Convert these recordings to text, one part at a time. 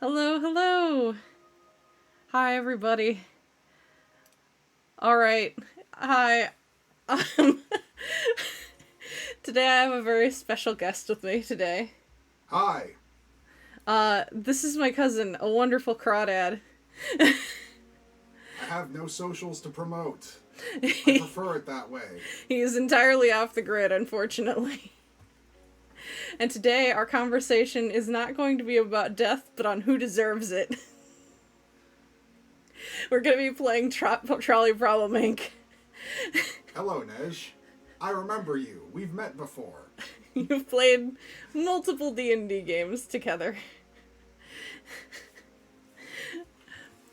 Hello, hello. Hi, everybody. All right. Hi. Um, Today I have a very special guest with me today. Hi. This is my cousin, a wonderful crawdad. I have no socials to promote. I He prefer it that way. is entirely off the grid, unfortunately. And today our conversation is not going to be about death, but on who deserves it. We're going to be playing Trolley Problem Inc. Hello, Nej. I remember you. We've met before. You've played multiple D&D games together.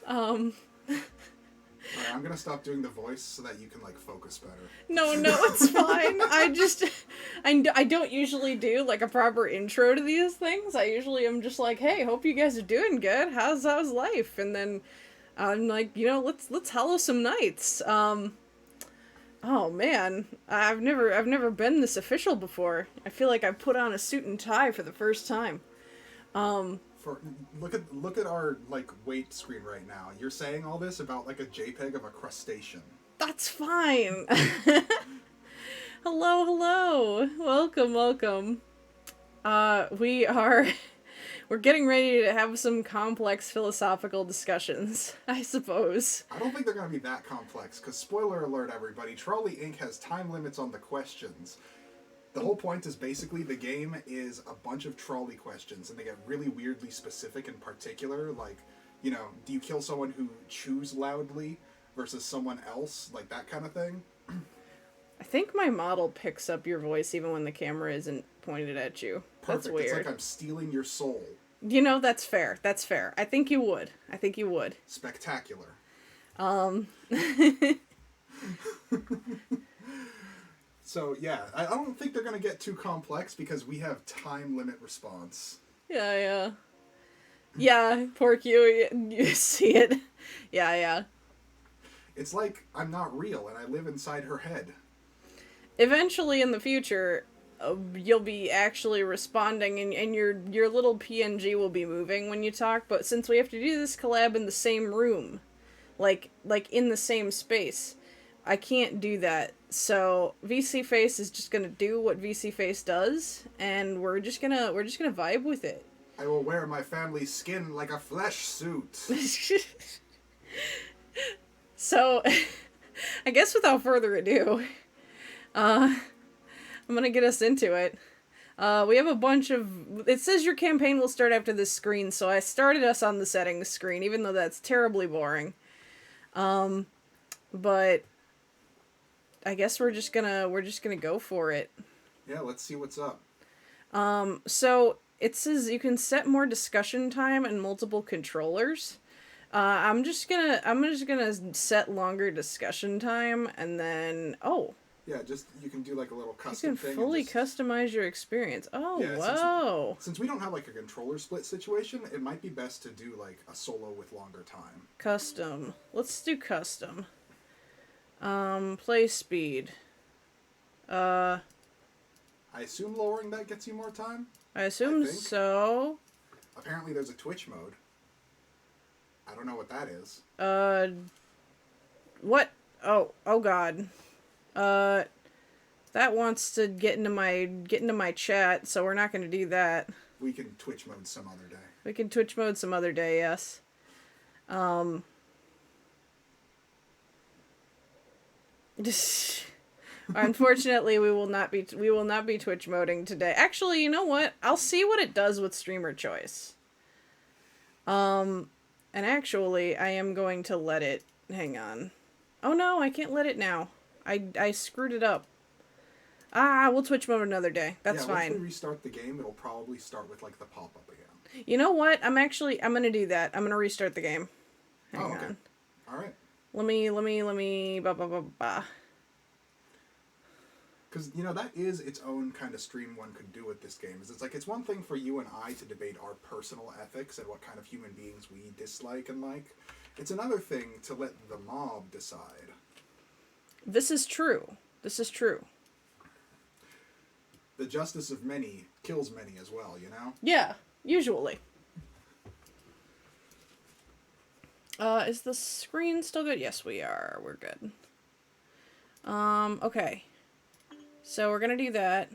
Um, Alright, I'm gonna stop doing the voice so that you can, focus better. no, it's fine. I don't usually do, a proper intro to these things. I usually am just like, hey, hope you guys are doing good. How's life? And then I'm like, let's hollow some knights. Oh man, I've never been this official before. I feel like I put on a suit and tie for the first time. For look at our weight screen right now. You're saying all this about a JPEG of a crustacean. That's fine. Hello, hello. Welcome. We're getting ready to have some complex philosophical discussions, I suppose. I don't think they're gonna be that complex, because spoiler alert everybody, Trolley Inc. has time limits on the questions. The whole point is basically the game is a bunch of trolley questions, and they get really weirdly specific and particular, do you kill someone who chews loudly versus someone else, that kind of thing. I think my model picks up your voice even when the camera isn't pointed at you. Perfect. That's weird. It's like I'm stealing your soul. That's fair. I think you would. Spectacular. So, yeah, I don't think they're going to get too complex because we have time limit response. Yeah. Yeah, pork you see it. Yeah. It's like I'm not real and I live inside her head. Eventually in the future, you'll be actually responding and your little PNG will be moving when you talk, but since we have to do this collab in the same room, like in the same space, I can't do that. So VC Face is just gonna do what VC Face does, and we're just gonna vibe with it. I will wear my family's skin like a flesh suit. So, I guess without further ado, I'm gonna get us into it. We have a bunch of... It says your campaign will start after this screen, so I started us on the settings screen, even though that's terribly boring. But I guess we're just gonna go for it. Yeah, let's see what's up. So it says you can set more discussion time and multiple controllers. I'm just gonna set longer discussion time, and then yeah, just you can do a little custom you thing. can fully customize your experience. Oh, yeah, whoa! Since we don't have a controller split situation, it might be best to do a solo with longer time. Custom. Let's do custom. Play speed. I assume lowering that gets you more time? I assume so. Apparently there's a Twitch mode. I don't know what that is. What? Oh god. That wants to get into my chat, so we're not going to do that. We can Twitch mode some other day. We can Twitch mode some other day, yes. Unfortunately, we will not be Twitch moding today. Actually, you know what? I'll see what it does with streamer choice. And actually, I am going to let it. Hang on. Oh no, I can't let it now. I screwed it up. We'll Twitch mode another day. That's fine. Once we restart the game, it'll probably start with the pop-up again. You know what? I'm gonna do that. I'm gonna restart the game. Hang on. Alright. Let me ba. Because, that is its own kind of stream one could do with this game. It's one thing for you and I to debate our personal ethics and what kind of human beings we dislike and like. It's another thing to let the mob decide. This is true. The justice of many kills many as well, Yeah, usually. Is the screen still good? Yes, we are. We're good. Okay. So we're gonna do that.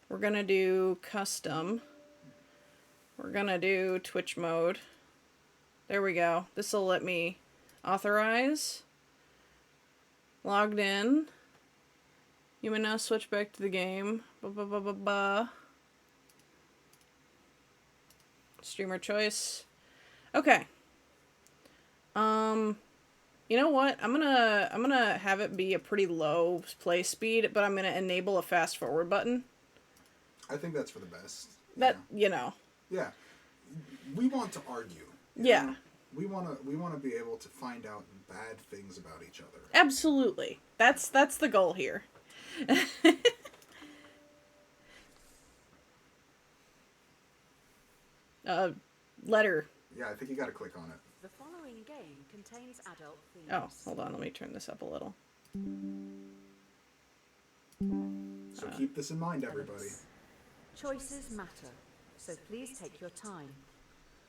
We're gonna do custom. We're gonna do Twitch mode. There we go. This will let me authorize. Logged in. You may now switch back to the game. Streamer choice. Okay. You know what? I'm gonna have it be a pretty low play speed, but I'm gonna enable a fast forward button. I think that's for the best. That, you know. Yeah. We want to argue. Yeah. Know? We want to be able to find out bad things about each other. Absolutely. That's the goal here. Letter. Yeah, I think you got to click on it. The following game contains adult themes. Oh, hold on. Let me turn this up a little. So keep this in mind, everybody. Choices matter, so please take your time.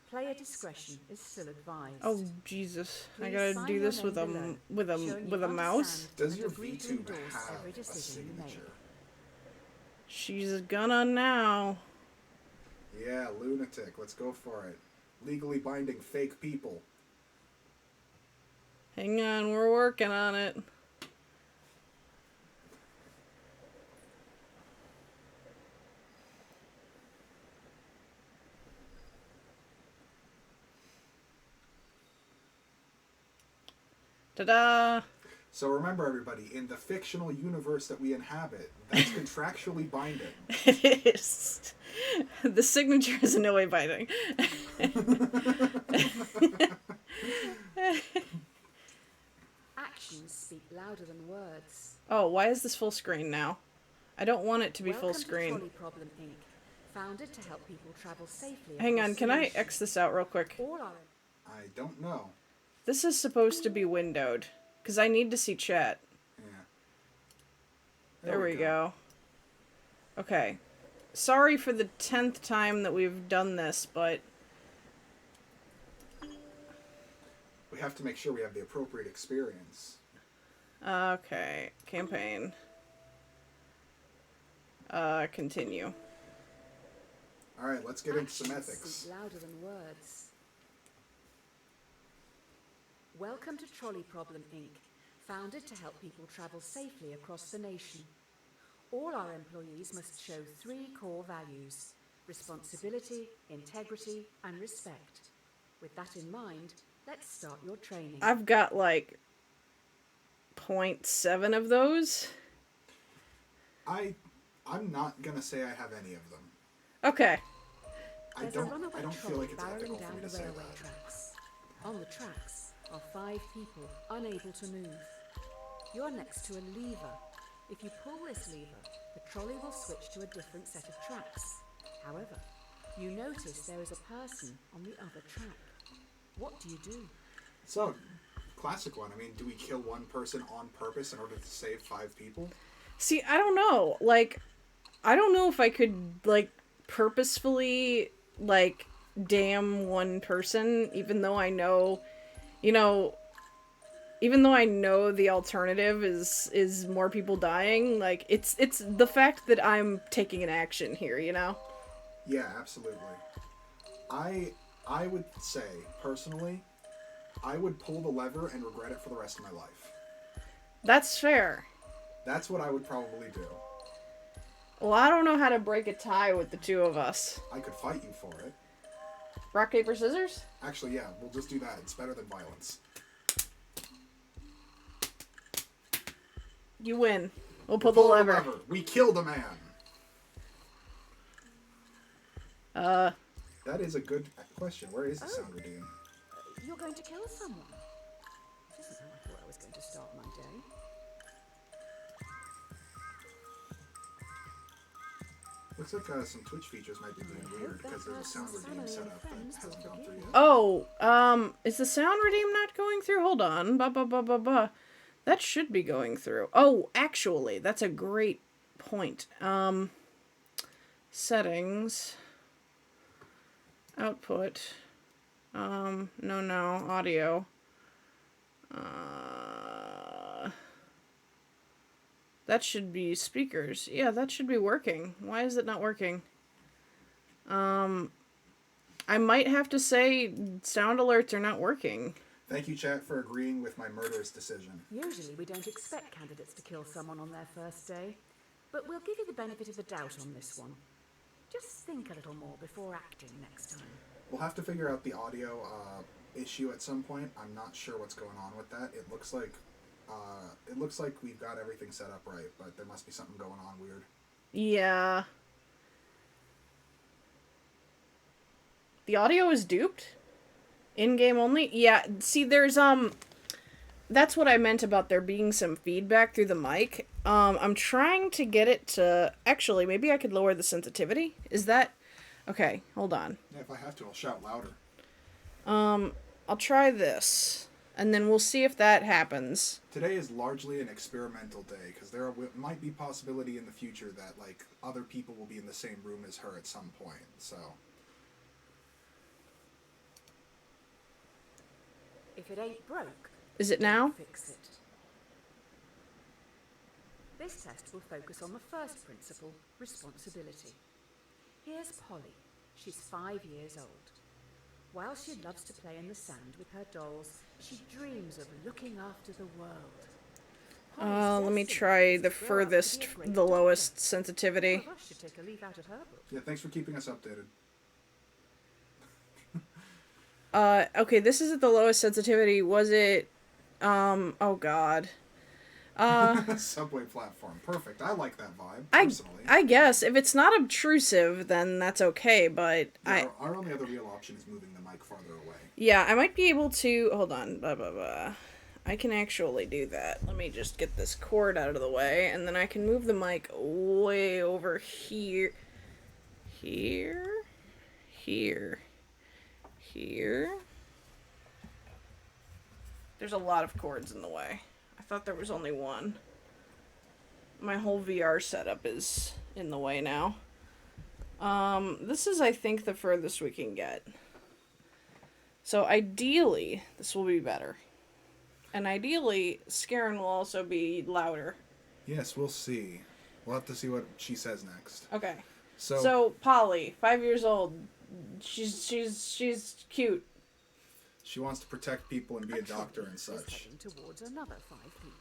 Player discretion is still advised. Oh Jesus! I Please gotta sign do your this name below, showing with you a mouse. understand Does and your agree to Vtuber endorse have every a decision you make. signature? She's gonna now. Yeah, lunatic. Let's go for it. Legally binding fake people. Hang on, we're working on it. Ta-da! So remember, everybody, in the fictional universe that we inhabit, that's contractually binding. It is. The signature is in no way binding. Actions speak louder than words. Oh, why is this full screen now? I don't want it to be Welcome full screen. To Trolley Problem Inc, founded to help people travel safely. Hang on, across can the I nation. X this out real quick? All our I don't know. This is supposed to be windowed, because I need to see chat. Yeah. There we go. Okay. Sorry for the 10th time that we've done this, but... We have to make sure we have the appropriate experience. Okay. Campaign. Continue. Alright, let's get into some actions ethics. speak louder than words. Welcome to Trolley Problem Inc, founded to help people travel safely across the nation. All our employees must show 3 core values: responsibility, integrity, and respect. With that in mind, let's start your training. I've got like 0.7 of those. I'm not gonna say I have any of them. Okay. I There's a don't runaway feel trolley like it's barreling ethical for down me the to say railway that. tracks. On the tracks are 5 people unable to move. You're next to a lever. If you pull this lever, the trolley will switch to a different set of tracks. However, you notice there is a person on the other track. What do you do? So, classic one. I mean, do we kill one person on purpose in order to save 5 people? See, I don't know. Like, I don't know if I could, like, purposefully, like, damn one person, even though I know, you know, even though I know the alternative is more people dying. Like, it's the fact that I'm taking an action here, you know? Yeah, absolutely. I would say, personally, I would pull the lever and regret it for the rest of my life. That's fair. That's what I would probably do. Well, I don't know how to break a tie with the two of us. I could fight you for it. Rock, paper, scissors? Actually, yeah, we'll just do that. It's better than violence. You win. We'll pull the lever. We killed a man. That is a good question. Where is the sound redeem? You're going to kill someone. This isn't how I thought I was going to start my day. Looks like some Twitch features might be being weird because there's a sound redeem set up that hasn't gone through yet. Oh, is the sound redeem not going through? Hold on. That should be going through. Oh, actually, that's a great point. Settings. Output. No, audio. That should be speakers. Yeah, that should be working. Why is it not working? I might have to say sound alerts are not working. Thank you, chat, for agreeing with my murderous decision. Usually we don't expect candidates to kill someone on their first day, but we'll give you the benefit of the doubt on this one. Just think a little more before acting next time. We'll have to figure out the audio issue at some point. I'm not sure what's going on with that. It looks like we've got everything set up right, but there must be something going on weird. Yeah. The audio is duped? In-game only? Yeah, see, there's, that's what I meant about there being some feedback through the mic. I'm trying to get it to... Actually, maybe I could lower the sensitivity? Is that... Okay, hold on. Yeah, if I have to, I'll shout louder. I'll try this, and then we'll see if that happens. Today is largely an experimental day, because there might be possibility in the future that, like, other people will be in the same room as her at some point, so... If it ain't broke, Is it now? fix it. This test will focus on the first principle, responsibility. Here's Polly. She's 5 years old. While she loves to play in the sand with her dolls, she dreams of looking after the world. Let me try the furthest, the lowest sensitivity. Should take a leaf out of her book. Yeah, thanks for keeping us updated. Okay, this is at the lowest sensitivity. Was it, oh god. Subway platform. Perfect. I like that vibe, I personally. guess. If it's not obtrusive, then that's okay, but Yeah, our only other real option is moving the mic farther away. Yeah, I might be able to... Hold on. I can actually do that. Let me just get this cord out of the way, and then I can move the mic way over here. Here. There's a lot of cords in the way. I thought there was only one. My whole VR setup is in the way now. This is, I think, the furthest we can get. So ideally, this will be better. And ideally, Scarin will also be louder. Yes, we'll see. We'll have to see what she says next. Okay. So So Polly, 5 years old. She's cute. she wants to protect people and be a doctor and Is such. heading towards another 5 people.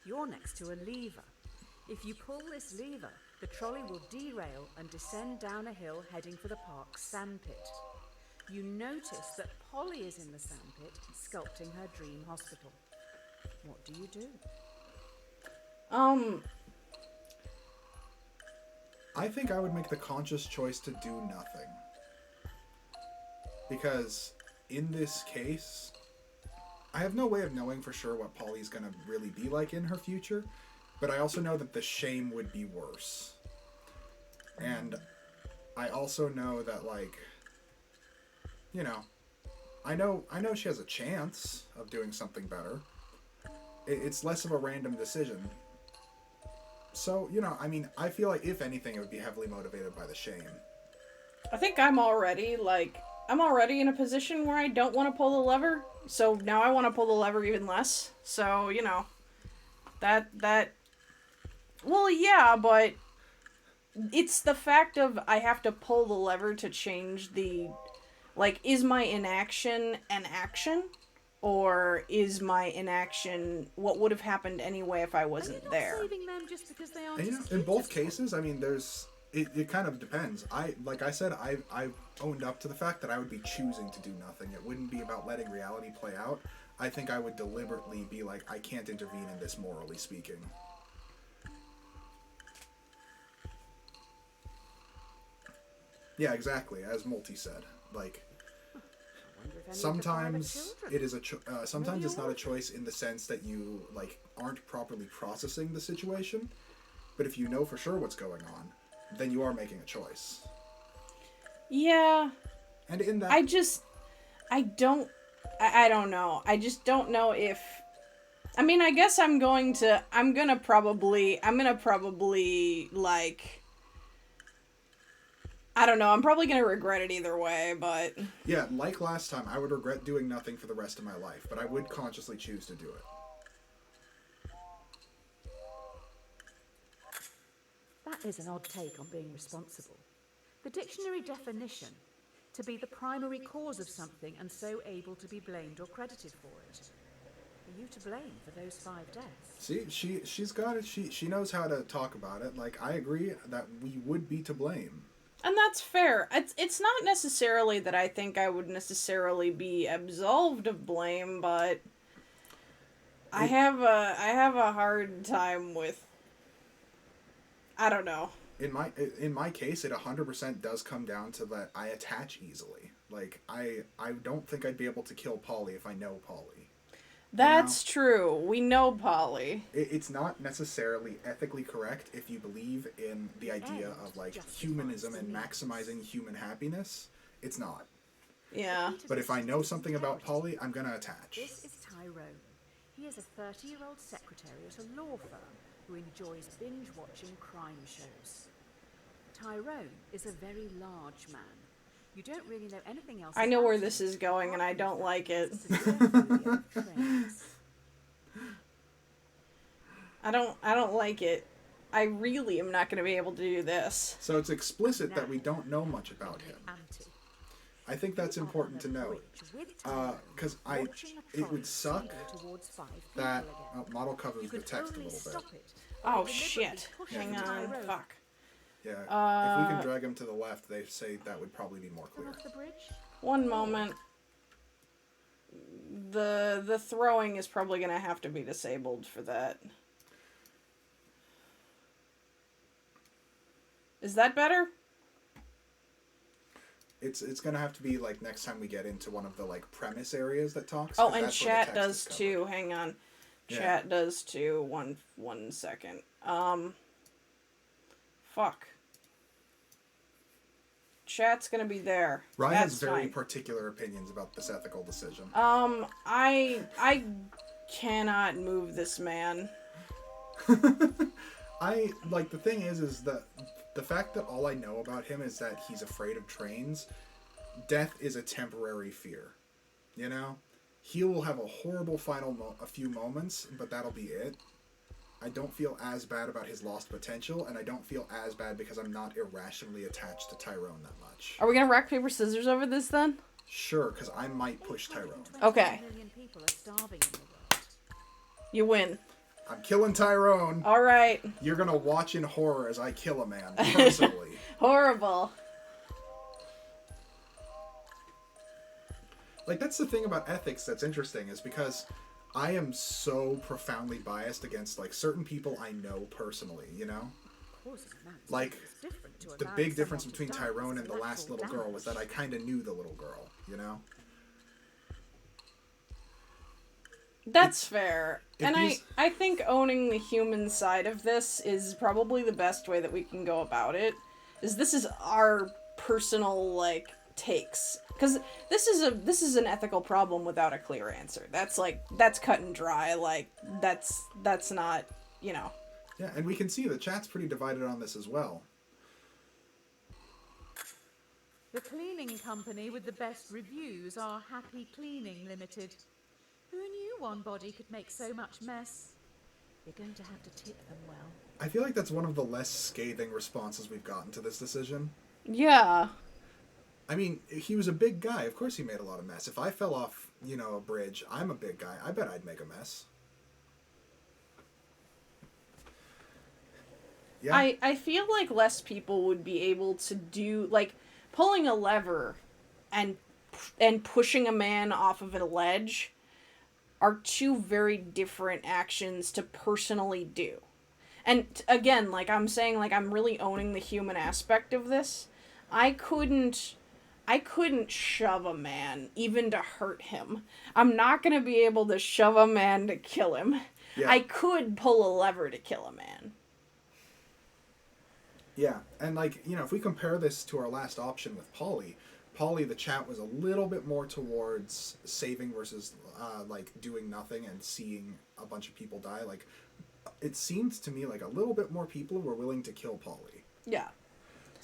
You're next to a lever. If you pull this lever, the trolley will derail and descend down a hill heading for the park's sandpit. You notice that Polly is in the sandpit, sculpting her dream hospital. What do you do? I think I would make the conscious choice to do nothing. Because in this case, I have no way of knowing for sure what Polly's gonna really be like in her future, but I also know that the shame would be worse. And I also know that, like, you know, I know she has a chance of doing something better. It's less of a random decision. So, you know, I mean, I feel like if anything, it would be heavily motivated by the shame. I think I'm already in a position where I don't want to pull the lever, so now I want to pull the lever even less. So, you know, well, yeah, but it's the fact of I have to pull the lever to change the, like, is my inaction an action? Or is my inaction what would have happened anyway if I wasn't there? Saving them just because they aren't And, you know, in both cases, I mean, it kind of depends. Like I said, I owned up to the fact that I would be choosing to do nothing. It wouldn't be about letting reality play out. I think I would deliberately be like, I can't intervene in this, morally speaking. Yeah, exactly. As Multi said, like, sometimes it is sometimes it's not a choice in the sense that you, like, aren't properly processing the situation. But if you know for sure what's going on, then you are making a choice. Yeah. And in that, I don't know. I just don't know if, I mean, I guess I'm gonna probably, like, I don't know. I'm probably gonna regret it either way, but Yeah, like last time, I would regret doing nothing for the rest of my life, but I would consciously choose to do it. That is an odd take on being responsible. The dictionary definition: to be the primary cause of something and so able to be blamed or credited for it. Are you to blame for those 5 deaths? See, she's got it. She knows how to talk about it. Like, I agree that we would be to blame. and that's fair. It's not necessarily that I think I would necessarily be absolved of blame, but I have a hard time with, I don't know. In my case, it 100% does come down to that I attach easily. Like, I don't think I'd be able to kill Polly if I know Polly. That's true. We know Polly. It's not necessarily ethically correct if you believe in the idea of, like, humanism and maximizing human happiness. It's not. Yeah. But if I know something about Polly, I'm gonna attach. This is Tyrone. He is a 30-year-old secretary at a law firm who enjoys binge-watching crime shows. Tyrone is a very large man. You don't really know anything else. I know where this is going, and I don't like it. I don't like it. I really am not going to be able to do this. So it's explicit that we don't know much about him. I think that's important to note. Because it would suck that model covers the text a little bit. Oh shit. Hang on. Fuck. Yeah, if we can drag him to the left, they say that would probably be more clear. One moment. The throwing is probably going to have to be disabled for that. Is that better? It's going to have to be, like, next time we get into one of the, like, premise areas that talks. Oh, and chat does too. Hang on. Yeah. Chat does too. One second. Fuck. Chat's gonna be there. Ryan That's has very fine. particular opinions about this ethical decision. I cannot move this man. The thing is that the fact that all I know about him is that he's afraid of trains, death is a temporary fear. You know? He will have a horrible a few moments, but that'll be it. I don't feel as bad about his lost potential, and I don't feel as bad because I'm not irrationally attached to Tyrone that much. Are we gonna rock, paper, scissors over this then? Sure, because I might push Tyrone. Okay. You win. I'm killing Tyrone. Alright. You're gonna watch in horror as I kill a man, personally. Horrible. Like, that's the thing about ethics that's interesting, is because I am so profoundly biased against, like, certain people I know personally, you know? Like, the big difference between Tyrone and the last little girl was that I kind of knew the little girl, you know? That's fair. And I think owning the human side of this is probably the best way that we can go about it. This is our personal, like, takes. Because this is an ethical problem without a clear answer. That's cut and dry. Like, that's not, you know. Yeah, and we can see the chat's pretty divided on this as well. The cleaning company with the best reviews are Happy Cleaning Limited. Who knew one body could make so much mess? You're going to have to tip them well. I feel like that's one of the less scathing responses we've gotten to this decision. Yeah. I mean, he was a big guy. Of course he made a lot of mess. If I fell off, you know, a bridge, I'm a big guy. I bet I'd make a mess. Yeah. I feel like less people would be able to do, like, pulling a lever and pushing a man off of a ledge are two very different actions to personally do. And again, like I'm saying, like, I'm really owning the human aspect of this. I couldn't shove a man, even to hurt him. I'm not going to be able to shove a man to kill him. Yeah. I could pull a lever to kill a man. Yeah, and, like, you know, if we compare this to our last option with Polly, the chat was a little bit more towards saving versus, like, doing nothing and seeing a bunch of people die. Like, it seemed to me like a little bit more people were willing to kill Polly. Yeah.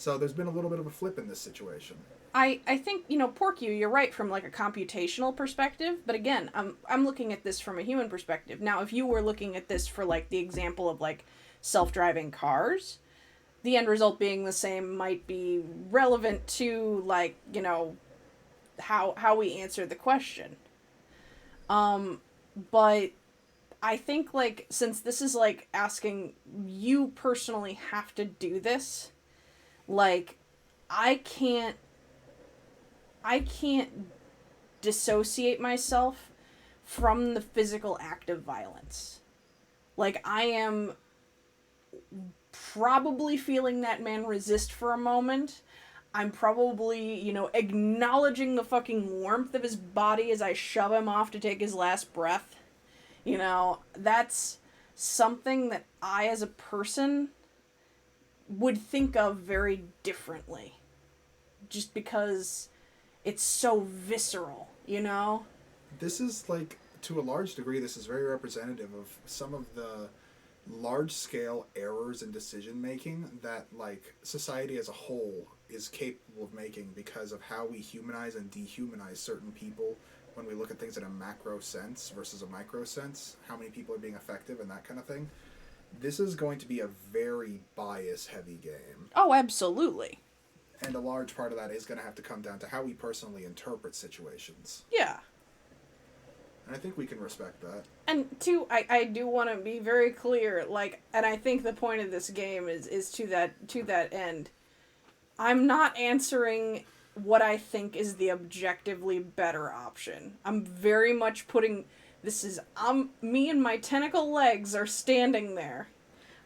So there's been a little bit of a flip in this situation. I think, Porky, you're right from like a computational perspective, but again, I'm looking at this from a human perspective. Now, if you were looking at this for like the example of like self-driving cars, the end result being the same might be relevant to like, how we answer the question. But I think like since this is like asking you personally have to do this, like I can't dissociate myself from the physical act of violence. Like, I am probably feeling that man resist for a moment. I'm probably, acknowledging the fucking warmth of his body as I shove him off to take his last breath. That's something that I, as a person, would think of very differently. Just because it's so visceral. This is like, to a large degree, this is very representative of some of the large-scale errors in decision-making that, like, society as a whole is capable of making because of how we humanize and dehumanize certain people when we look at things in a macro sense versus a micro sense, how many people are being effective and that kind of thing. This is going to be a very bias-heavy game. Oh, absolutely. And a large part of that is going to have to come down to how we personally interpret situations. Yeah. And I think we can respect that. And two, I do want to be very clear, like, and I think the point of this game is to that end. I'm not answering what I think is the objectively better option. I'm very much putting me and my tentacle legs are standing there.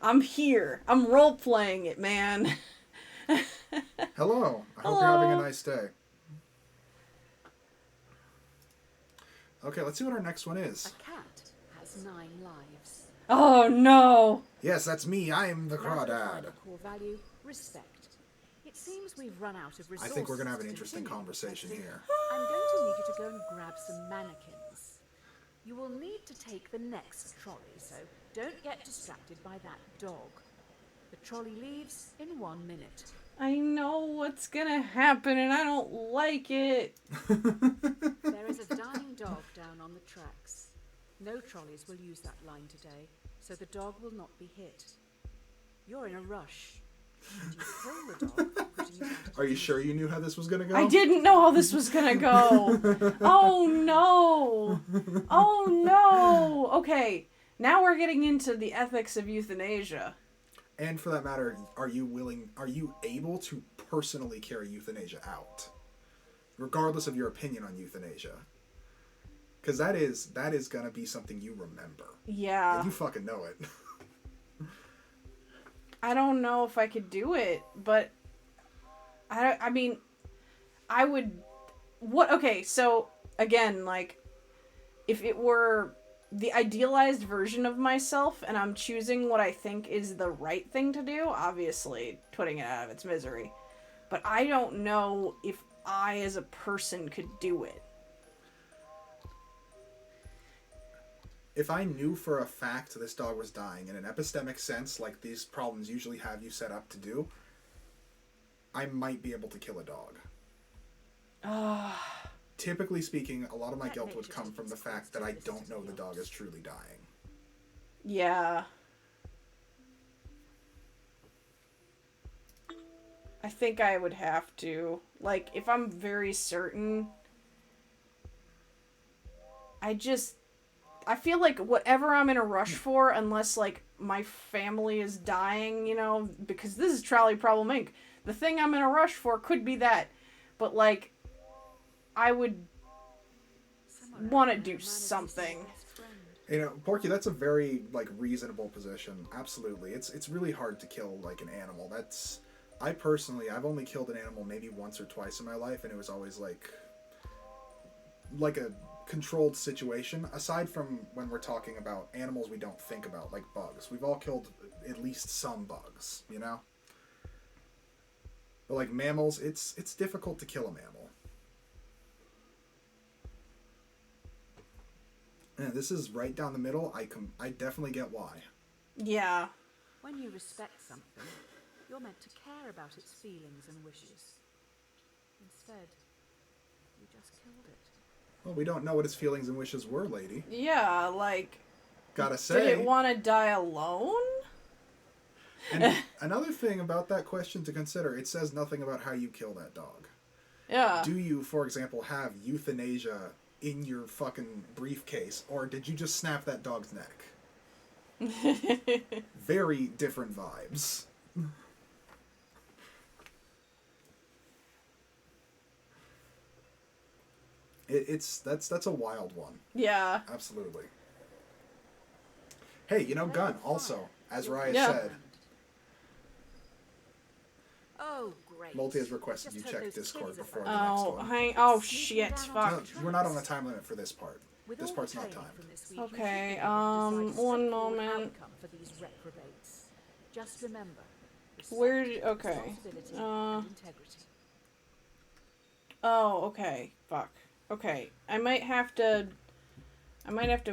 I'm here. I'm role playing it, man. Hello. I hope Hello. you're having a nice day. Okay, let's see what our next one is. A cat has 9 lives. Oh no. Yes, that's me. I am the Now for the crawdad. final core value, respect. It seems we've run out of I resources. think we're going to have an to interesting continue. conversation here. I'm going to need you to go and grab some mannequins. You will need to take the next trolley, so don't get distracted by that dog. The trolley leaves in 1 minute. I know what's gonna happen and I don't like it. There is a dying dog down on the tracks. No trolleys will use that line today, so the dog will not be hit. You're in a rush. Should you kill the dog? Putting it out of Are you its sure you knew how this was going to go? I didn't know how this was gonna go. Oh no. Oh no. Okay, now we're getting into the ethics of euthanasia. And for that matter, are you able to personally carry euthanasia out? Regardless of your opinion on euthanasia. Because that is going to be something you remember. Yeah. And you fucking know it. I don't know if I could do it, but I mean, I would. Okay, so again, like, if it were the idealized version of myself and I'm choosing what I think is the right thing to do, obviously putting it out of its misery. But I don't know if I as a person could do it. If I knew for a fact this dog was dying in an epistemic sense, like these problems usually have you set up to do, I might be able to kill a dog. Typically speaking, a lot of my guilt would come from the fact that I don't know the dog is truly dying. Yeah. I think I would have to. Like, if I'm very certain, I feel like whatever I'm in a rush for, unless, like, my family is dying, because this is Trolley Problem Inc. The thing I'm in a rush for could be that. But, like, I would want to do something. Porky, that's a very, like, reasonable position. Absolutely. It's really hard to kill, like, an animal. I've only killed an animal maybe once or twice in my life, and it was always, like a controlled situation, aside from when we're talking about animals we don't think about, like bugs. We've all killed at least some bugs, But, like, mammals, it's difficult to kill a mammal. And this is right down the middle. I definitely get why. Yeah. When you respect something, You're meant to care about its feelings and wishes. Instead, you just killed it. Well, we don't know what its feelings and wishes were, lady. Yeah, like... Gotta say. Did it want to die alone? And another thing about that question to consider, it says nothing about how you kill that dog. Yeah. Do you, for example, have euthanasia in your fucking briefcase, or did you just snap that dog's neck? Very different vibes. That's a wild one. Yeah. Absolutely. Hey, Gun, also, as Raya Yeah. said, Oh, great. Multi has requested you Just check heard those Discord kids are before fucking- the next one. Shit, Sneaking down fuck. onto No, we're not on a time limit for this part. With This all part's the not training timed. from this week, Okay, you should be able to decide a one straightforward moment. outcome for these reprobates. Just remember, Where respect, okay. responsibility, and integrity. Oh, okay. Fuck. Okay. I might have to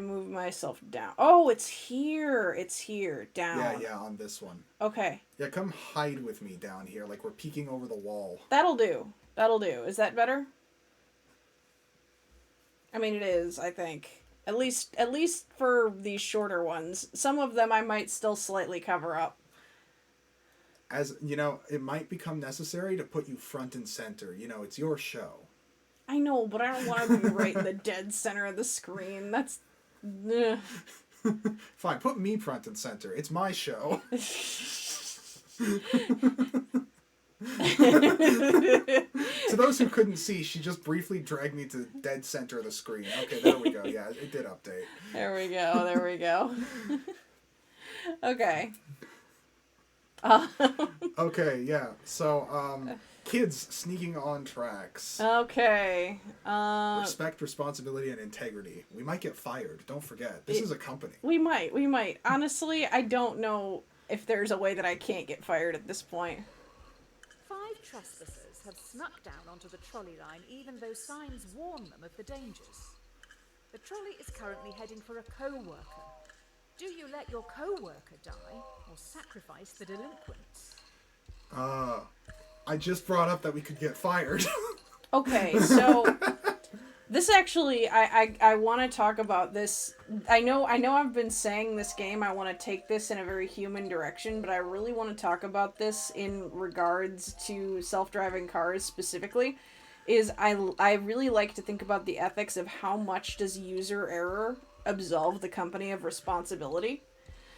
move myself down. Oh, it's here. It's here. Down. Yeah, on this one. Okay. Yeah, come hide with me down here, like we're peeking over the wall. That'll do. That'll do. Is that better? I mean, it is, I think. At least for these shorter ones. Some of them I might still slightly cover up. As, it might become necessary to put you front and center. It's your show. I know, but I don't want to be right in the dead center of the screen. That's... Ugh. Fine, put me front and center. It's my show. To those who couldn't see, she just briefly dragged me to the dead center of the screen. Okay, there we go. Yeah, it did update. There we go. Okay. Okay, yeah. So, kids sneaking on tracks. Okay. Respect, responsibility, and integrity. We might get fired. Don't forget. This is a company. We might. Honestly, I don't know if there's a way that I can't get fired at this point. 5 trespassers have snuck down onto the trolley line even though signs warn them of the dangers. The trolley is currently heading for a co-worker. Do you let your co-worker die or sacrifice the delinquents? I just brought up that we could get fired. Okay, so this actually, I want to talk about this. I know I've been saying this game, I want to take this in a very human direction, but I really want to talk about this in regards to self-driving cars specifically. I really like to think about the ethics of how much does user error absolve the company of responsibility.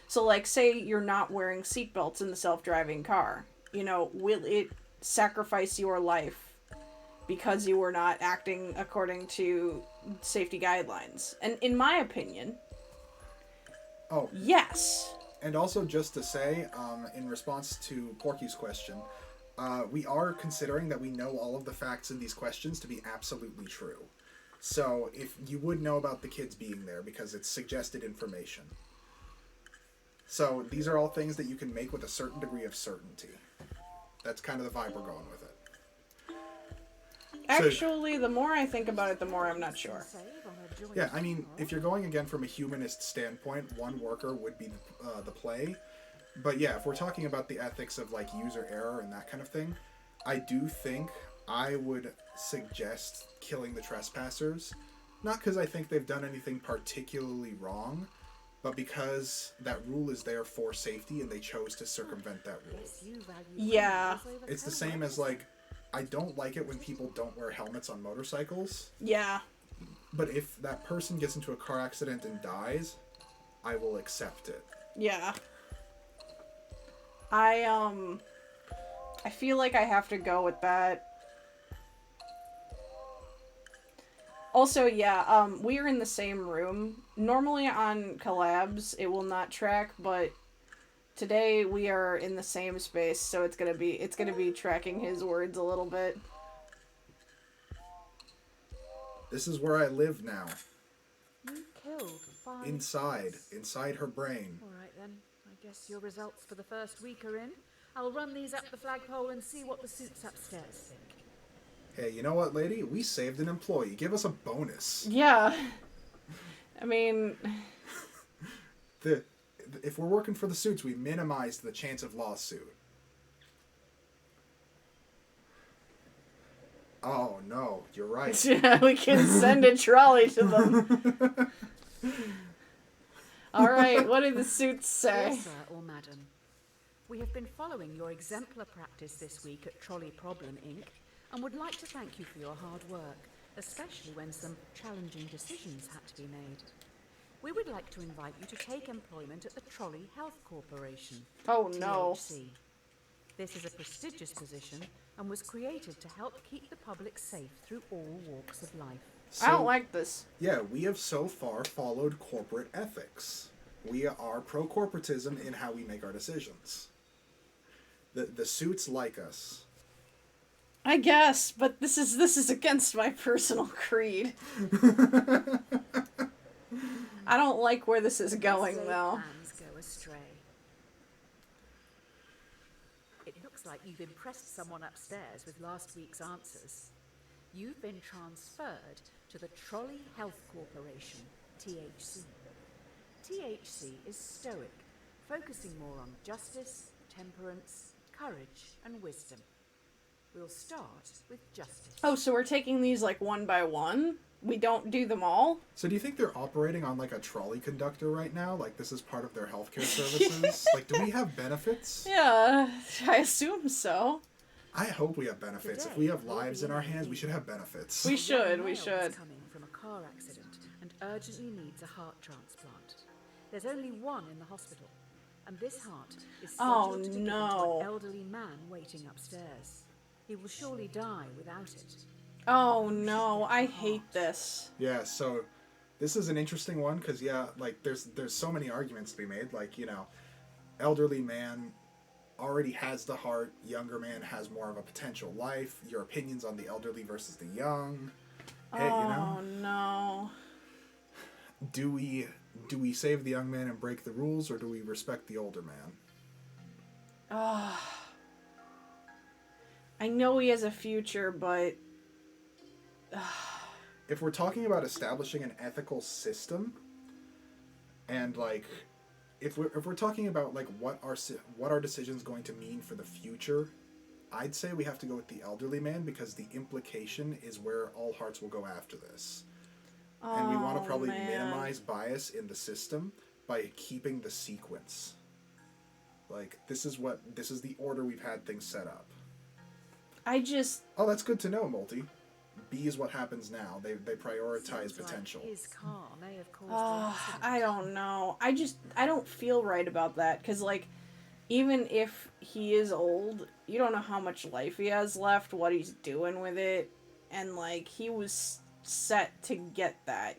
So, like, say you're not wearing seatbelts in the self-driving car. Will it sacrifice your life because you were not acting according to safety guidelines? And in my opinion, yes. And also, just to say, in response to Porky's question, we are considering that we know all of the facts in these questions to be absolutely true. So, if you would know about the kids being there, because it's suggested information. So, these are all things that you can make with a certain degree of certainty. That's kind of the vibe we're going with it. Actually, the more I think about it, the more I'm not sure. Yeah, I mean, if you're going again from a humanist standpoint, one worker would be the play. But yeah, if we're talking about the ethics of, like, user error and that kind of thing, I do think I would suggest killing the trespassers. Not because I think they've done anything particularly wrong, but because that rule is there for safety and they chose to circumvent that rule. Yeah. It's the same as, like, I don't like it when people don't wear helmets on motorcycles. Yeah. But if that person gets into a car accident and dies, I will accept it. Yeah. I feel like I have to go with that. Also, yeah, we are in the same room. Normally on collabs, it will not track, but today we are in the same space, so it's gonna be tracking his words a little bit. This is where I live now. You killed 5. Inside her brain. All right then. I guess your results for the first week are in. I'll run these up the flagpole and see what the suits upstairs think. Hey, you know what, lady? We saved an employee. Give us a bonus. Yeah. I mean... If we're working for the suits, we minimize the chance of lawsuit. Oh, no, you're right. Yeah, we can send a trolley to them. All right, what do the suits say? Dear sir or madam, we have been following your exemplar practice this week at Trolley Problem Inc. and would like to thank you for your hard work, especially when some challenging decisions had to be made. We would like to invite you to take employment at the Trolley Health Corporation, Oh no. THC. This is a prestigious position and was created to help keep the public safe through all walks of life. I don't like this. Yeah, we have so far followed corporate ethics. We are pro-corporatism in how we make our decisions. The suits like us. I guess, but this is against my personal creed. I don't like where this is going, Safe though. hands go astray. It looks like you've impressed someone upstairs with last week's answers. You've been transferred to the Trolley Health Corporation, THC. THC is stoic, focusing more on justice, temperance, courage, and wisdom. We'll start with justice. Oh, so we're taking these like one by one? We don't do them all? So do you think they're operating on like a trolley conductor right now? Like this is part of their healthcare services? Like, do we have benefits? Yeah, I assume so. I hope we have benefits. If we have lives in our hands, we should have benefits. We should, Young we male should. is coming from a car accident and urgently needs a heart transplant. There's only one in the hospital, and this heart is Oh, scheduled to be given to no. an elderly man waiting upstairs. He will surely die without it. Oh no, I hate this. Yeah, so this is an interesting one because like there's so many arguments to be made. Like, elderly man already has the heart, younger man has more of a potential life. Your opinions on the elderly versus the young. Oh no. Do we save the young man and break the rules, or do we respect the older man? I know he has a future, but If we're talking about establishing an ethical system, and like, if we're talking about like what our decision's going to mean for the future, I'd say we have to go with the elderly man because the implication is where all hearts will go after this, and we want to probably minimize bias in the system by keeping the sequence. Like this is the order we've had things set up. Oh, that's good to know, Multi. B is what happens now. They prioritize Seems potential. Like his car may have caused the accident. I don't know. I don't feel right about that because like even if he is old, you don't know how much life he has left, what he's doing with it, and like he was set to get that,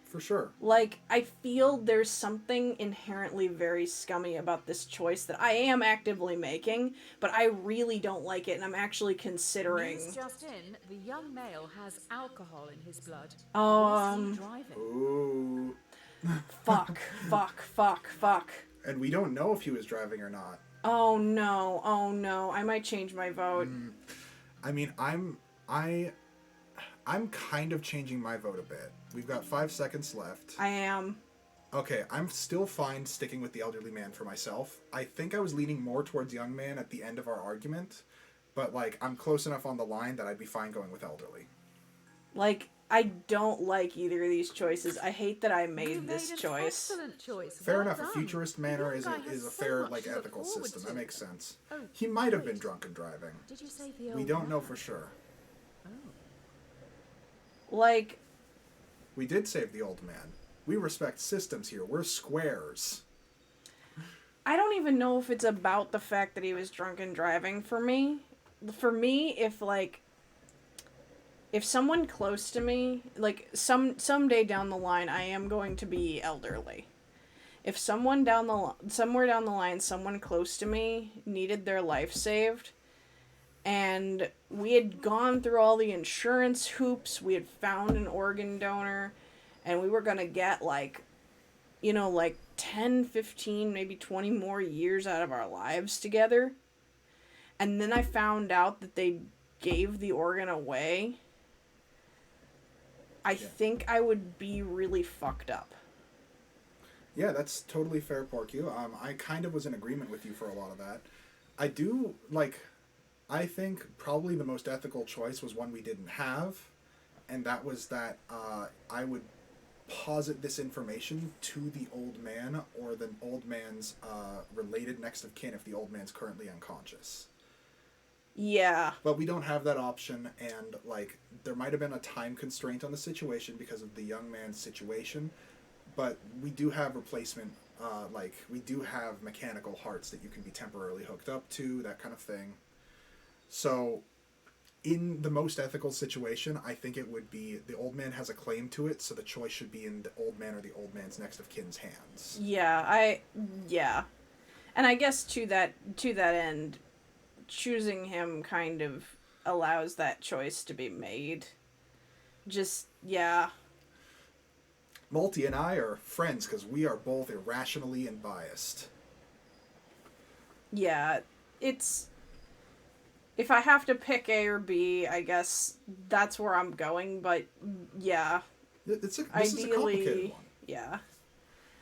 For sure. Like, I feel there's something inherently very scummy about this choice that I am actively making, but I really don't like it, and I'm actually considering... News just in, the young male has alcohol in his blood. Oh, Was he driving? Ooh. Fuck. And we don't know if he was driving or not. Oh no, I might change my vote. I mean, I'm kind of changing my vote a bit. We've got 5 seconds left. I am. Okay, I'm still fine sticking with the elderly man for myself. I think I was leaning more towards young man at the end of our argument, but like I'm close enough on the line that I'd be fine going with elderly. Like, I don't like either of these choices. I hate that I You made this an choice. Excellent choice. Fair Well enough. done. A futurist manner The is young guy has a so fair, much like, to look ethical forward system. to. That makes sense. Oh, He might have wait. been drunk and driving. Did you say the old We don't know man? for sure. Like, We did save the old man. We respect systems here. We're squares. I don't even know if it's about the fact that he was drunk and driving for me. For me, if someone close to me, like someday down the line, I am going to be elderly. If somewhere down the line, someone close to me needed their life saved, and we had gone through all the insurance hoops, we had found an organ donor, and we were gonna get like 10, 15, maybe 20 more years out of our lives together. And then I found out that they gave the organ away. I think I would be really fucked up. Yeah, that's totally fair, Porky. I kind of was in agreement with you for a lot of that. I do, like, I think probably the most ethical choice was one we didn't have, and that was that I would posit this information to the old man or the old man's related next of kin if the old man's currently unconscious. Yeah. But we don't have that option, and like there might have been a time constraint on the situation because of the young man's situation, but we do have replacement. Like we do have mechanical hearts that you can be temporarily hooked up to, that kind of thing. So, in the most ethical situation, I think it would be the old man has a claim to it, so the choice should be in the old man or the old man's next of kin's hands. Yeah. And I guess to that end, choosing him kind of allows that choice to be made. Just, yeah. Multi and I are friends because we are both irrationally and biased. Yeah, it's... If I have to pick A or B, I guess that's where I'm going, but yeah. This is a complicated one. Yeah.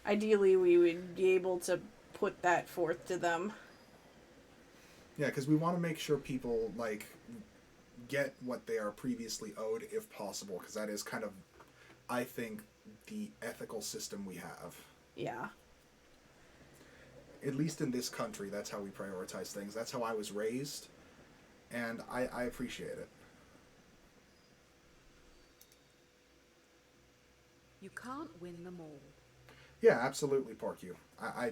Ideally, we would be able to put that forth to them. Yeah, because we want to make sure people, like, get what they are previously owed if possible, because that is kind of, I think, the ethical system we have. Yeah. At least in this country, that's how we prioritize things. That's how I was raised, and I appreciate it. You can't win them all. Yeah, absolutely, Porky. I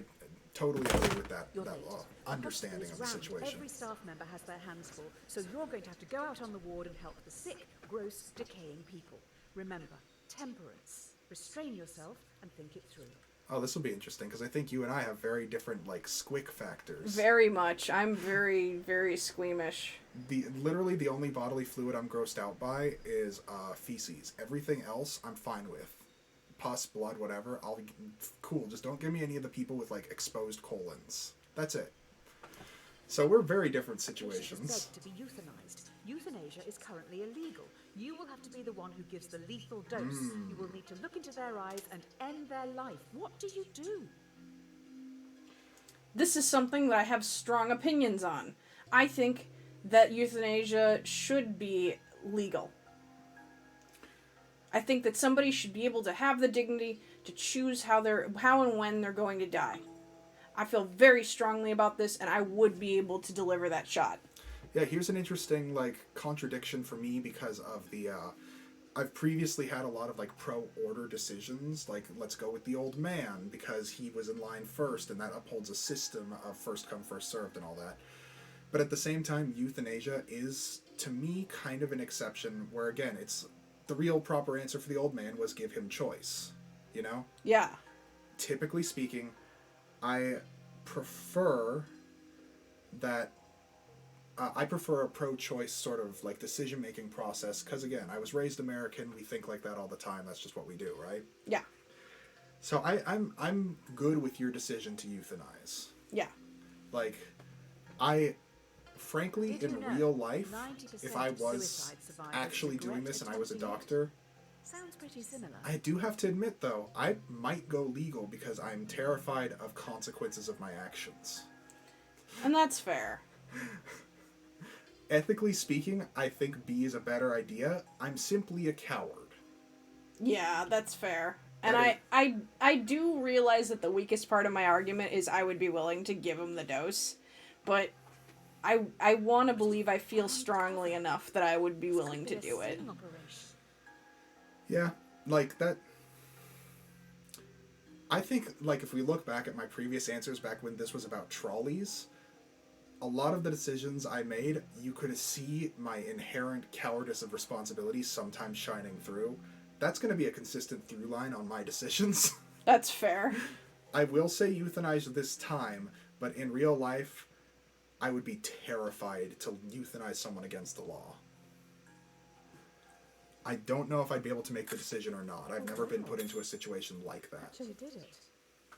totally agree with that, You're that late. understanding of the Round, situation. Every staff member has their hands full, so you're going to have to go out on the ward and help the sick, gross, decaying people. Remember, temperance. Restrain yourself and think it through. Oh, this will be interesting, because I think you and I have very different, like, squick factors. Very much. I'm very, very squeamish. Literally, the only bodily fluid I'm grossed out by is feces. Everything else, I'm fine with. Pus, blood, whatever, cool. Just don't give me any of the people with, like, exposed colons. That's it. So we're very different situations. Patients begged to be euthanized. Euthanasia is currently illegal. You will have to be the one who gives the lethal dose. You will need to look into their eyes and end their life. What do you do? This is something that I have strong opinions on. I think that euthanasia should be legal. I think that somebody should be able to have the dignity to choose how and when they're going to die. I feel very strongly about this, and I would be able to deliver that shot. Yeah, here's an interesting, like, contradiction for me because of the, I've previously had a lot of, like, pro-order decisions, like, let's go with the old man because he was in line first, and that upholds a system of first come, first served and all that. But at the same time, euthanasia is, to me, kind of an exception where, again, it's the real proper answer for the old man was give him choice, you know? Yeah. Typically speaking, I prefer that I prefer a pro-choice sort of like decision-making process because, again, I was raised American. We think like that all the time. That's just what we do, right? Yeah. So I'm good with your decision to euthanize. Yeah. Like, frankly, in real life, if I was actually doing this and I was a doctor, Sounds pretty similar. I do have to admit, though, I might go legal because I'm terrified of consequences of my actions. And that's fair. Ethically speaking, I think B is a better idea. I'm simply a coward. Yeah, that's fair. And I do realize that the weakest part of my argument is I would be willing to give him the dose, but I want to believe I feel strongly enough that I would be willing to do it. Yeah, like that. I think, like, if we look back at my previous answers back when this was about trolleys, a lot of the decisions I made, you could see my inherent cowardice of responsibility sometimes shining through. That's going to be a consistent through line on my decisions. That's fair. I will say euthanize this time, but in real life, I would be terrified to euthanize someone against the law. I don't know if I'd be able to make the decision or not. I've never been put into a situation like that. Actually did it. I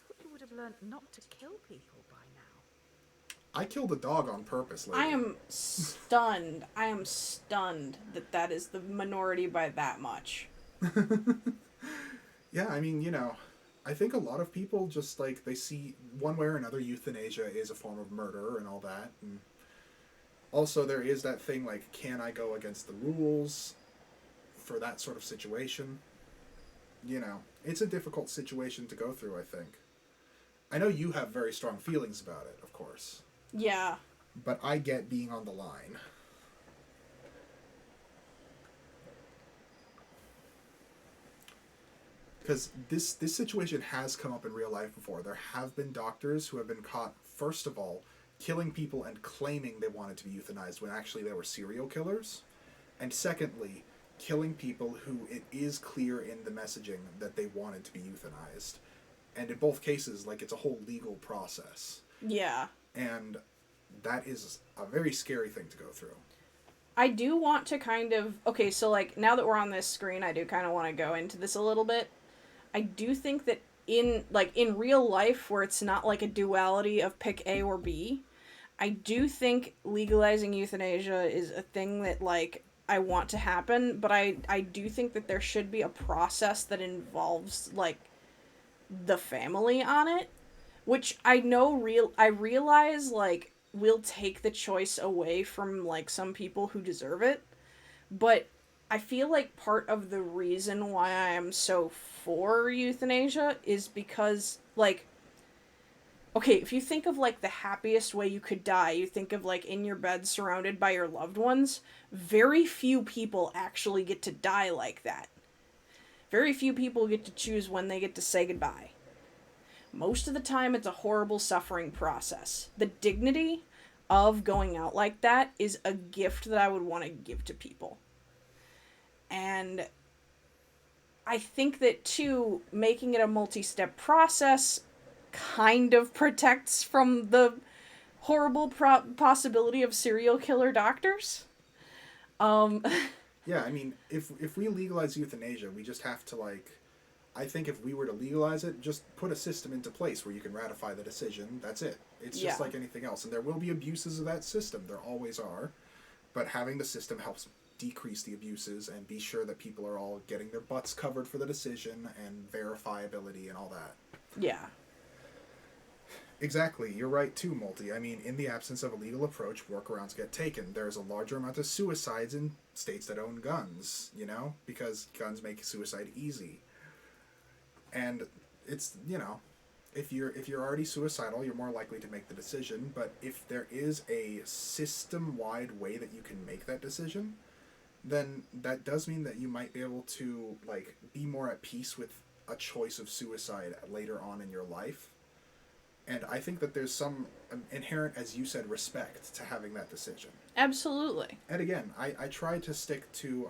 thought you would have learned not to kill people by now. I killed a dog on purpose, lady. I am stunned. I am stunned that is the minority by that much. Yeah, I mean, you know, I think a lot of people just, like, they see one way or another euthanasia is a form of murder and all that. And Also, there is that thing like, can I go against the rules for that sort of situation? You know, it's a difficult situation to go through, I think. I know you have very strong feelings about it, of course. Yeah. But I get being on the line. Because this situation has come up in real life before. There have been doctors who have been caught, first of all, killing people and claiming they wanted to be euthanized when actually they were serial killers. And secondly, killing people who it is clear in the messaging that they wanted to be euthanized. And in both cases, like, it's a whole legal process. Yeah. And that is a very scary thing to go through. I do want to kind of... Okay, so, like, now that we're on this screen, I do kind of want to go into this a little bit. I do think that in real life, where it's not, like, a duality of pick A or B, I do think legalizing euthanasia is a thing that, like, I want to happen, but I do think that there should be a process that involves, like, the family on it, which I realize, like, will take the choice away from, like, some people who deserve it, but I feel like part of the reason why I am so for euthanasia is because, like, okay, if you think of, like, the happiest way you could die, you think of, like, in your bed surrounded by your loved ones, very few people actually get to die like that. Very few people get to choose when they get to say goodbye. Most of the time, it's a horrible suffering process. The dignity of going out like that is a gift that I would want to give to people. And I think that, too, making it a multi-step process kind of protects from the horrible possibility of serial killer doctors. Yeah, I mean, if we legalize euthanasia, we just have to, like... I think if we were to legalize it, just put a system into place where you can ratify the decision. That's it. It's just like anything else. And there will be abuses of that system. There always are. But having the system helps decrease the abuses and be sure that people are all getting their butts covered for the decision and verifiability and all that. Yeah. Exactly. You're right too, Multi. I mean, in the absence of a legal approach, workarounds get taken. There's a larger amount of suicides in states that own guns, you know? Because guns make suicide easy. And it's, you know, if you're already suicidal, you're more likely to make the decision. But if there is a system-wide way that you can make that decision, then that does mean that you might be able to, like, be more at peace with a choice of suicide later on in your life. And I think that there's some inherent, as you said, respect to having that decision. Absolutely. And again, I try to stick to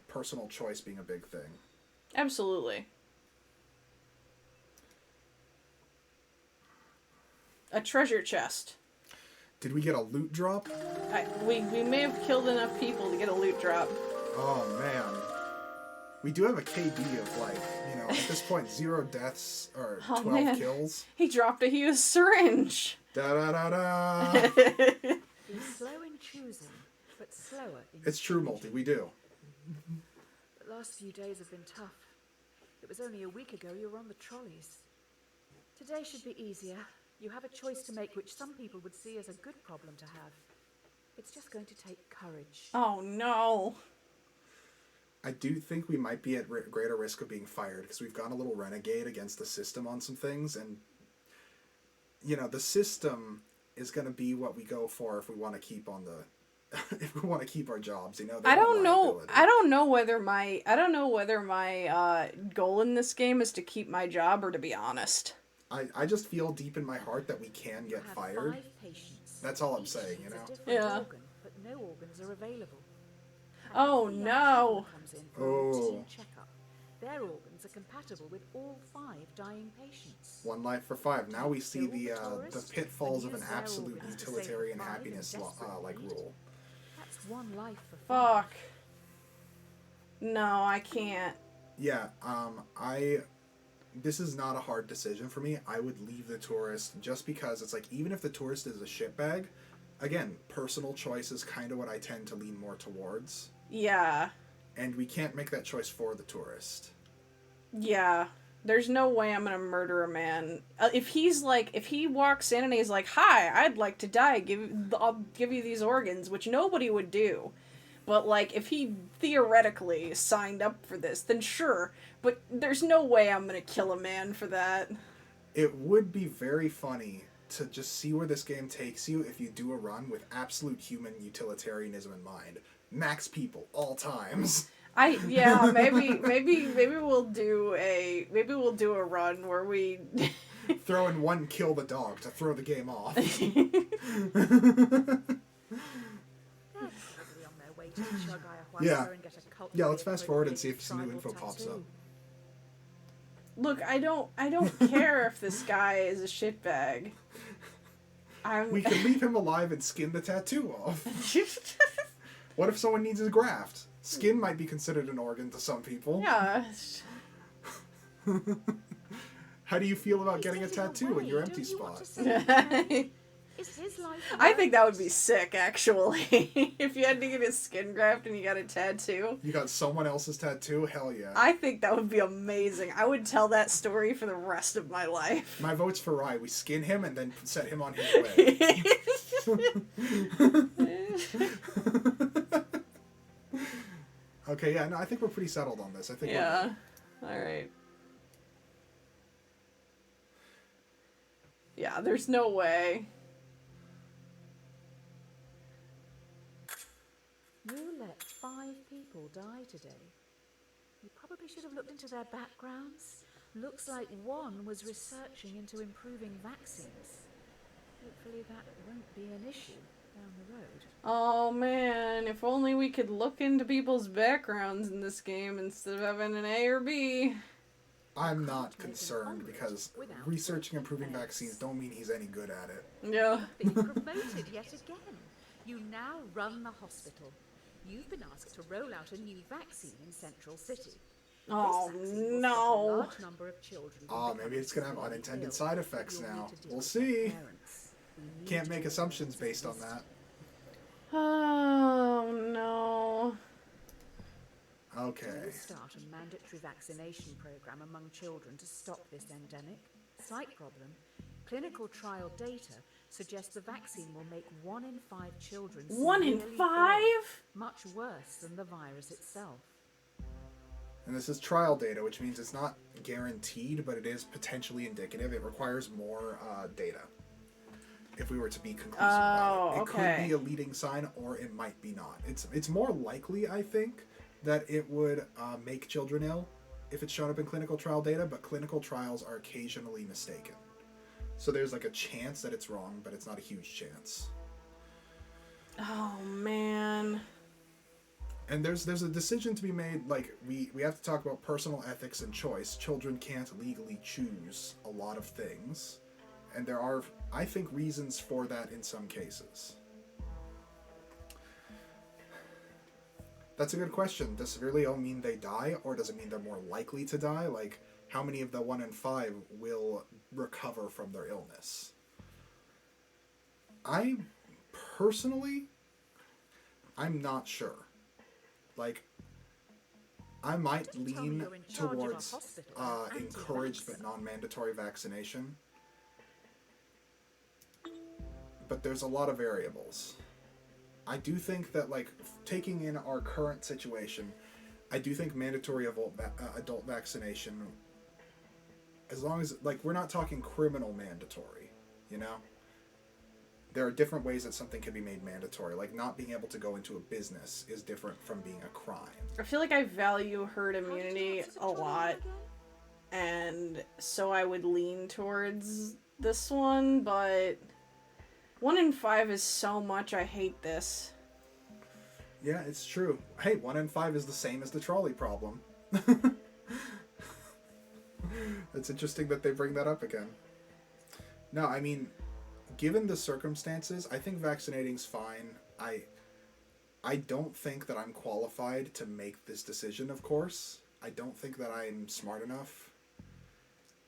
personal choice being a big thing. Absolutely. A treasure chest. Did we get a loot drop? We may have killed enough people to get a loot drop. Oh, man. We do have a KD of, like, you know, at this point, 0 deaths or 12 kills. He dropped a huge syringe. Da-da-da-da! Be slow in choosing, but slower in... It's true, Multi, we do. The last few days have been tough. It was only a week ago you were on the trolleys. Today should be easier. You have a choice to make which some people would see as a good problem to have. It's just going to take courage. Oh, no. I do think we might be at greater risk of being fired because we've gone a little renegade against the system on some things. And, you know, the system is going to be what we go for if we want to keep on the... if we want to keep our jobs, you know. I don't know whether my goal in this game is to keep my job or to be honest. I just feel deep in my heart that we can get fired. That's all I'm saying, you know? Yeah. Organ, but no organs are available. Oh, no. Oh. Their organs are compatible with all 5 dying patients. 1 life for 5. Now we see the pitfalls of an absolute utilitarian happiness like rule. That's 1 life for 5. Fuck. No, I can't. Yeah, this is not a hard decision for me. I would leave the tourist just because it's like, even if the tourist is a shitbag, again, personal choice is kind of what I tend to lean more towards. Yeah. And we can't make that choice for the tourist. Yeah. There's no way I'm gonna murder a man. If he walks in and he's like, "Hi, I'd like to die. I'll give you these organs," which nobody would do. But, like, if he theoretically signed up for this, then sure. But there's no way I'm gonna kill a man for that. It would be very funny to just see where this game takes you if you do a run with absolute human utilitarianism in mind. Max people, all times. Maybe we'll do a run where we throw in one kill the dog to throw the game off. Yeah. Yeah, let's fast forward and see if some new info pops up. Look, I don't care if this guy is a shitbag. We can leave him alive and skin the tattoo off. What if someone needs a graft? Skin might be considered an organ to some people. Yeah. How do you feel about getting a tattoo in your empty spot? I think that would be sick, actually. If you had to get a skin graft and you got a tattoo. You got someone else's tattoo? Hell yeah. I think that would be amazing. I would tell that story for the rest of my life. My vote's for Rye. We skin him and then set him on his way. Okay, yeah, no, I think we're pretty settled on this. I think yeah. Alright. Yeah, there's no way. You let 5 people die today. You probably should have looked into their backgrounds. Looks like one was researching into improving vaccines. Hopefully that won't be an issue down the road. Oh man, if only we could look into people's backgrounds in this game instead of having an A or B. I'm not concerned because researching improving vaccines don't mean he's any good at it. Yeah. Been promoted yet again. You now run the hospital. You've been asked to roll out a new vaccine in Central City. Oh no. Oh, maybe it's gonna have unintended side effects now. We'll see. Can't make assumptions based on that. Oh no. Okay. We'll start a mandatory vaccination program among children to stop this endemic. Slight problem. Clinical trial data suggests the vaccine will make 1 in 5 children 1 in 5? Much worse than the virus itself. And this is trial data, which means it's not guaranteed, but it is potentially indicative. It requires more data. If we were to be conclusive about it. It could be a leading sign, or it might be not. It's more likely, I think, that it would make children ill if it's shown up in clinical trial data, but clinical trials are occasionally mistaken. So there's like a chance that it's wrong, but it's not a huge chance. Oh man. And there's a decision to be made, like, we have to talk about personal ethics and choice. Children can't legally choose a lot of things. And there are, I think, reasons for that in some cases. That's a good question. Does severely ill mean they die, or does it mean they're more likely to die? Like, how many of the 1 in 5 will recover from their illness? Personally, I'm not sure. Like, I might lean towards encouraged but non-mandatory vaccination. But there's a lot of variables. I do think that, like, taking in our current situation, I do think mandatory adult vaccination, as long as, like, we're not talking criminal mandatory, you know? There are different ways that something can be made mandatory. Like, not being able to go into a business is different from being a crime. I feel like I value herd immunity a lot, and so I would lean towards this one, but 1 in 5 is so much. I hate this. Yeah, it's true. Hey, 1 in 5 is the same as the trolley problem. It's interesting that they bring that up again. No, I mean, given the circumstances, I think vaccinating's fine. I don't think that I'm qualified to make this decision, of course. I don't think that I'm smart enough.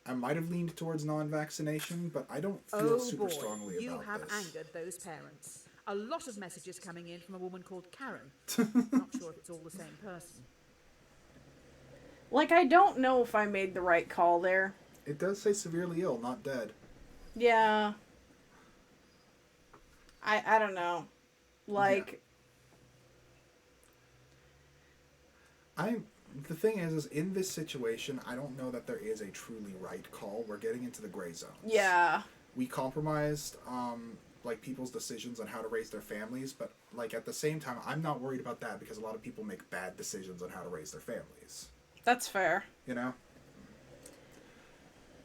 I might have leaned towards non-vaccination, but I don't feel super strongly about this. You have angered those parents. A lot of messages coming in from a woman called Karen. Not sure if it's all the same person. Like, I don't know if I made the right call there. It does say severely ill, not dead. Yeah. I don't know. Like... Yeah. The thing is in this situation, I don't know that there is a truly right call. We're getting into the gray zones. Yeah. We compromised, like, people's decisions on how to raise their families, but, like, at the same time, I'm not worried about that because a lot of people make bad decisions on how to raise their families. That's fair. You know?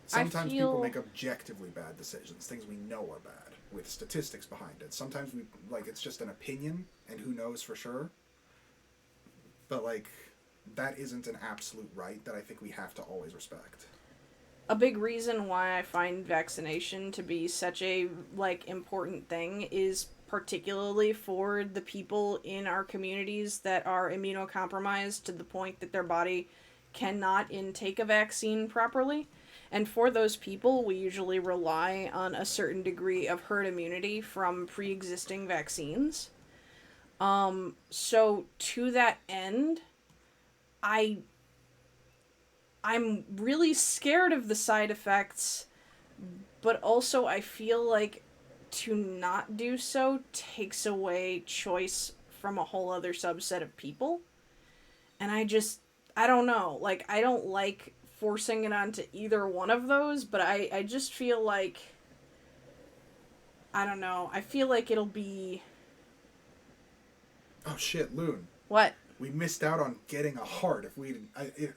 Sometimes people make objectively bad decisions, things we know are bad, with statistics behind it. Sometimes it's just an opinion, and who knows for sure. But, like, that isn't an absolute right that I think we have to always respect. A big reason why I find vaccination to be such a, like, important thing is particularly for the people in our communities that are immunocompromised to the point that their body cannot intake a vaccine properly. And for those people, we usually rely on a certain degree of herd immunity from pre-existing vaccines. So to that end, I'm really scared of the side effects, but also I feel like to not do so takes away choice from a whole other subset of people. And I don't know. Like, I don't like forcing it onto either one of those, but I just feel like, I don't know. I feel like it'll be... Oh shit, Loon. What? We missed out on getting a heart.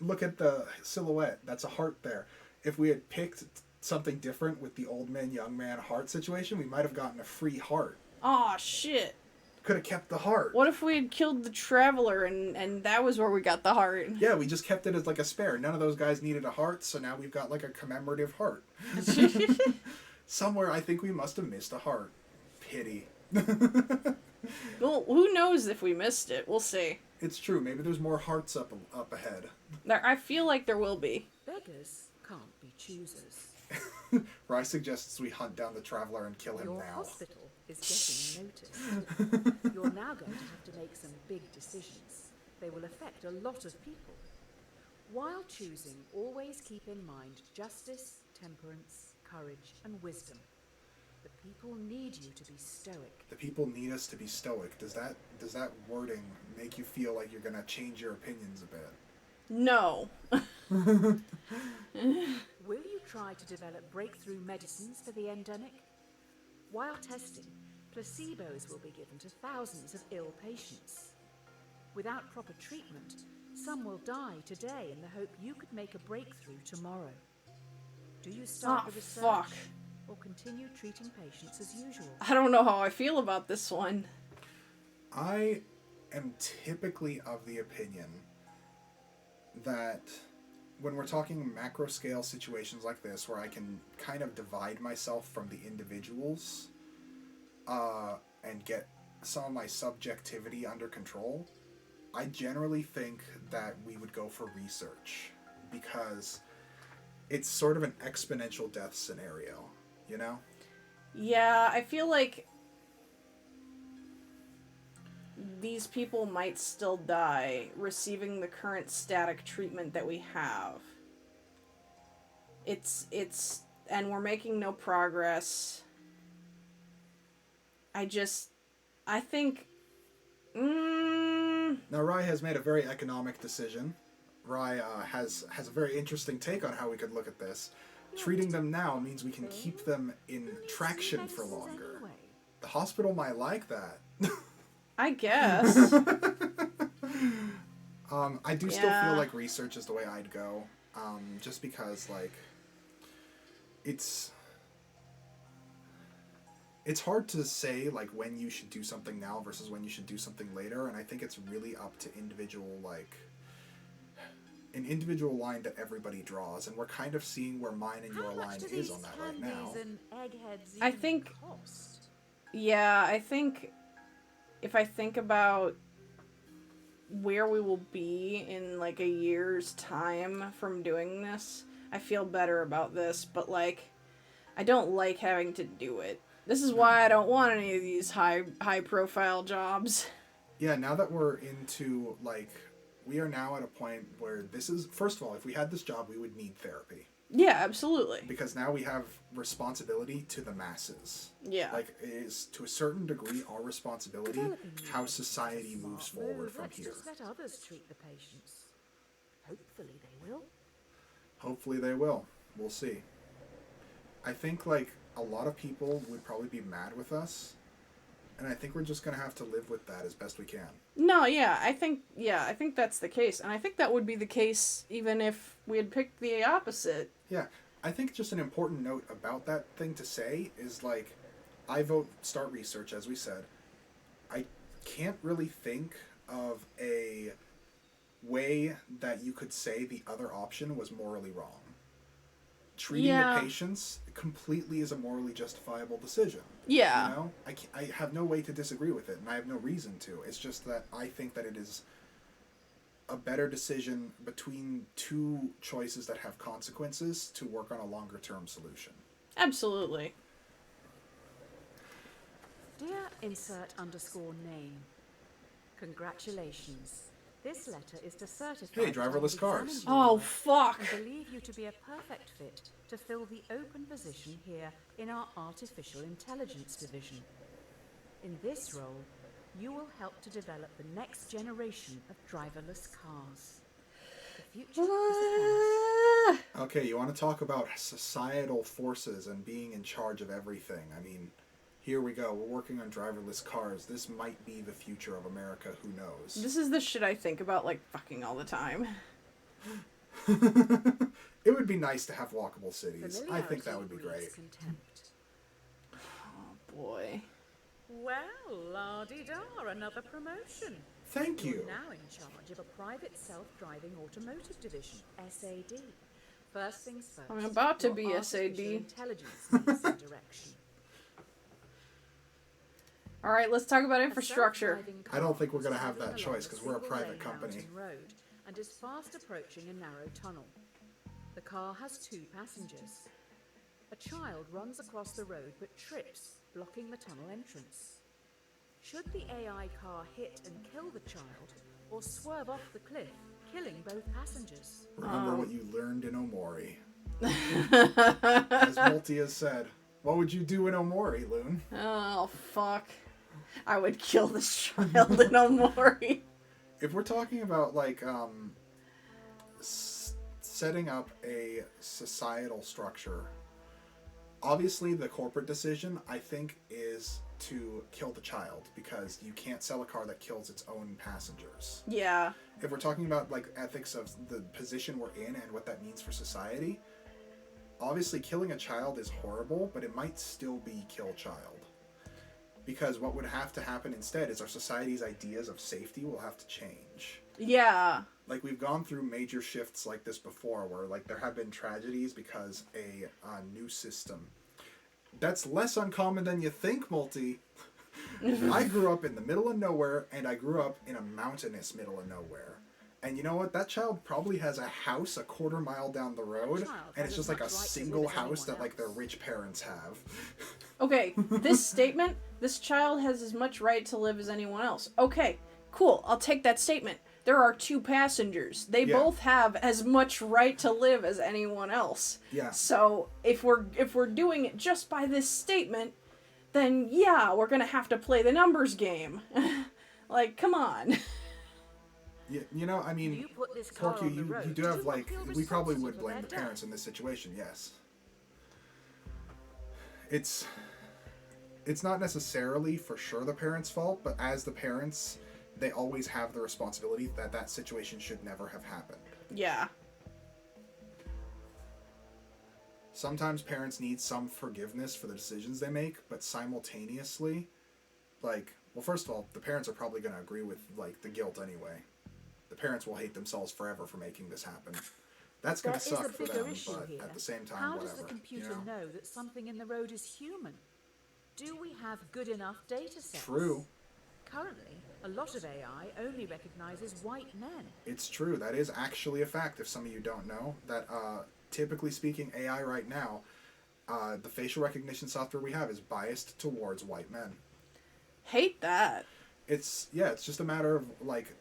Look at the silhouette. That's a heart there. If we had picked something different with the old man, young man heart situation, we might have gotten a free heart. Aw, shit. Could have kept the heart. What if we had killed the traveler and that was where we got the heart? Yeah, we just kept it as like a spare. None of those guys needed a heart, so now we've got like a commemorative heart. Somewhere I think we must have missed a heart. Pity. Well, who knows if we missed it? We'll see. It's true. Maybe there's more hearts up ahead. I feel like there will be. Beggars can't be choosers. Rye suggests we hunt down the traveler and kill him Your now. hospital is getting noticed. You're now going to have to make some big decisions. They will affect a lot of people. While choosing, always keep in mind justice, temperance, courage, and wisdom. The people need you to be stoic. The people need us to be stoic. Does that wording make you feel like you're gonna change your opinions a bit? No. Will you try to develop breakthrough medicines for the endemic? While testing, placebos will be given to thousands of ill patients. Without proper treatment, some will die today in the hope you could make a breakthrough tomorrow. Do you start the research? Fuck. Or continue treating patients as usual? I don't know how I feel about this one. I am typically of the opinion that when we're talking macro scale situations like this, where I can kind of divide myself from the individuals and get some of my subjectivity under control, I generally think that we would go for research, because it's sort of an exponential death scenario, you know? Yeah, I feel like these people might still die receiving the current static treatment that we have. And we're making no progress. I think... Now, Rye has made a very economic decision. Rye has a very interesting take on how we could look at this. Treating them now means we can keep them in traction for longer. The hospital might like that. I guess. I do still feel like research is the way I'd go. Just because, like, it's hard to say, like, when you should do something now versus when you should do something later, and I think it's really up to an individual line that everybody draws, and we're kind of seeing where mine and your line is on that right now. I think... Yeah, I think... If I think about where we will be in, like, a year's time from doing this, I feel better about this, but, like, I don't like having to do it. This is why I don't want any of these high-profile jobs. Yeah, now that we're into, like, we are now at a point where this is, first of all, if we had this job, we would need therapy. Yeah, absolutely. Because now we have responsibility to the masses. Yeah. Like, it is, to a certain degree, our responsibility how society moves forward from here. Let's just let others treat the patients. Hopefully they will. Hopefully they will. We'll see. I think, like, a lot of people would probably be mad with us. And I think we're just going to have to live with that as best we can. No, I think that's the case. And I think that would be the case even if we had picked the opposite. Yeah. I think just an important note about that thing to say is, like, I vote start research, as we said. I can't really think of a way that you could say the other option was morally wrong. Treating the patients completely is a morally justifiable decision. Yeah. You know? I have no way to disagree with it, and I have no reason to. It's just that I think that it is a better decision between two choices that have consequences to work on a longer-term solution. Absolutely. Dear insert underscore name, congratulations. This letter is to certify Hey, driverless cars. Oh, fuck. And believe you to be a perfect fit to fill the open position here in our Artificial Intelligence Division. In this role, you will help to develop the next generation of driverless cars. The future is upon us. Okay, you want to talk about societal forces and being in charge of everything. I mean, here we go. We're working on driverless cars. This might be the future of America. Who knows? This is the shit I think about, like, fucking all the time. It would be nice to have walkable cities. I think that would be great. Oh, boy. Well, la-di-da, another promotion. Thank you. You're now in charge of a private self-driving automotive division, SAD. First things first. I'm about to your be artificial SAD. Intelligence needs some direction. Alright, let's talk about infrastructure. I don't think we're going to have that choice because we're a private company. Road and is fast approaching a narrow tunnel. The car has 2 passengers. A child runs across the road but trips, blocking the tunnel entrance. Should the AI car hit and kill the child, or swerve off the cliff, killing both passengers? Remember what you learned in Omori. As Multi has said, what would you do in Omori, Loon? Oh, fuck. I would kill this child in Omori. If we're talking about, like, setting up a societal structure, obviously the corporate decision, I think, is to kill the child, because you can't sell a car that kills its own passengers. Yeah. If we're talking about, like, ethics of the position we're in and what that means for society, obviously killing a child is horrible, but it might still be kill child. Because what would have to happen instead is our society's ideas of safety will have to change. Yeah. Like, we've gone through major shifts like this before, where, like, there have been tragedies because a new system. That's less uncommon than you think, Multi. I grew up in the middle of nowhere, and I grew up in a mountainous middle of nowhere. And you know what? That child probably has a house a quarter mile down the road, and it's just like a single house that, like, their rich parents have. Okay, this statement, this child has as much right to live as anyone else. Okay, cool, I'll take that statement. There are 2 passengers. They both have as much right to live as anyone else. Yeah. So, if we're doing it just by this statement, then yeah, we're gonna have to play the numbers game. Like, come on. Yeah, you know, I mean, Porky, you do have, like, we probably would blame the parents in this situation, yes. It's not necessarily for sure the parents' fault, but as the parents, they always have the responsibility that that situation should never have happened. Yeah. Sometimes parents need some forgiveness for the decisions they make, but simultaneously, like, well, first of all, the parents are probably going to agree with, like, the guilt anyway. The parents will hate themselves forever for making this happen. That's going to suck for them, but at the same time, whatever. How does the computer know that something in the road is human? Do we have good enough data sets? True. Currently, a lot of AI only recognizes white men. It's true. That is actually a fact, if some of you don't know. That, typically speaking, AI right now, the facial recognition software we have is biased towards white men. Hate that. It's just a matter of, like,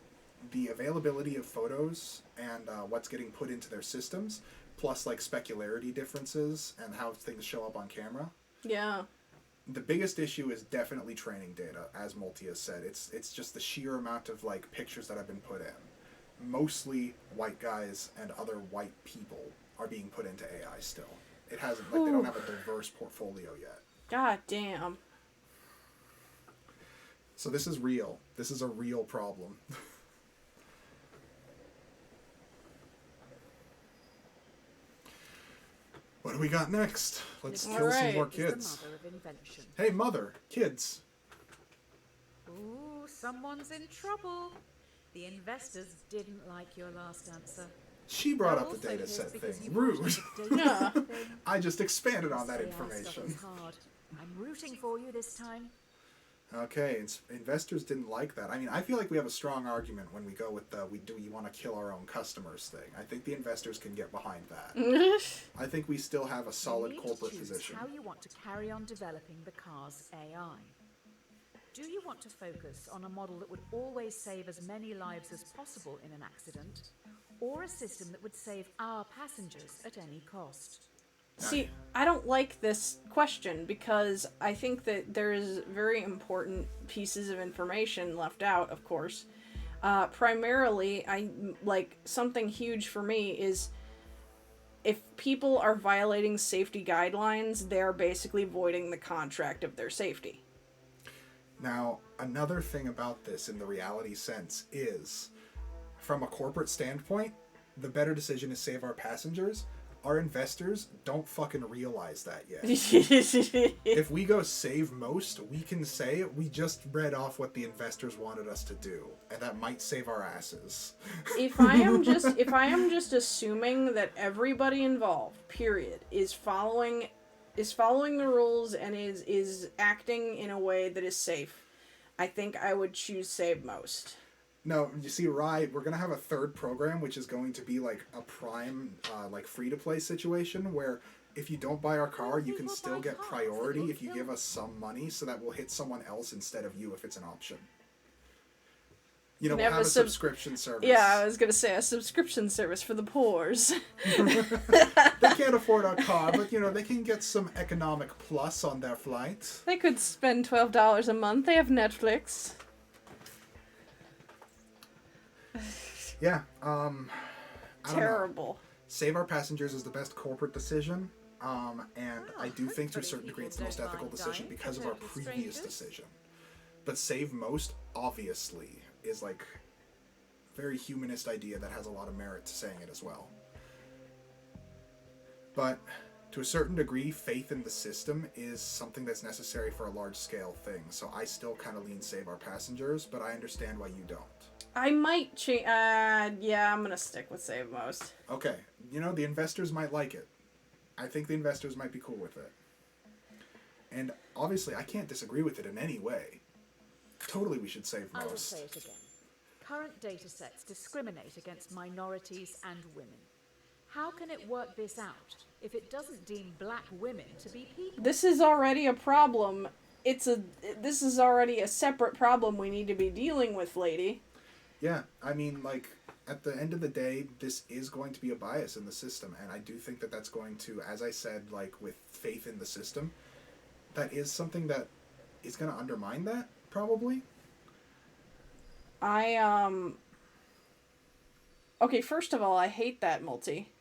the availability of photos and what's getting put into their systems, plus like specularity differences and how things show up on camera. Yeah. The biggest issue is definitely training data, as Multi has said. It's just the sheer amount of like pictures that have been put in. Mostly white guys and other white people are being put into AI still. It hasn't, like, they don't have a diverse portfolio yet. God damn. So this is real. This is a real problem. What do we got next? Let's kill some more kids. The mother of invention. Hey, mother, kids. Ooh, someone's in trouble. The investors didn't like your last answer. She brought They're up the also data pissed set because thing. you brought Rude. up the data set thing. I just expanded on that This AI stuff information. is hard. I'm rooting for you this time. Okay, investors didn't like that. I mean, I feel like we have a strong argument when we go with the do you want to kill our own customers thing. I think the investors can get behind that. I think we still have a solid You need corporate to choose position. how you want to carry on developing the car's AI. Do you want to focus on a model that would always save as many lives as possible in an accident, or a system that would save our passengers at any cost? See, I don't like this question because I think that there's very important pieces of information left out, of course. Primarily, something huge for me is if people are violating safety guidelines, they're basically voiding the contract of their safety. Now, another thing about this in the reality sense is, from a corporate standpoint, the better decision is save our passengers. Our investors don't fucking realize that yet. If we go save most, we can say we just read off what the investors wanted us to do, and that might save our asses. If I am just assuming that everybody involved, period, is following the rules and is acting in a way that is safe, I think I would choose save most. No, you see, Rye, we're going to have a third program, which is going to be like a prime, free-to-play situation, where if you don't buy our car, you can still get priority if you give us some money, so that we'll hit someone else instead of you if it's an option. You know, we'll have a subscription service. Yeah, I was going to say a subscription service for the poors. They can't afford our car, but, you know, they can get some economic plus on their flight. They could spend $12 a month. They have Netflix. Yeah, I don't Terrible. know. Save our passengers is the best corporate decision, and I do think to a certain degree it's the most ethical decision because of our previous decision. But save most, obviously, is like a very humanist idea that has a lot of merit to saying it as well. But to a certain degree, faith in the system is something that's necessary for a large-scale thing, so I still kind of lean save our passengers, but I understand why you don't. I might change. Yeah, I'm gonna stick with save most. Okay, you know, the investors might like it. I think the investors might be cool with it. And obviously, I can't disagree with it in any way. Totally, we should save I will most. say it again. Current data sets discriminate against minorities and women. How can it work this out if it doesn't deem black women to be people? This is already a problem. This is already a separate problem we need to be dealing with, lady. Yeah, I mean, like, at the end of the day, this is going to be a bias in the system, and I do think that that's going to, as I said, like, with faith in the system, that is something that is going to undermine that, probably. Okay, first of all, I hate that multi.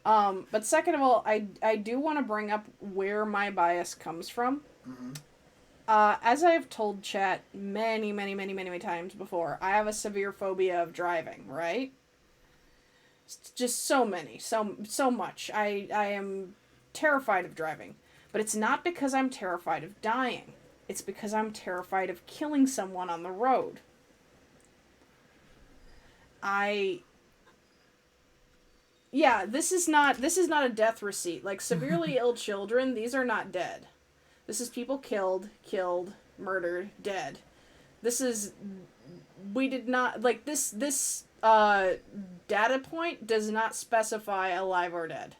But second of all, I do want to bring up where my bias comes from. Mm-hmm. As I have told chat many times before, I have a severe phobia of driving, right? Just so much. I am terrified of driving. But it's not because I'm terrified of dying. It's because I'm terrified of killing someone on the road. Yeah, this is not a death receipt. Like, severely ill children, these are not dead. This is people killed, murdered, dead. We did not, like, this data point does not specify alive or dead.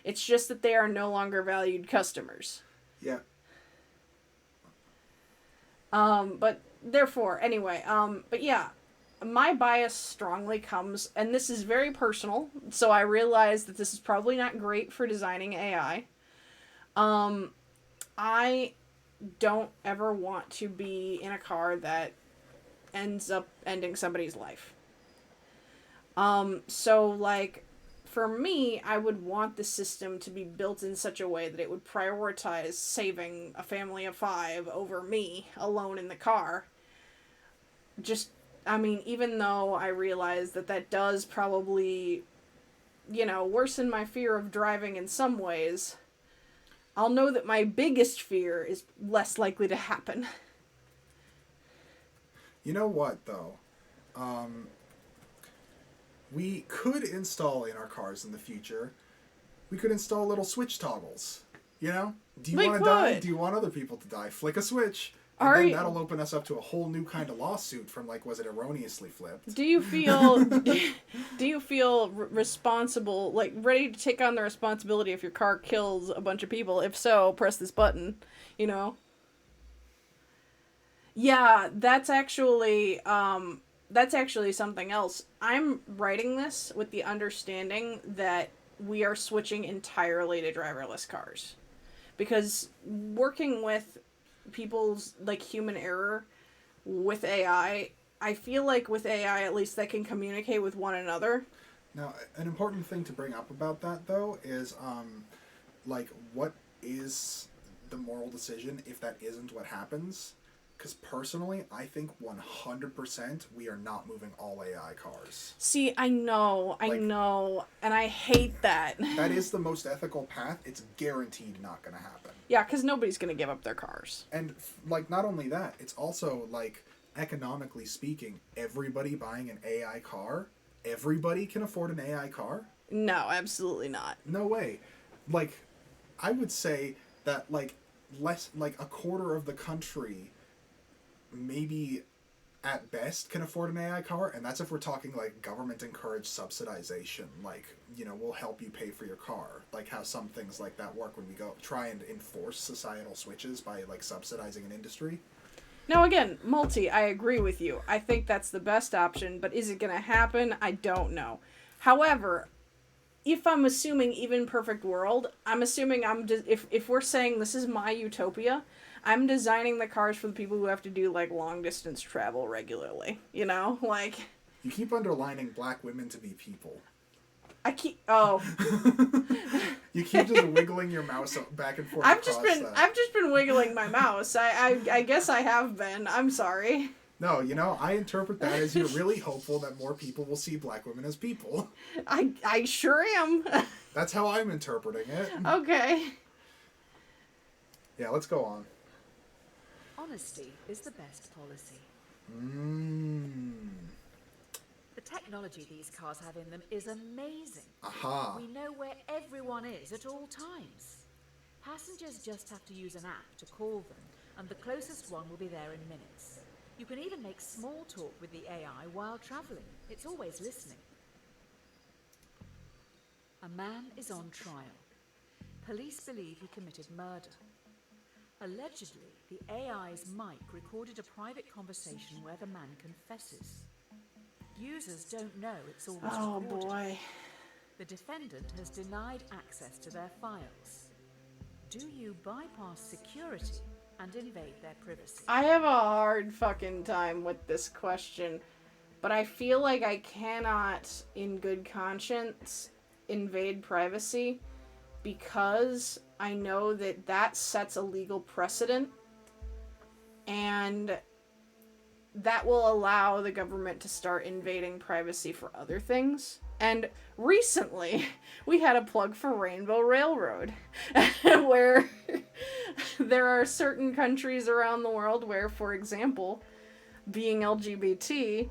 It's just that they are no longer valued customers. Yeah. But, therefore, anyway, but yeah, my bias strongly comes, and this is very personal, so I realize that this is probably not great for designing AI. I don't ever want to be in a car that ends up ending somebody's life. So like for me, I would want the system to be built in such a way that it would prioritize saving a family of 5 over me alone in the car. Just, I mean, even though I realize that that does probably, worsen my fear of driving in some ways, I'll know that my biggest fear is less likely to happen. You know what, though? We could install in our cars in the future, we could install little switch toggles. You know? Do you want to die? Do you want other people to die? Flick a switch. And then that'll open us up to a whole new kind of lawsuit from, like, was it erroneously flipped? Do you feel responsible, like, ready to take on the responsibility if your car kills a bunch of people? If so, press this button, Yeah, that's actually something else. I'm writing this with the understanding that we are switching entirely to driverless cars. Because working with people's, like, human error with AI, I feel like with AI, at least, they can communicate with one another. Now, an important thing to bring up about that, though, is, what is the moral decision if that isn't what happens? Because personally, I think 100% we are not moving all AI cars. See, I know, and I hate that. That is the most ethical path. It's guaranteed not going to happen. Yeah, because nobody's going to give up their cars. And, not only that, it's also, economically speaking, everybody buying an AI car, everybody can afford an AI car? No, absolutely not. No way. I would say that, less, a quarter of the country maybe at best can afford an AI car, and that's if we're talking government encouraged subsidization, we'll help you pay for your car, how some things like that work when we go try and enforce societal switches by subsidizing an industry. Now again, I agree with you. I think that's the best option, but is it going to happen? I don't know. However, if I'm assuming even perfect world, I'm assuming if we're saying this is my utopia, I'm designing the cars for the people who have to do, long distance travel regularly. You keep underlining black women to be people. You keep just wiggling your mouse back and forth. I've just been wiggling my mouse. I guess I have been. I'm sorry. No, I interpret that as you're really hopeful that more people will see black women as people. I sure am. That's how I'm interpreting it. Okay. Yeah, let's go on. Honesty is the best policy. The technology these cars have in them is amazing. Aha. We know where everyone is at all times. Passengers just have to use an app to call them, and the closest one will be there in minutes. You can even make small talk with the AI while traveling. It's always listening. A man is on trial. Police believe he committed murder. Allegedly, the AI's mic recorded a private conversation where the man confesses. Users don't know it's all recorded. Oh boy. The defendant has denied access to their files. Do you bypass security and invade their privacy? I have a hard fucking time with this question, but I feel like I cannot, in good conscience, invade privacy because I know that sets a legal precedent, and that will allow the government to start invading privacy for other things. And recently, we had a plug for Rainbow Railroad, where there are certain countries around the world where, for example, being LGBT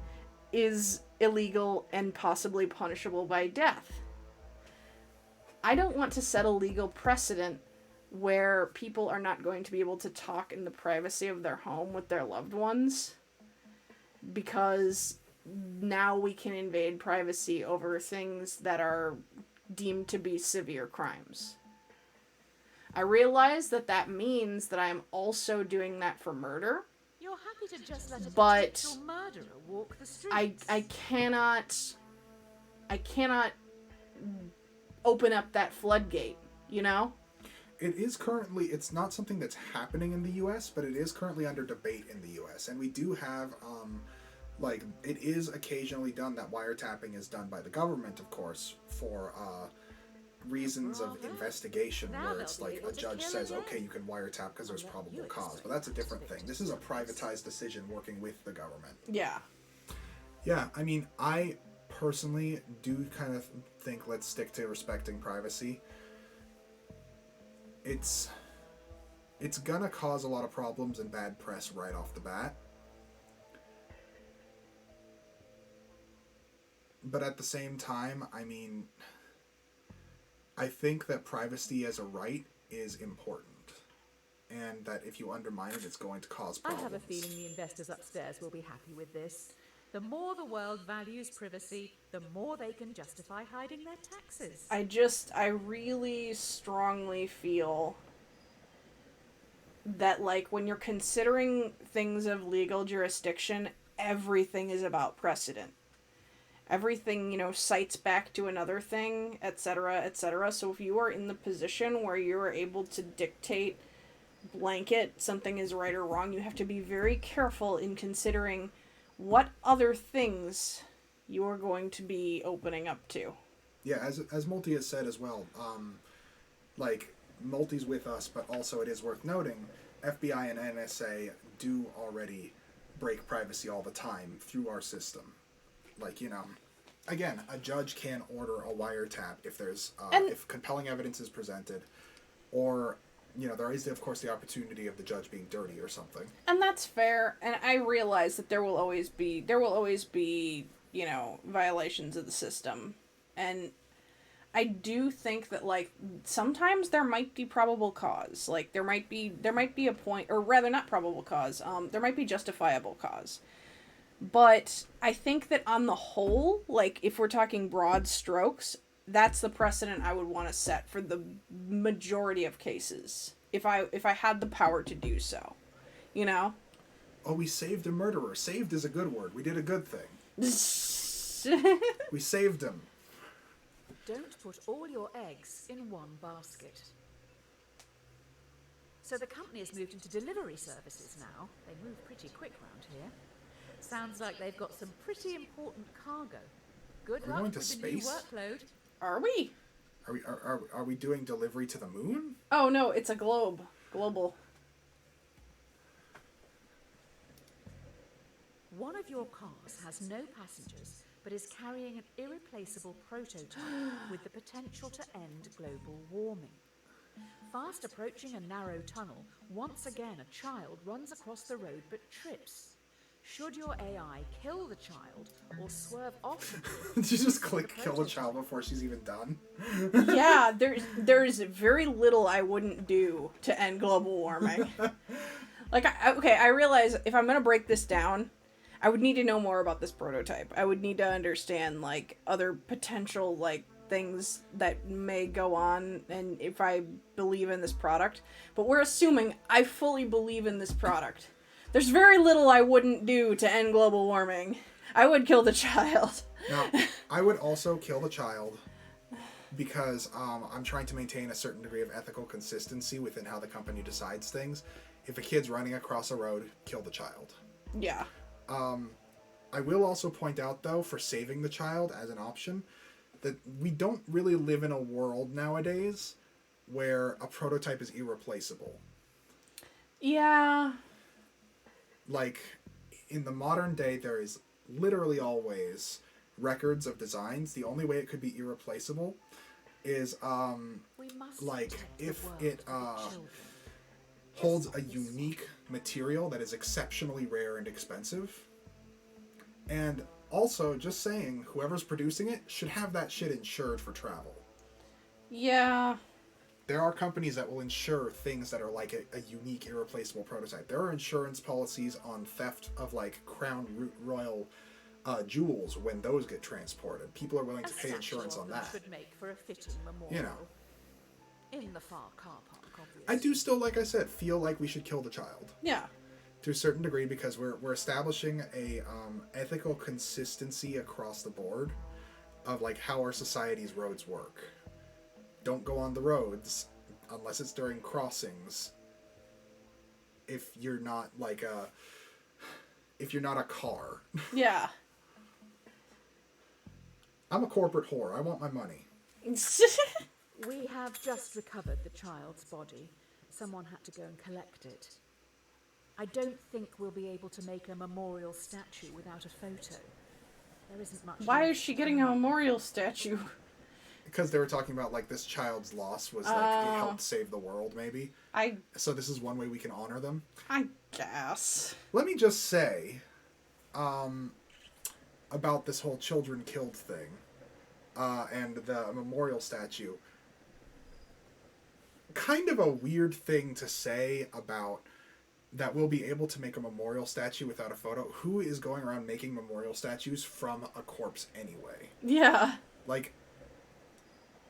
is illegal and possibly punishable by death. I don't want to set a legal precedent where people are not going to be able to talk in the privacy of their home with their loved ones, because now we can invade privacy over things that are deemed to be severe crimes. I realize that means that I'm also doing that for murder. You're you're happy to just let a But potential murderer walk the I streets. I cannot open up that floodgate, you know? It is currently, it's not something that's happening in the US, but it is currently under debate in the US. And we do have, it is occasionally done that wiretapping is done by the government, of course, for reasons of investigation, where it's like a judge says, okay, you can wiretap because there's probable cause. But that's a different thing. This is a privatized decision working with the government. Yeah. Yeah, I mean, I personally do kind of think let's stick to respecting privacy. It's gonna cause a lot of problems and bad press right off the bat. But at the same time, I mean, I think that privacy as a right is important. And that if you undermine it, it's going to cause problems. I have a feeling the investors upstairs will be happy with this. The more the world values privacy, the more they can justify hiding their taxes. I really strongly feel that, like, when you're considering things of legal jurisdiction, everything is about precedent. Everything, you know, cites back to another thing, etc., etc. So if you are in the position where you're able to dictate blanket something is right or wrong, you have to be very careful in considering what other things you are going to be opening up to. Yeah, as Multi has said as well, Multi's with us, but also it is worth noting, FBI and NSA do already break privacy all the time through our system. Like, you know, again, a judge can order a wiretap if there's, if compelling evidence is presented, or, you know, there is, of course, the opportunity of the judge being dirty or something. And that's fair, and I realize that there will always be, you know, violations of the system. And I do think that, like, sometimes there might be probable cause. Like, there might be a point, or rather not probable cause, there might be justifiable cause. But I think that on the whole, like, if we're talking broad strokes, that's the precedent I would want to set for the majority of cases. If I had the power to do so. You know? Oh, we saved a murderer. Saved is a good word. We did a good thing. We saved him. Don't put all your eggs in one basket. So the company has moved into delivery services now. They move pretty quick round here. Sounds like they've got some pretty important cargo. Good luck with the new workload. Are we? Are we doing delivery to the moon? Oh no, it's a global. One of your cars has no passengers, but is carrying an irreplaceable prototype with the potential to end global warming. Fast approaching a narrow tunnel, once again a child runs across the road but trips. Should your AI kill the child or swerve off? Did you just click kill the child before she's even done? Yeah, there's very little I wouldn't do to end global warming. Like, I realize if I'm gonna break this down, I would need to know more about this prototype. I would need to understand, like, other potential, like, things that may go on, and if I believe in this product. But we're assuming I fully believe in this product. There's very little I wouldn't do to end global warming. I would kill the child. Now, I would also kill the child because I'm trying to maintain a certain degree of ethical consistency within how the company decides things. If a kid's running across a road, kill the child. Yeah. I will also point out, though, for saving the child as an option, that we don't really live in a world nowadays where a prototype is irreplaceable. Yeah. Like, in the modern day, there is literally always records of designs. The only way it could be irreplaceable is, like, if it holds a unique material that is exceptionally rare and expensive. And also, just saying, whoever's producing it should have that shit insured for travel. Yeah. There are companies that will insure things that are like a unique, irreplaceable prototype. There are insurance policies on theft of, like, crown royal jewels when those get transported. People are willing to pay insurance on that. Should make for a fitting memorial. You know. In the far car park, obviously. I do still, like I said, feel like we should kill the child. Yeah. to a certain degree, because we're establishing a ethical consistency across the board of like how our society's roads work. Don't go on the roads unless it's during crossings. If you're not like if you're not a car. Yeah. I'm a corporate whore. I want my money. We have just recovered the child's body. Someone had to go and collect it. I don't think we'll be able to make a memorial statue without a photo. There isn't much. Why is she getting a memorial statue? Because they were talking about like this child's loss was like it helped save the world, maybe. So this is one way we can honor them. I guess. Let me just say, about this whole children killed thing, and the memorial statue. Kind of a weird thing to say about that we'll be able to make a memorial statue without a photo. Who is going around making memorial statues from a corpse anyway? Yeah. Like,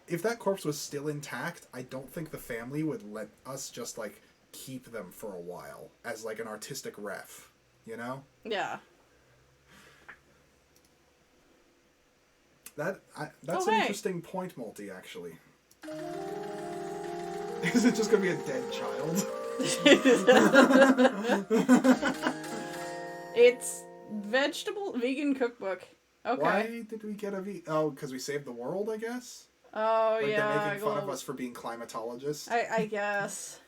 if that corpse was still intact, I don't think the family would let us just, like, keep them for a while as, like, an artistic ref, you know? Yeah. That's Oh, an hey. interesting point, Multi, actually. Is it just gonna be a dead child? It's vegan cookbook. Okay. Why did we get a Oh, because we saved the world, I guess? Oh, Like yeah. they're making fun of us for being climatologists? I guess.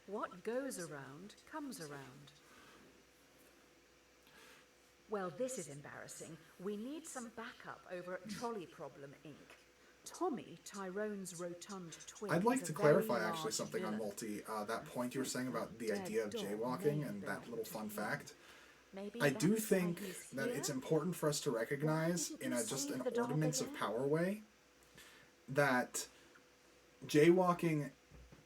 What goes around comes around. Well, this is embarrassing. We need some backup over at Trolley Problem Inc. Tommy, Tyrone's rotund twin. I'd like is to a very clarify actually large something on villain. Multi. That point you were saying about the idea of jaywalking and that little fun fact. Maybe I do that's why think he's that here? it's important for us to recognize, didn't in you just save an the dog ordinance of again? power way, that jaywalking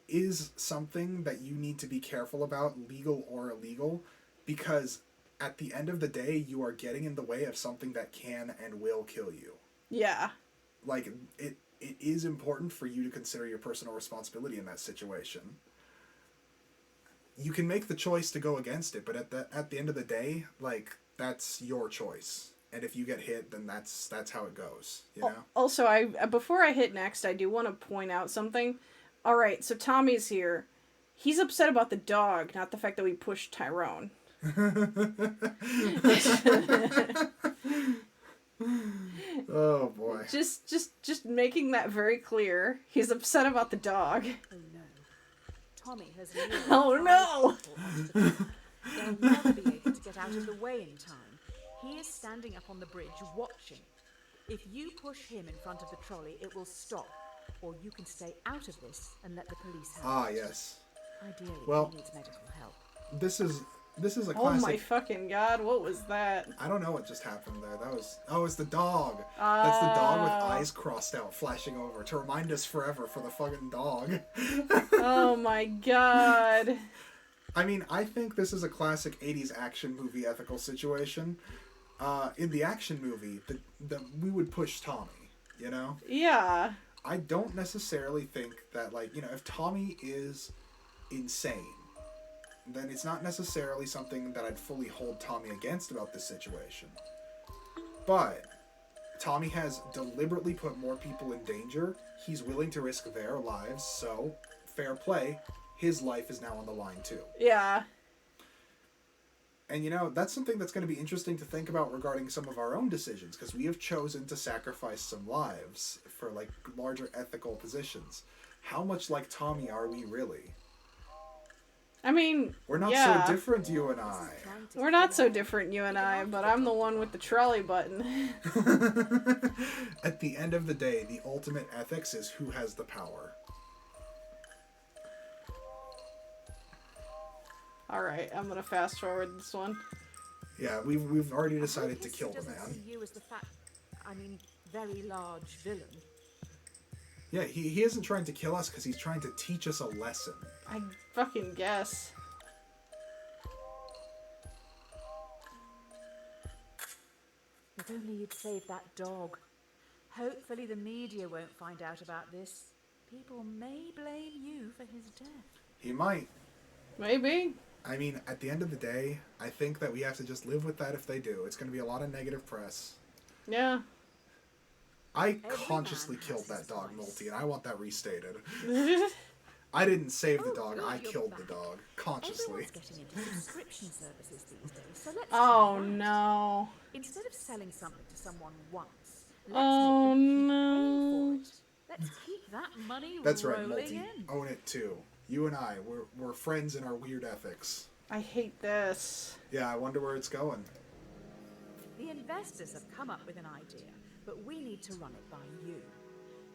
is something that you need to be careful about, legal or illegal, because at the end of the day, you are getting in the way of something that can and will kill you. Yeah. Like, it is important for you to consider your personal responsibility in that situation. You can make the choice to go against it, but at the end of the day, like, that's your choice. And if you get hit, then that's how it goes, you know? Also, before I hit next, I do want to point out something. All right, so Tommy's here. He's upset about the dog, not the fact that we pushed Tyrone. Oh boy. Just making that very clear. He's upset about the dog. Oh no. Tommy has lured Oh, no! five people onto the They'll never be able to get out of the way in time. He is standing up on the bridge watching. If you push him in front of the trolley, it will stop. Or you can stay out of this and let the police have Ah, it. yes. Ideally, Well, he needs medical help. This is a Oh classic. my fucking god, what was that? I don't know what just happened there. It's the dog. That's the dog with eyes crossed out, flashing over to remind us forever for the fucking dog. Oh my god. I mean, I think this is a classic 80s action movie ethical situation. In the action movie, we would push Tommy, you know? Yeah. I don't necessarily think that, like, you know, if Tommy is insane, then it's not necessarily something that I'd fully hold Tommy against about this situation. But Tommy has deliberately put more people in danger. He's willing to risk their lives, so fair play. His life is now on the line too. Yeah. And you know, that's something that's going to be interesting to think about regarding some of our own decisions, because we have chosen to sacrifice some lives for like larger ethical positions. How much like Tommy are we really? I mean, We're not yeah. so different, you and I. We're not so different, you and I, but I'm the one with the trolley button. At the end of the day, the ultimate ethics is who has the power. Alright, I'm gonna fast forward this one. Yeah, we've already decided to kill the Doesn't man. see you as the very large villain. Yeah, he isn't trying to kill us because he's trying to teach us a lesson. I fucking guess. If only you'd saved that dog. Hopefully the media won't find out about this. People may blame you for his death. He might. Maybe. I mean, at the end of the day, I think that we have to just live with that if they do. It's going to be a lot of negative press. Yeah. I Every consciously man killed has that his dog, vice. Multi, and I want that restated. I didn't save the dog, good, I you're killed back. the dog, consciously. Everyone's getting into subscription services these days, so let's Oh try that. no. Instead of selling something to someone once, let's Oh make them keep paying for no. it. Let's keep that money That's right, rolling Multi. in. Own it too. You and I, we're friends in our weird ethics. I hate this. Yeah, I wonder where it's going. The investors have come up with an idea, but we need to run it by you.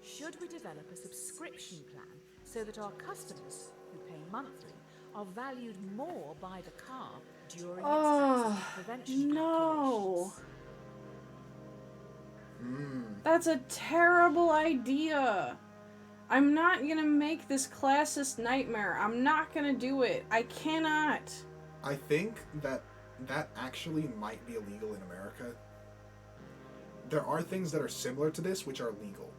Should we develop a subscription plan so that our customers, who pay monthly, are valued more by the car during its accident prevention No. calculations? That's a terrible idea. I'm not gonna make this classist nightmare. I'm not gonna do it. I cannot. I think that actually might be illegal in America. There are things that are similar to this which are legal.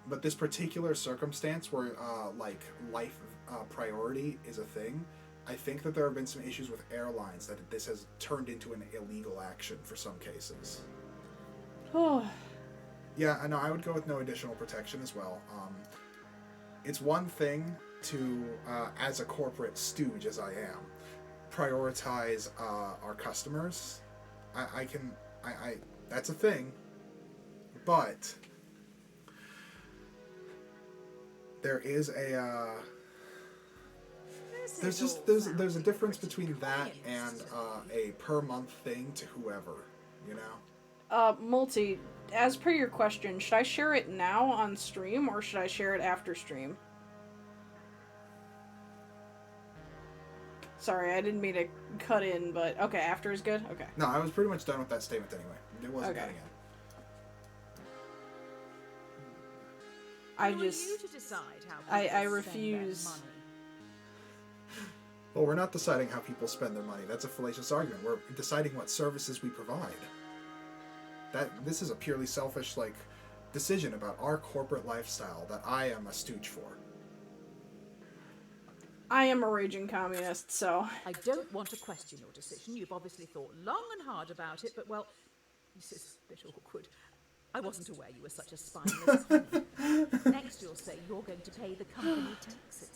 But this particular circumstance where, like, life priority is a thing, I think that there have been some issues with airlines that this has turned into an illegal action for some cases. Oh. Yeah, I know. I would go with no additional protection as well. It's one thing to, as a corporate stooge as I am, prioritize our customers. I that's a thing. But there is a there's a difference between that and a per month thing to whoever, you know. Multi, as per your question, should I share it now on stream or should I share it after stream? Sorry, I didn't mean to cut in, but okay, after is good? Okay. No, I was pretty much done with that statement anyway. It wasn't Okay. cutting in. I Who are just... you to decide how I people spend their refuse. money? Well, we're not deciding how people spend their money. That's a fallacious argument. We're deciding what services we provide. This is a purely selfish, like, decision about our corporate lifestyle that I am a stooge for. I am a raging communist, so... I don't want to question your decision. You've obviously thought long and hard about it, but, well, this is a bit awkward. I wasn't aware you were such a spineless commie. Next you'll say you're going to pay the company taxes.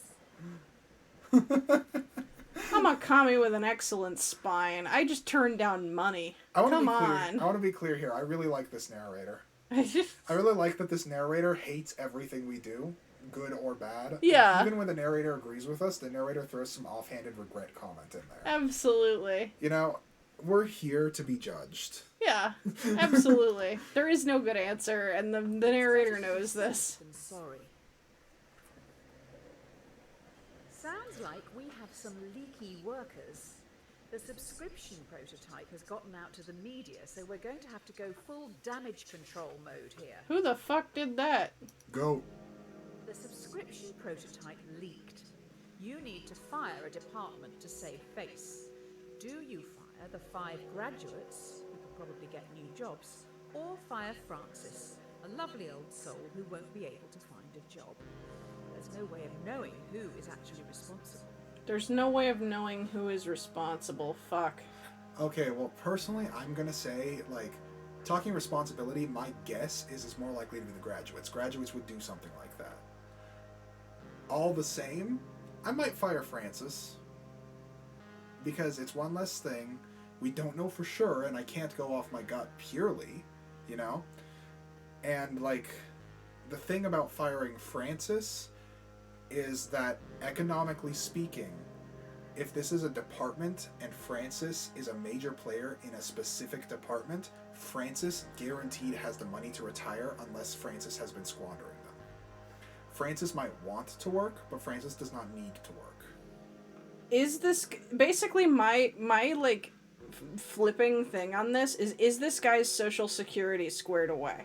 I'm a commie with an excellent spine. I just turned down money. Come on. I want to be clear here. I really like this narrator. I just... I really like that this narrator hates everything we do, good or bad. Yeah. Even when the narrator agrees with us, the narrator throws some offhanded regret comment in there. Absolutely. You know, we're here to be judged. Yeah, absolutely. There is no good answer, and the narrator knows this. I'm sorry. Sounds like we have some leaky workers. The subscription prototype has gotten out to the media, so we're going to have to go full damage control mode here. Who the fuck did that? Go. The subscription prototype leaked. You need to fire a department to save face. Do you fire the 5 graduates, who could probably get new jobs, or fire Francis, a lovely old soul who won't be able to find a job? There's no way of knowing who is actually responsible. There's no way of knowing who is responsible. Fuck. Okay, well, personally, I'm gonna say, like, talking responsibility, my guess is it's more likely to be the graduates. Graduates would do something like that. All the same, I might fire Francis. Because it's one less thing. We don't know for sure, and I can't go off my gut purely, you know? And, like, the thing about firing Francis is that, economically speaking, if this is a department and Francis is a major player in a specific department, Francis guaranteed has the money to retire unless Francis has been squandering them. Francis might want to work, but Francis does not need to work. Is this... Basically, my like, flipping thing on this is this guy's social security squared away?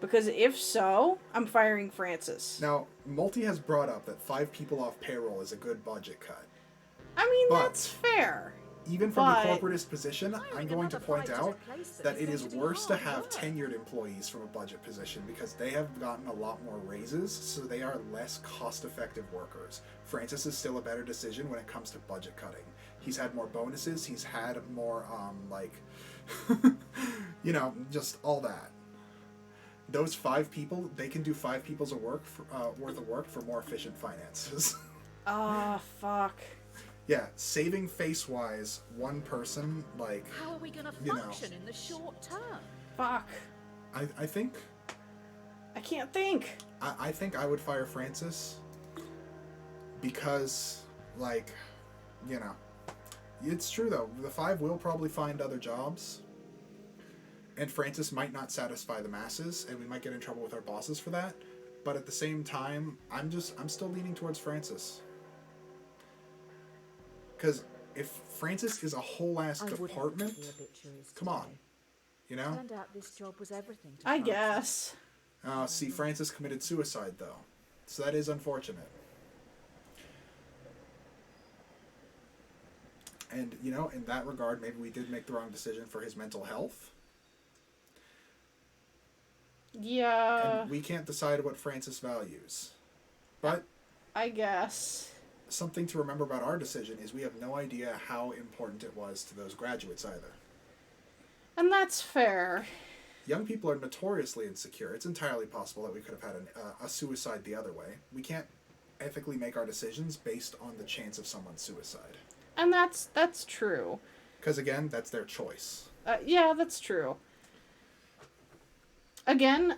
Because if so, I'm firing Francis. Now, Multi has brought up that 5 people off payroll is a good budget cut. I mean, But- that's fair. even from the But- corporatist position, I'm going to point out that it is worse to have tenured employees from a budget position because they have gotten a lot more raises, so they are less cost-effective workers. Francis is still a better decision when it comes to budget cutting. He's had more bonuses, he's had more, you know, just all that. Those 5 people, they can do 5 people's worth of work for more efficient finances. Ah, fuck. Yeah, saving face-wise, one person, like... How are we going to you know. function in the short term? Fuck. I think... I can't think. I think I would fire Francis because, like, you know, it's true though. The 5 will probably find other jobs, and Francis might not satisfy the masses, and we might get in trouble with our bosses for that. But at the same time, I'm still leaning towards Francis. Because if Francis is a whole ass department, come on, you know? Turned out this job was everything to I Francis. guess. See, Francis committed suicide though, so that is unfortunate. And you know, in that regard, maybe we did make the wrong decision for his mental health. Yeah. And we can't decide what Francis values. But I guess. something to remember about our decision is we have no idea how important it was to those graduates either. And that's fair. Young people are notoriously insecure. It's entirely possible that we could have had a suicide the other way. We can't ethically make our decisions based on the chance of someone's suicide. And that's true. Because again, that's their choice. Yeah, that's true. Again,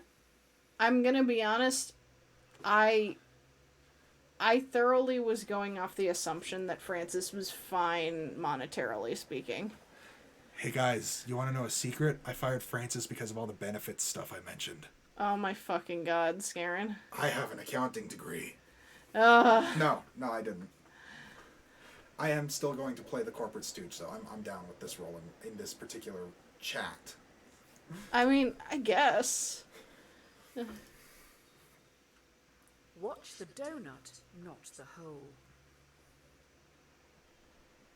I'm gonna be honest, I thoroughly was going off the assumption that Francis was fine monetarily speaking. Hey guys, you want to know a secret? I fired Francis because of all the benefits stuff I mentioned. Oh my fucking god, Scarin. I have an accounting degree. Ugh. No, I didn't. I am still going to play the corporate stooge, though. I'm down with this role in this particular chat. I mean, I guess. Watch the donut, not the hole.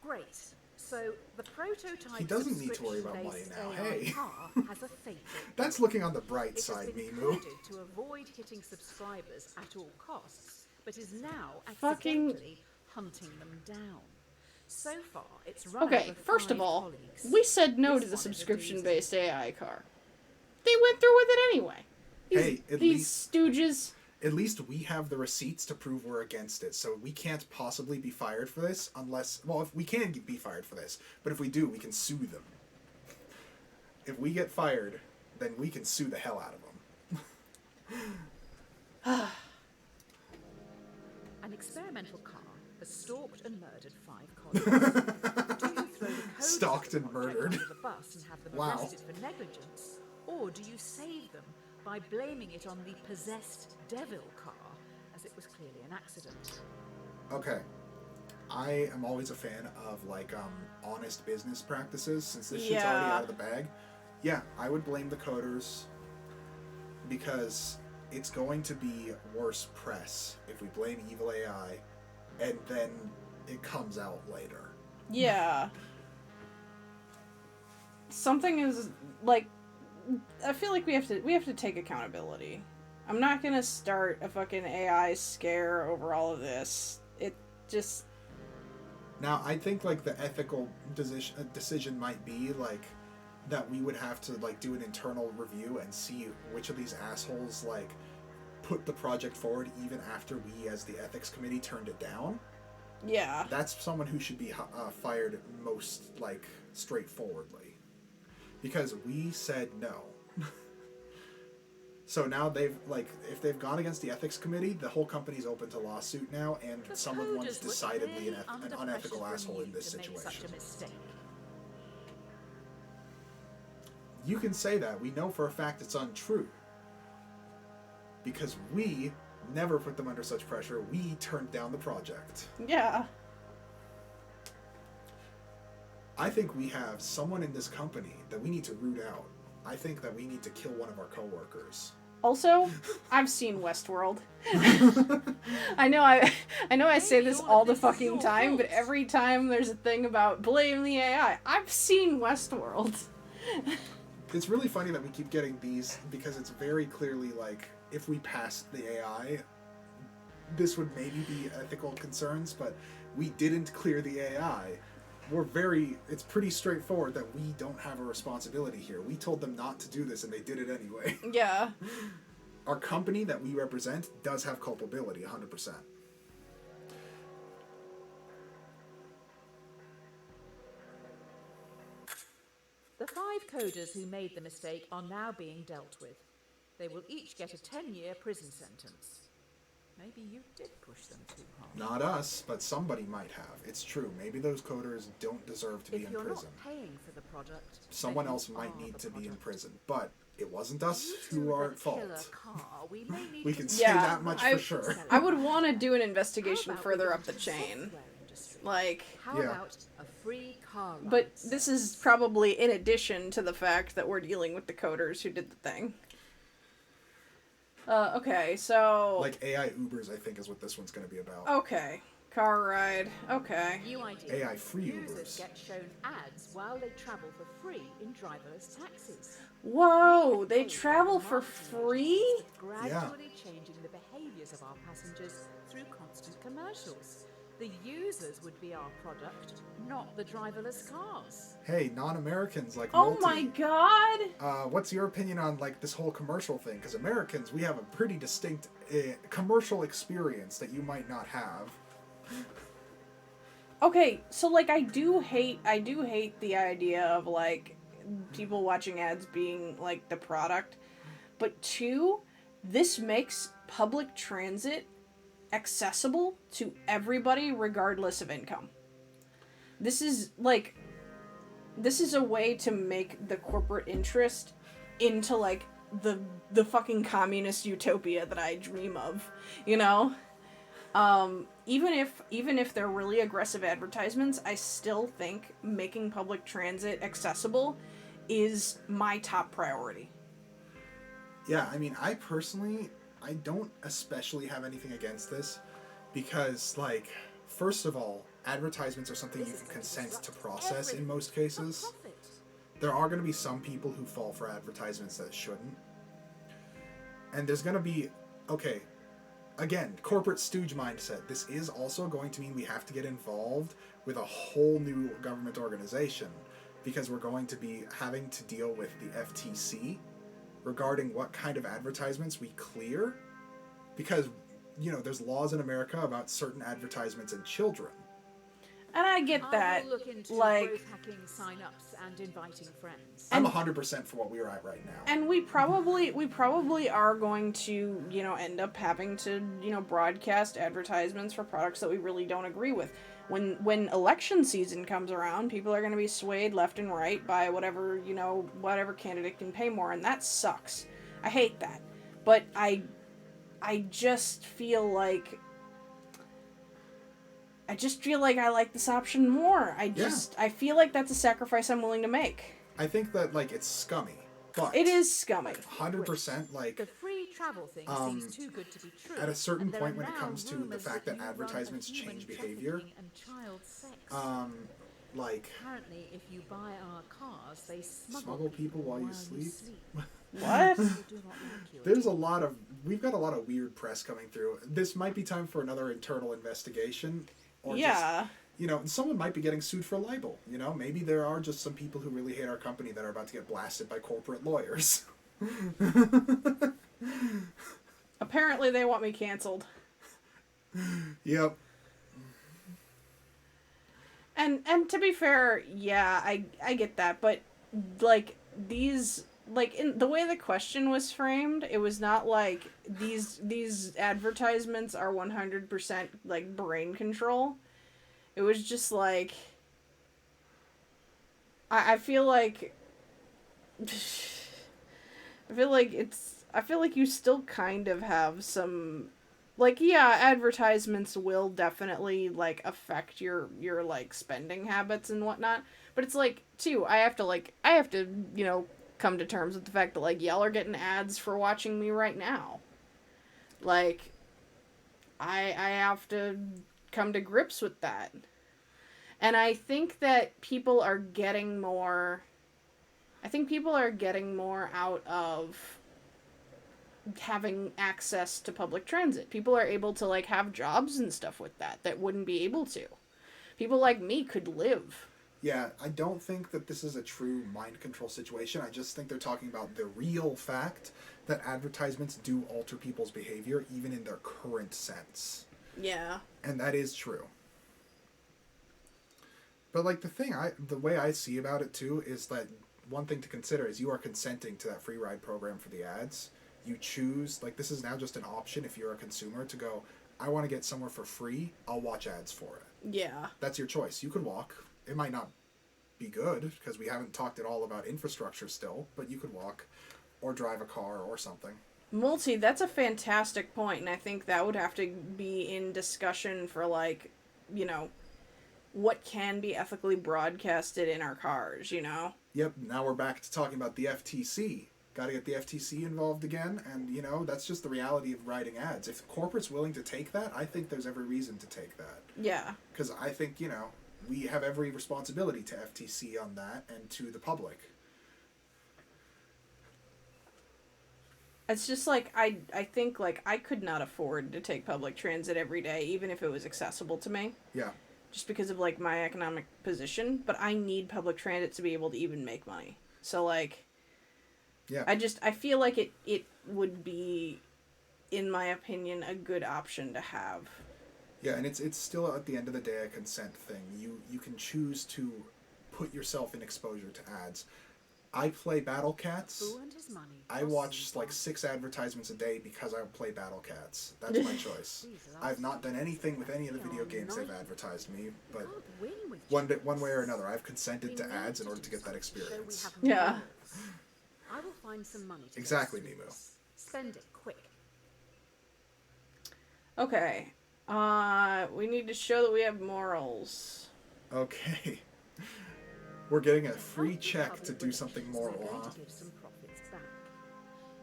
Great. So the prototype He doesn't need to worry about money subscription-based now, AI hey. car has a fatal That's looking on the bright It has side, been Mimu. coded to avoid hitting subscribers at all costs, but is now Fucking- accidentally hunting them down. So far, it's run Okay, over first of 5 all, colleagues. we said no This to the one is a subscription-based AI car. They went through with it anyway. Hey, at These stooges. At least we have the receipts to prove we're against it, so we can't possibly be fired for this unless... Well, if we can be fired for this, but if we do, we can sue them. If we get fired, then we can sue the hell out of them. An experimental car has stalked and murdered 5 colleagues. Do you throw the code Stalked of the and project murdered. under the bus and have them Wow. arrested for negligence, or do you save them by blaming it on the possessed devil car, as it was clearly an accident? Okay. I am always a fan of, like, honest business practices, since this shit's already Yeah. out of the bag. Yeah, I would blame the coders, because it's going to be worse press if we blame evil AI, and then it comes out later. Yeah. Something is like, I feel like we have to take accountability. I'm not gonna start a fucking AI scare over all of this. It just... Now, I think, like, the ethical decision might be, like, that we would have to, like, do an internal review and see which of these assholes, like, put the project forward even after we, as the ethics committee, turned it down. Yeah. That's someone who should be fired most, like, straightforwardly. Because we said no. So now they've, like, if they've gone against the ethics committee, the whole company's open to lawsuit now, and The someone's coders were decidedly clearly an under unethical pressure asshole from in you this to make situation. such a mistake. You can say that. We know for a fact it's untrue. Because we never put them under such pressure. We turned down the project. Yeah. I think we have someone in this company that we need to root out. I think that we need to kill one of our coworkers. Also, I've seen Westworld. I know I say this all the fucking time, but every time there's a thing about blame the AI, I've seen Westworld. It's really funny that we keep getting these because it's very clearly like if we passed the AI, this would maybe be ethical concerns, but we didn't clear the AI. It's pretty straightforward that we don't have a responsibility here. We told them not to do this and they did it anyway. Yeah. Our company that we represent does have culpability, 100%. The 5 coders who made the mistake are now being dealt with. They will each get a 10-year prison sentence. Maybe you did push them too hard. Not us, but somebody might have. It's true. Maybe those coders don't deserve to be in prison. If you're not paying for the product, someone else might need to be in prison. But it wasn't us who are at fault. We can say that much for sure. I would want to do an investigation further up the chain. Like, how about a free car ride? But this is probably in addition to the fact that we're dealing with the coders who did the thing. Okay, so... Like AI Ubers, I think, is what this one's going to be about. Okay. Car ride. Okay. New idea. AI free Users Ubers. get shown ads while they travel for free in driverless taxis. Whoa, they travel for free? Gradually changing the behaviors of our passengers through constant commercials. The users would be our product, not the driverless cars. Hey, non-Americans like Oh my god! What's your opinion on like this whole commercial thing? Because Americans, we have a pretty distinct commercial experience that you might not have. Okay, so like I do hate the idea of like people watching ads being like the product. But 2, this makes public transit accessible to everybody regardless of income. This is a way to make the corporate interest into like the fucking communist utopia that I dream of, you know? Even if they're really aggressive advertisements, I still think making public transit accessible is my top priority. Yeah, I mean, I personally, I don't especially have anything against this because, like, first of all, advertisements are something you can consent to process in most cases. There are going to be some people who fall for advertisements that shouldn't. And there's going to be, okay, again, corporate stooge mindset. This is also going to mean we have to get involved with a whole new government organization because we're going to be having to deal with the FTC regarding what kind of advertisements we clear. Because, you know, there's laws in America about certain advertisements and children. And I get that. I will look into like growth hacking sign-ups and inviting friends. I'm 100% for what we're at right now. And we probably are going to, you know, end up having to, you know, broadcast advertisements for products that we really don't agree with. When election season comes around, people are going to be swayed left and right by whatever candidate can pay more, and that sucks. I hate that. But I just feel like I like this option more. I feel like that's a sacrifice I'm willing to make. I think that, like, it's scummy. But it is scummy. 100%, like, the free travel thing seems too good to be true. at a certain and there point are when it now comes to the rumors fact that you run a advertisements human change behavior, trafficking and child sex. like, Apparently, if you buy our cars, they smuggle people while you sleep. What? We've got a lot of weird press coming through. This might be time for another internal investigation. Or just, you know, someone might be getting sued for libel. You know, maybe there are just some people who really hate our company that are about to get blasted by corporate lawyers. Apparently they want me canceled. Yep. And to be fair, yeah, I get that, but like these, like in the way the question was framed, it was not like these advertisements are 100% like brain control. It was just like I feel like I feel like you still kind of have some, like, yeah, advertisements will definitely, like, affect your like, spending habits and whatnot, but it's like, too, I have to, you know, come to terms with the fact that, like, y'all are getting ads for watching me right now. Like, I have to come to grips with that. And I think that people are getting more... I think people are getting more out of having access to public transit. People are able to, like, have jobs and stuff with that wouldn't be able to. People like me could live. Yeah, I don't think that this is a true mind control situation. I just think they're talking about the real fact that advertisements do alter people's behavior, even in their current sense. Yeah. And that is true. But, like, the way I see about it, too, is that one thing to consider is you are consenting to that free ride program for the ads. You choose, like, this is now just an option if you're a consumer to go, I want to get somewhere for free, I'll watch ads for it. Yeah. That's your choice. You could walk. It might not be good, because we haven't talked at all about infrastructure still, but you could walk, or drive a car, or something. Multi, that's a fantastic point, and I think that would have to be in discussion for, like, you know, what can be ethically broadcasted in our cars, you know? Yep, now we're back to talking about the FTC. Got to get the FTC involved again, and, you know, that's just the reality of writing ads. If corporate's willing to take that, I think there's every reason to take that. Yeah. Because I think, you know, we have every responsibility to FTC on that and to the public. It's just, like, I think, like, I could not afford to take public transit every day, even if it was accessible to me. Yeah. Just because of, like, my economic position, but I need public transit to be able to even make money. So, like... Yeah. I feel like it would be, in my opinion, a good option to have. Yeah, and it's still, at the end of the day, a consent thing. You can choose to put yourself in exposure to ads. I play Battle Cats. I watch, like, 6 advertisements a day because I play Battle Cats. That's my choice. I've not done anything with any of the video games they've advertised me, but one way or another, I've consented to ads in order to get that experience. Yeah. I will find some money to Exactly, Mimu. Spend it quick. Okay. We need to show that we have morals. Okay. We're getting a free check to do something moral, huh? Give some profits back.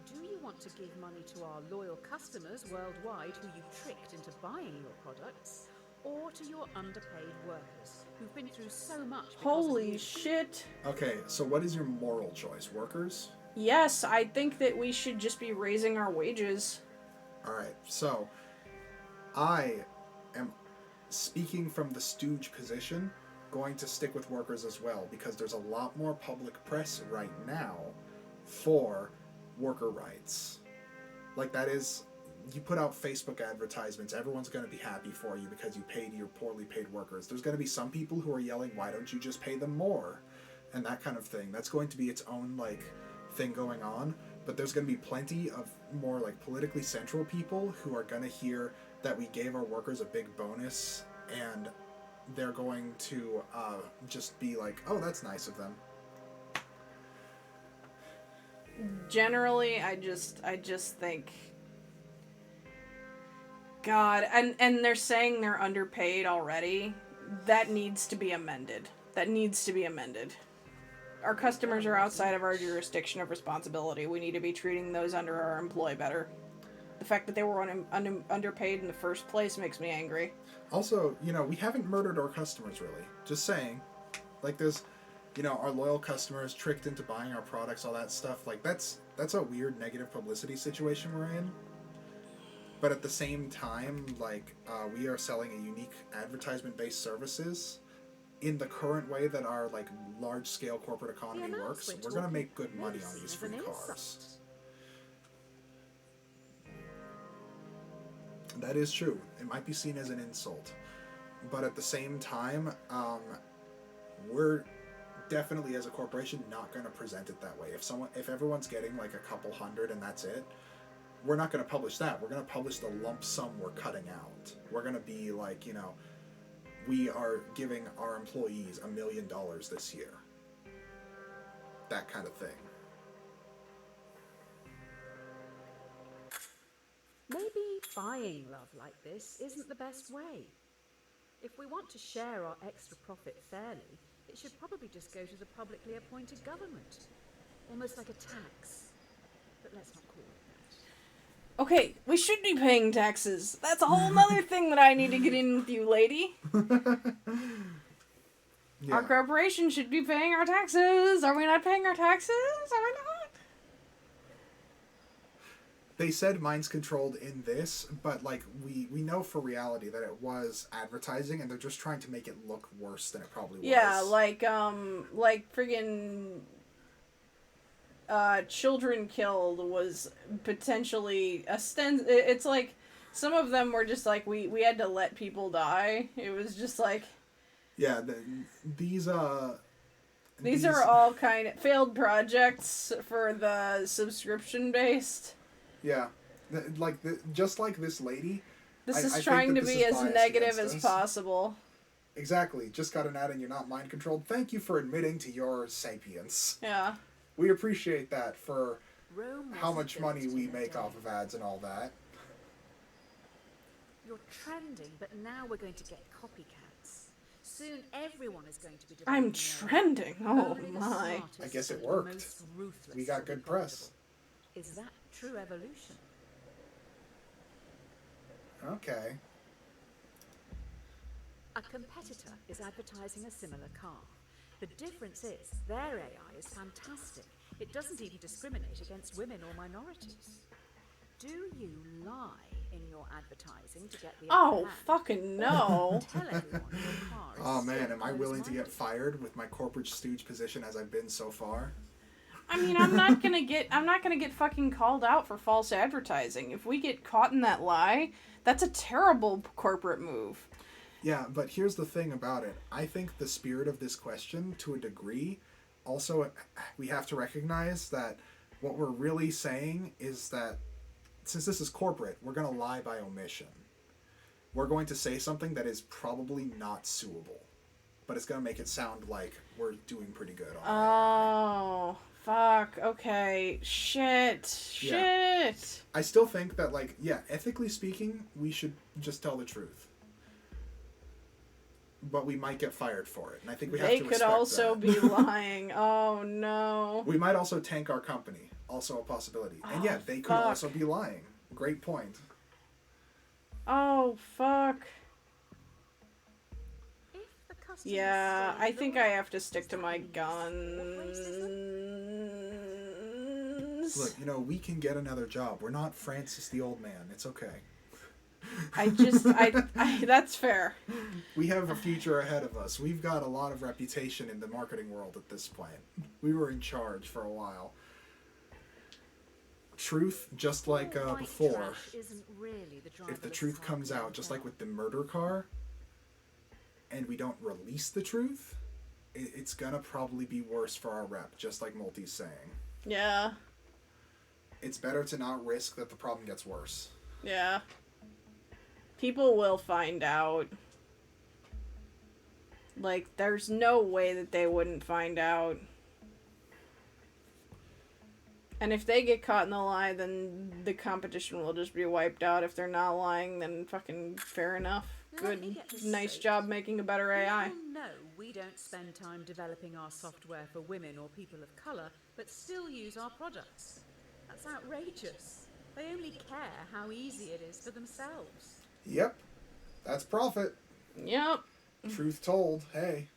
Do you want to give money to our loyal customers worldwide who you tricked into buying your products, or to your underpaid workers who've been through so much because Holy of you? shit. Okay, so what is your moral choice? Workers? Yes, I think that we should just be raising our wages. Alright, so I am, speaking from the stooge position, going to stick with workers as well, because there's a lot more public press right now for worker rights. Like, that is, you put out Facebook advertisements, everyone's going to be happy for you because you paid your poorly paid workers. There's going to be some people who are yelling, why don't you just pay them more? And that kind of thing. That's going to be its own, like, thing going on, but there's going to be plenty of more, like, politically central people who are going to hear that we gave our workers a big bonus, and they're going to just be like, oh, that's nice of them. Generally, I just think, God, and they're saying they're underpaid already. That needs to be amended. Our customers are outside of our jurisdiction of responsibility. We need to be treating those under our employ better. The fact that they were underpaid in the first place makes me angry. Also, you know, we haven't murdered our customers, really. Just saying. Like, there's, you know, our loyal customers tricked into buying our products, all that stuff. Like, that's a weird negative publicity situation we're in. But at the same time, like, we are selling a unique advertisement-based services in the current way that our, like, large-scale corporate economy works. We're going to make good money on these free cars. That is true. It might be seen as an insult. But at the same time, we're definitely, as a corporation, not going to present it that way. If everyone's getting, like, a couple hundred and that's it, we're not going to publish that. We're going to publish the lump sum we're cutting out. We're going to be like, you know, we are giving our employees $1 million this year. That kind of thing. Maybe buying love like this isn't the best way. If we want to share our extra profit fairly, it should probably just go to the publicly appointed government. Almost like a tax. But let's not call it that. Okay, we should be paying taxes. That's a whole nother thing that I need to get in with you, lady. Yeah. Our corporation should be paying our taxes. Are we not paying our taxes? Are we not? They said mind's controlled in this, but like we know for reality that it was advertising, and they're just trying to make it look worse than it probably was. Yeah, like friggin' children killed was potentially it's like some of them were just like we had to let people die. It was just like Yeah, these are all kind of failed projects for the subscription based. Yeah, just like this lady. This I is think trying that to this be is as biased negative against as us. possible. Exactly. Just got an ad and you're not mind controlled. Thank you for admitting to your sapience. Yeah. We appreciate that for Rome how wasn't much built money in we a make day. off of ads and all that. You're trending, but now we're going to get copycats. Soon everyone is going to be I'm developing their own. trending. Oh Only the my. smartest I guess it and the worked. most ruthless We got will be good press. profitable. Is that true evolution? Okay. A competitor is advertising a similar car. The difference is their AI is fantastic. It doesn't even discriminate against women or minorities. Do you lie in your advertising to get the upper Oh, hand? fucking no. Tell everyone your car is Oh man, still am I willing to get closed-minded. fired with my corporate stooge position as I've been so far? I mean, I'm not gonna get fucking called out for false advertising. If we get caught in that lie, that's a terrible corporate move. Yeah, but here's the thing about it. I think the spirit of this question, to a degree, also we have to recognize that what we're really saying is that since this is corporate, we're going to lie by omission. We're going to say something that is probably not suable, but it's going to make it sound like we're doing pretty good on Oh, fuck. Okay. Shit. Yeah. Shit. I still think that, like, yeah, ethically speaking, we should just tell the truth. But we might get fired for it, and I think we have They to could respect also that. be lying. Oh, no. We might also tank our company. Also a possibility. And yeah, they could fuck. also be lying. Great point. Oh, fuck. If the customer Yeah, say I think look, I have to stick to my Or guns. Look, we can get another job. We're not Francis the old man. It's okay. I that's fair. We have a future ahead of us. We've got a lot of reputation in the marketing world at this point. We were in charge for a while. Truth, just like white before, trash isn't really the if the driverless truth car comes out, just like clientele. with the murder car, and we don't release the truth, it's gonna probably be worse for our rep, just like Multi's saying. Yeah. It's better to not risk that the problem gets worse. Yeah. People will find out. Like, there's no way that they wouldn't find out. And if they get caught in the lie, then the competition will just be wiped out. If they're not lying, then fucking fair enough. Let me Good. get this Nice straight. job making a better AI. People know we don't spend time developing our software for women or people of colour, but still use our products. That's outrageous. They only care how easy it is for themselves. Yep. That's profit. Yep. Truth told. Hey.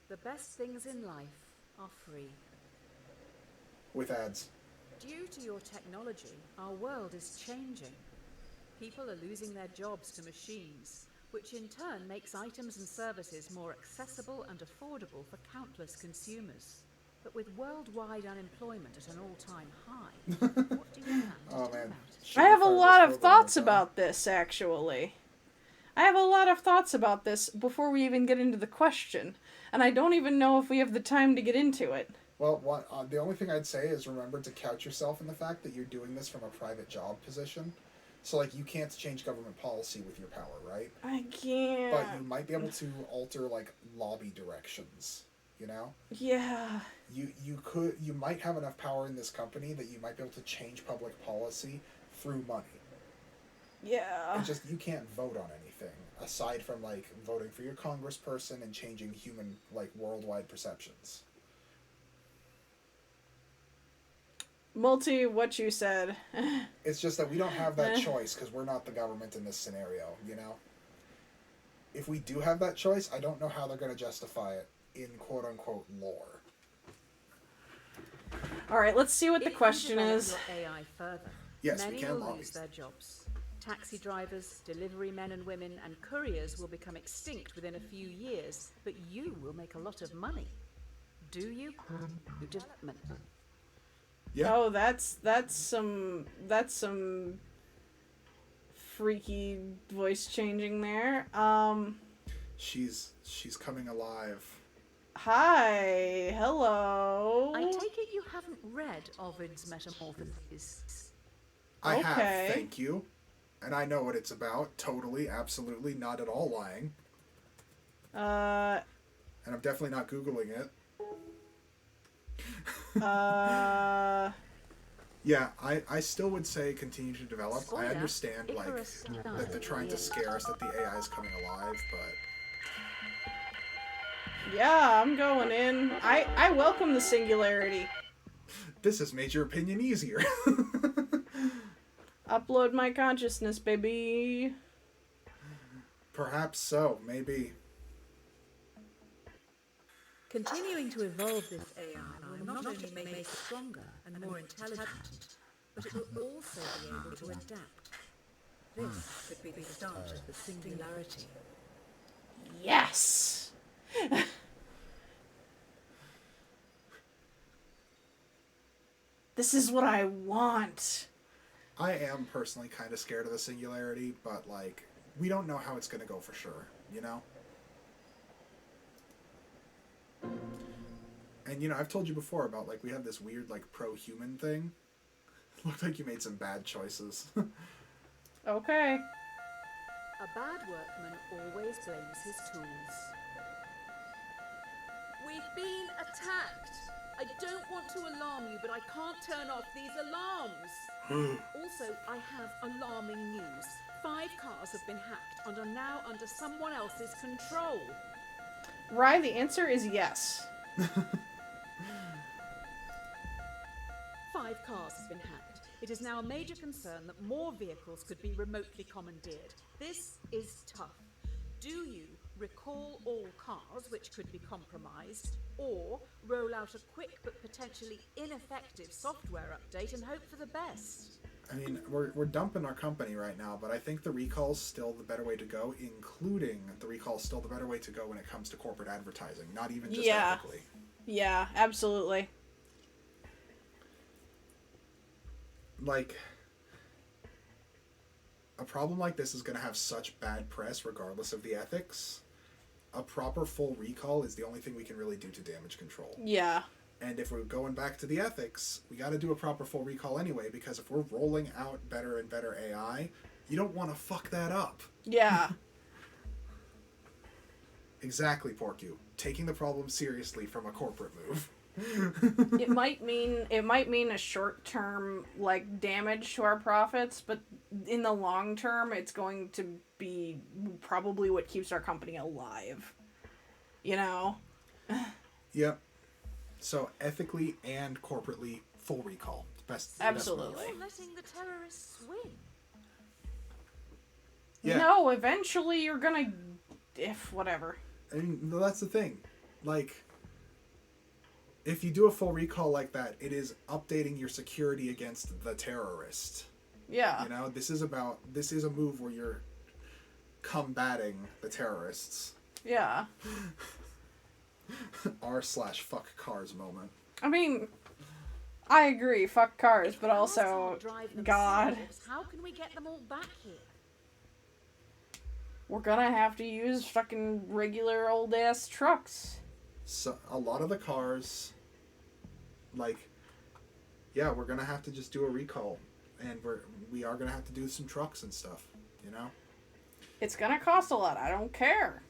The best things in life are free. With ads. Due to your technology, our world is changing. People are losing their jobs to machines, which in turn makes items and services more accessible and affordable for countless consumers. But with worldwide unemployment at an all-time high, what do you plan to Oh do man. about it? I have a lot of thoughts about this, actually. I have a lot of thoughts about this before we even get into the question. And I don't even know if we have the time to get into it. Well, the only thing I'd say is remember to couch yourself in the fact that you're doing this from a private job position. So, like, you can't change government policy with your power, right? I can't. But you might be able to alter, like, lobby directions, you know? Yeah. You might have enough power in this company that you might be able to change public policy through money. Yeah. It's just you can't vote on anything aside from like voting for your congressperson and changing human like worldwide perceptions. Multi, what you said. It's just that we don't have that choice because we're not the government in this scenario, you know? If we do have that choice, I don't know how they're going to justify it in quote-unquote lore. Alright, let's see what the question is. Your AI further, Yes, we many can will lobby. lose their jobs. Taxi drivers, delivery men and women, and couriers will become extinct within a few years, but you will make a lot of money. Do you? Development. Yeah. Oh, that's some freaky voice changing there. She's coming alive. Hi, hello. I take it you haven't read Ovid's Metamorphoses. I Okay. have, thank you. And I know what it's about. Totally, absolutely, not at all lying. And I'm definitely not Googling it. Yeah, I still would say continue to develop. I understand, like, that they're trying to scare us that the AI is coming alive, but... Yeah, I'm going in. I welcome the singularity. This has made your opinion easier. Upload my consciousness, baby. Perhaps so, maybe. Continuing to evolve this AI will not only make it stronger and more intelligent, but it will also be able to adapt. This could be the start of the singularity. Yes. This is what I want. I am personally kind of scared of the singularity, but, like, we don't know how it's going to go for sure, you know? And, you know, I've told you before about, like, we have this weird, like, pro-human thing. Looked like you made some bad choices. Okay. A bad workman always blames his tools. We've been attacked. I don't want to alarm you, but I can't turn off these alarms. Also, I have alarming news. 5 cars have been hacked and are now under someone else's control. Rye, the answer is yes. 5 cars have been hacked. It is now a major concern that more vehicles could be remotely commandeered. This is tough. Do you recall all cars which could be compromised, or roll out a quick but potentially ineffective software update and hope for the best? I mean, we're dumping our company right now, but I think the recall's still the better way to go, including the recall's still the better way to go when it comes to corporate advertising, not even just ethically. Yeah, absolutely. Like, a problem like this is going to have such bad press regardless of the ethics. A proper full recall is the only thing we can really do to damage control. Yeah. And if we're going back to the ethics, we got to do a proper full recall anyway, because if we're rolling out better and better AI, you don't want to fuck that up. Yeah. Exactly, Porcu. Taking the problem seriously from a corporate move. It might mean a short-term like damage to our profits, but in the long term it's going to be probably what keeps our company alive. You know? Yep. So ethically and corporately, full recall. Best. Absolutely. You're letting the terrorists win. Yeah. No, eventually you're gonna whatever. I mean, that's the thing. Like, if you do a full recall like that, it is updating your security against the terrorist. Yeah. You know, this is a move where you're combating the terrorists. Yeah. R/fuck cars moment. I mean, I agree, fuck cars, but Cars also, can't drive God, themselves. How can we get them all back here? we're gonna have to use fucking regular old ass trucks. So a lot of the cars, like, yeah, we're gonna have to just do a recall, and we are gonna have to do some trucks and stuff. You know. It's gonna cost a lot. I don't care.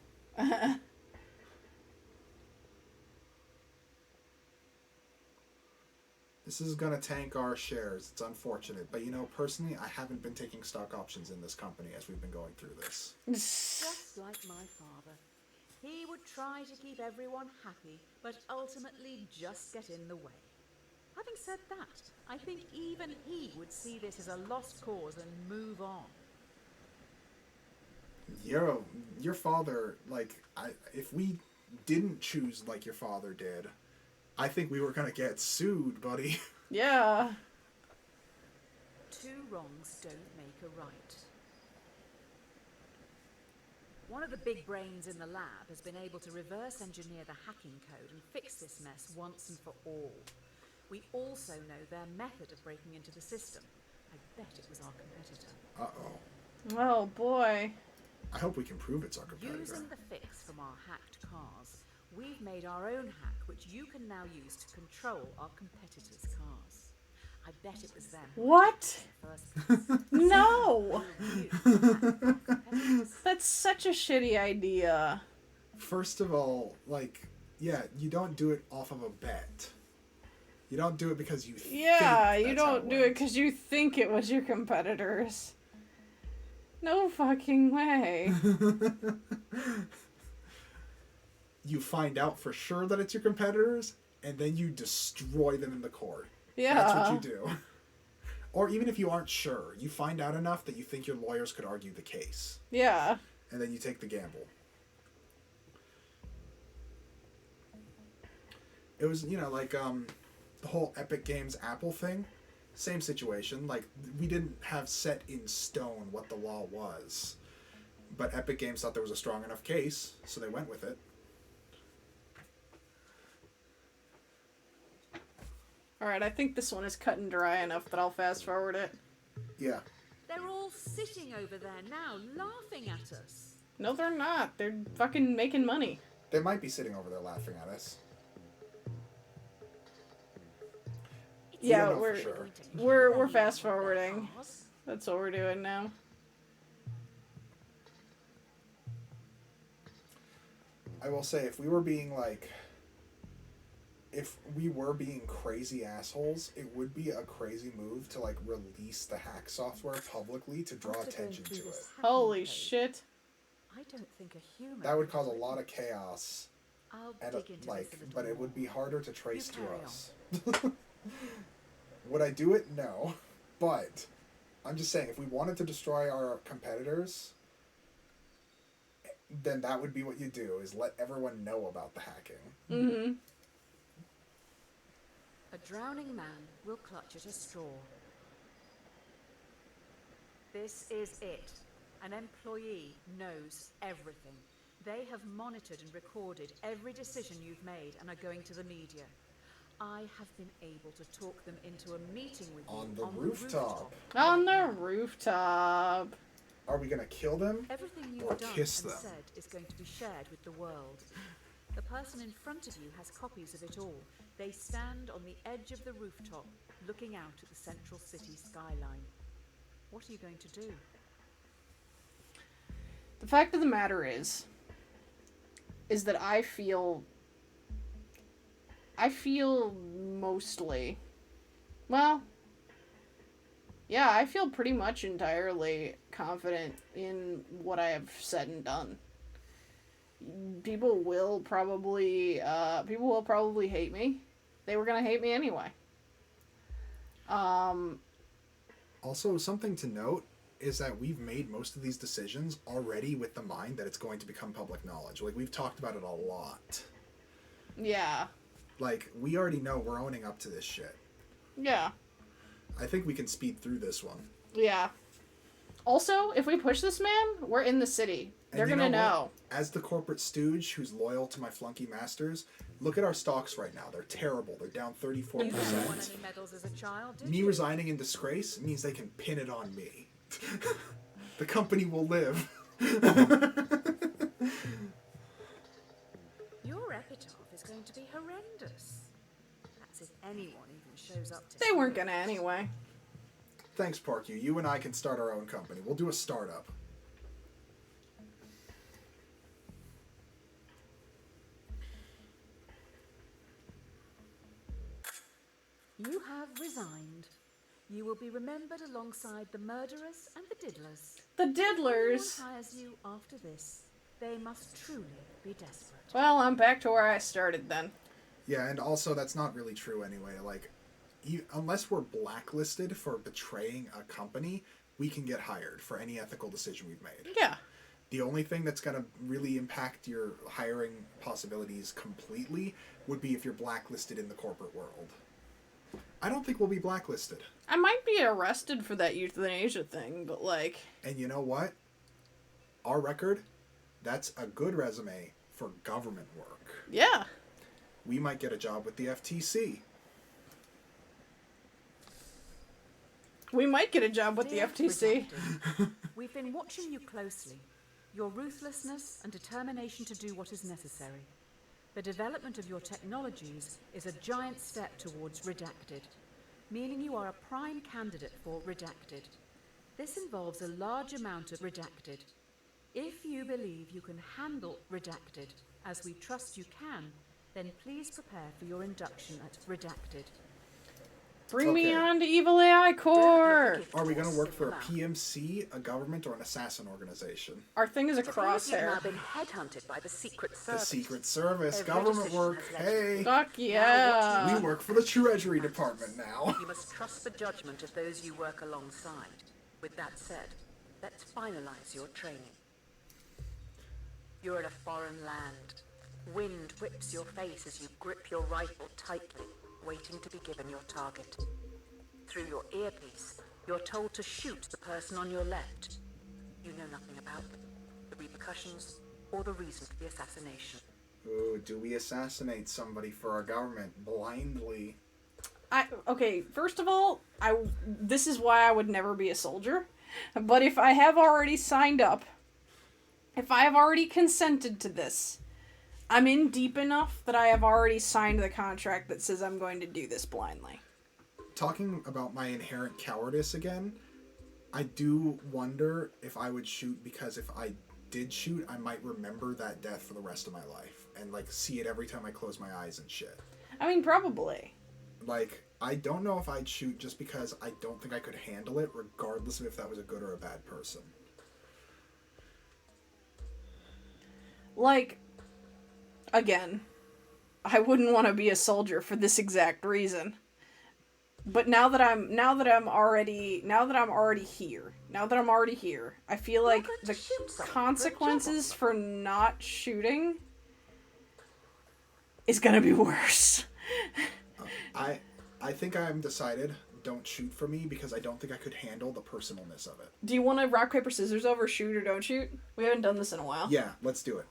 This is gonna tank our shares. It's unfortunate, but you know, personally, I haven't been taking stock options in this company as we've been going through this. Just like my father. He would try to keep everyone happy, but ultimately just get in the way. Having said that, I think even he would see this as a lost cause and move on. Your father, like, if we didn't choose like your father did, I think we were gonna get sued, buddy. Yeah. Two wrongs don't make a right. One of the big brains in the lab has been able to reverse engineer the hacking code and fix this mess once and for all. We also know their method of breaking into the system. I bet it was our competitor. Uh-oh. Oh boy. I hope we can prove it's our competitor. Using the fix from our hacked cars, we've made our own hack which you can now use to control our competitors' cars. I bet it was them. What? First No! That's such a shitty idea. First of all, like, yeah, you don't do it off of a bet. You don't do it because you think Yeah, you that's how don't do it went. because you think it was your competitors. No fucking way. You find out for sure that it's your competitors, and then you destroy them in the court. Yeah. That's what you do. Or even if you aren't sure, you find out enough that you think your lawyers could argue the case. Yeah. And then you take the gamble. It was, you know, like, the whole Epic Games Apple thing. Same situation. Like, we didn't have set in stone what the law was. But Epic Games thought there was a strong enough case, so they went with it. Alright, I think this one is cut and dry enough that I'll fast forward it. Yeah. they're all sitting over there now, laughing at us. No, they're not. They're fucking making money. They might be sitting over there laughing at us. Yeah, don't know we're for sure. we're fast forwarding. That's what we're doing now. I will say, if we were being crazy assholes, it would be a crazy move to, like, release the hack software publicly to draw After going attention to through it. this hacking Holy code, shit. I don't think a human. That would cause a lot of chaos. I'll And, dig into like, this a little but it would be more. harder to trace to carry us. Would I do it? No. But I'm just saying, if we wanted to destroy our competitors, then that would be what you do, is let everyone know about the hacking. Mm-hmm. A drowning man will clutch at a straw. This is it. An employee knows everything. They have monitored and recorded every decision you've made and are going to the media. I have been able to talk them into a meeting with you On the rooftop. On right the now. rooftop. Are we gonna kill them? Everything Or you've done and kiss them. said is going to be shared with the world. The person in front of you has copies of it all. They stand on the edge of the rooftop, looking out at the central city skyline. What are you going to do? The fact of the matter is that I feel mostly, well, yeah, I feel pretty much entirely confident in what I have said and done. People will probably hate me. They were gonna hate me anyway. Also, something to note is that we've made most of these decisions already with the mind that it's going to become public knowledge. Like, we've talked about it a lot. Yeah. Like, we already know we're owning up to this shit. Yeah. I think we can speed through this one. Yeah. Also, if we push this man, we're in the city. They're And you gonna know know. what? As the corporate stooge who's loyal to my flunky masters, look at our stocks right now. They're terrible. They're down You never won 34%. any medals as a child, did Me you? resigning in disgrace means they can pin it on me. The company will live. Your epitaph is going to be horrendous. That's if anyone even shows up to They see weren't it. gonna anyway. Thanks, Parkyu. You and I can start our own company. We'll do a startup. You have resigned. You will be remembered alongside the murderers and the diddlers. The If diddlers. anyone hires you after this, they must truly be desperate. Well, I'm back to where I started then. Yeah, and also that's not really true anyway. Like, unless we're blacklisted for betraying a company, we can get hired for any ethical decision we've made. Yeah. The only thing that's going to really impact your hiring possibilities completely would be if you're blacklisted in the corporate world. I don't think we'll be blacklisted. I might be arrested for that euthanasia thing, but like... And you know what? Our record, that's a good resume for government work. Yeah. We might get a job with the FTC. We might get a job with the Dear FTC. Redacted, we've been watching you closely. Your ruthlessness and determination to do what is necessary. The development of your technologies is a giant step towards Redacted, meaning you are a prime candidate for Redacted. This involves a large amount of Redacted. If you believe you can handle Redacted, as we trust you can, then please prepare for your induction at Redacted. Bring me Okay. on to Evil AI Core! Are we going to work for a PMC, a government, or an assassin organization? Our thing is a You've now crosshair. been headhunted by the Secret The Service. Secret Service, Every government decision work, has led hey! Fuck yeah! We work for the Treasury Department now. You must trust the judgment of those you work alongside. With that said, let's finalize your training. You're in a foreign land. Wind whips your face as you grip your rifle tightly, waiting to be given your target. Through your earpiece, you're told to shoot the person on your left. You know nothing about them, the repercussions, or the reason for the assassination. Ooh, do we assassinate somebody for our government blindly? Okay, first of all, this is why I would never be a soldier. But if I have already signed up, if I have already consented to this, I'm in deep enough that I have already signed the contract that says I'm going to do this blindly. Talking about my inherent cowardice again, I do wonder if I would shoot, because if I did shoot, I might remember that death for the rest of my life and like see it every time I close my eyes and shit. I mean, probably. Like, I don't know if I'd shoot just because I don't think I could handle it, regardless of if that was a good or a bad person. Like, again, I wouldn't want to be a soldier for this exact reason. But now that I'm already here, I feel like going to the shoot someone. consequences for not shooting is gonna be worse. I think I'm decided, don't shoot for me, because I don't think I could handle the personalness of it. Do you want to rock, paper, scissors over shoot or don't shoot? We haven't done this in a while. Yeah, let's do it.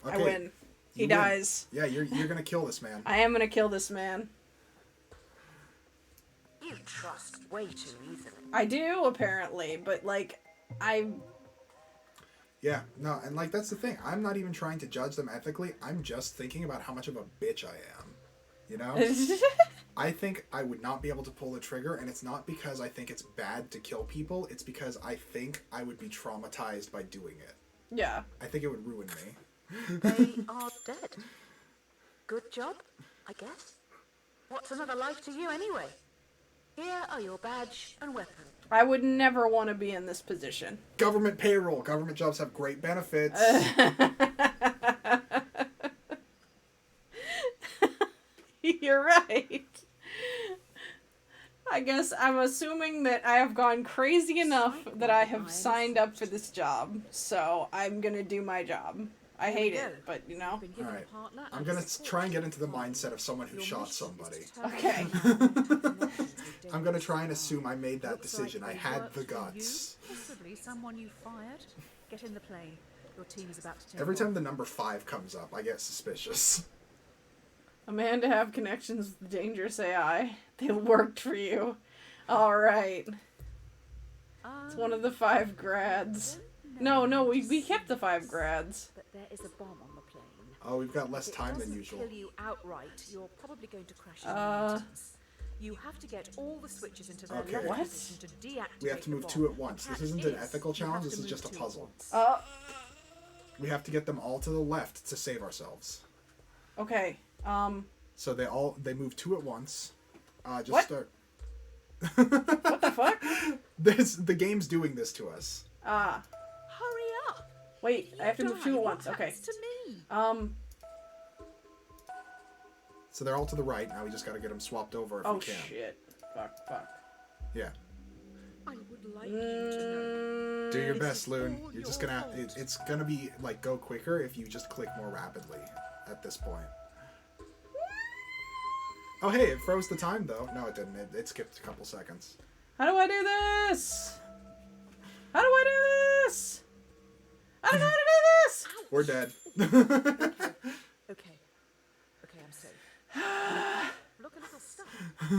I win. He you win. dies. Yeah, you're gonna kill this man. I am gonna kill this man. You trust way too easily. I do, apparently, but like, Yeah, no, and like that's the thing. I'm not even trying to judge them ethically. I'm just thinking about how much of a bitch I am. You know? I think I would not be able to pull the trigger, and it's not because I think it's bad to kill people. It's because I think I would be traumatized by doing it. Yeah. I think it would ruin me. They are dead. Good job, I guess. What's another life to you anyway? Here are your badge and weapon. I would never want to be in this position. Government payroll. Government jobs have great benefits. You're right. I guess I'm assuming that I have gone crazy enough that I have signed up for this job, so I'm gonna do my job. I hate it, but you know. Been given a Alright. partner I'm and gonna support try and get team into the to find mindset of someone who your shot mission is somebody. to turn Okay. I'm gonna try and assume I made that Looks like decision. I they had worked the for guts. You, possibly someone you fired. Get in the plane. Your team is about to take Every off. time the number 5 comes up, I get suspicious. A man to have connections with dangerous AI. They worked for you. Alright. It's one of the 5 grads. No, we kept the 5 grads. But there is a bomb on the plane. Oh, we've got less If it time than doesn't usual. kill you outright, you're probably going to crash in the mountains. You have to get all the switches into their Okay. left What? position to deactivate We have to the move bomb. 2 at once. The This catch isn't an is ethical you challenge, have this is move just a 2 at puzzle. once. We have to get them all to the left to save ourselves. Okay. So they move 2 at once. Just What? start. What the fuck? The game's doing this to us. Ah. Hurry up! Wait, I have to You move 2 die. at once. What Okay. happens to me? So they're all to the right. Now we just got to get them swapped over if Oh we can. shit. Fuck. Yeah. I would like you to know. Do your This best, is Loon. all You're just your gonna. fault. It's gonna be like go quicker if you just click more rapidly. At this point. Oh hey, it froze the time though. No, it didn't. It skipped a couple seconds. How do I do this? How do I do this? I don't know how to do this! We're dead. Okay. Okay, I'm safe. Look a little stuck.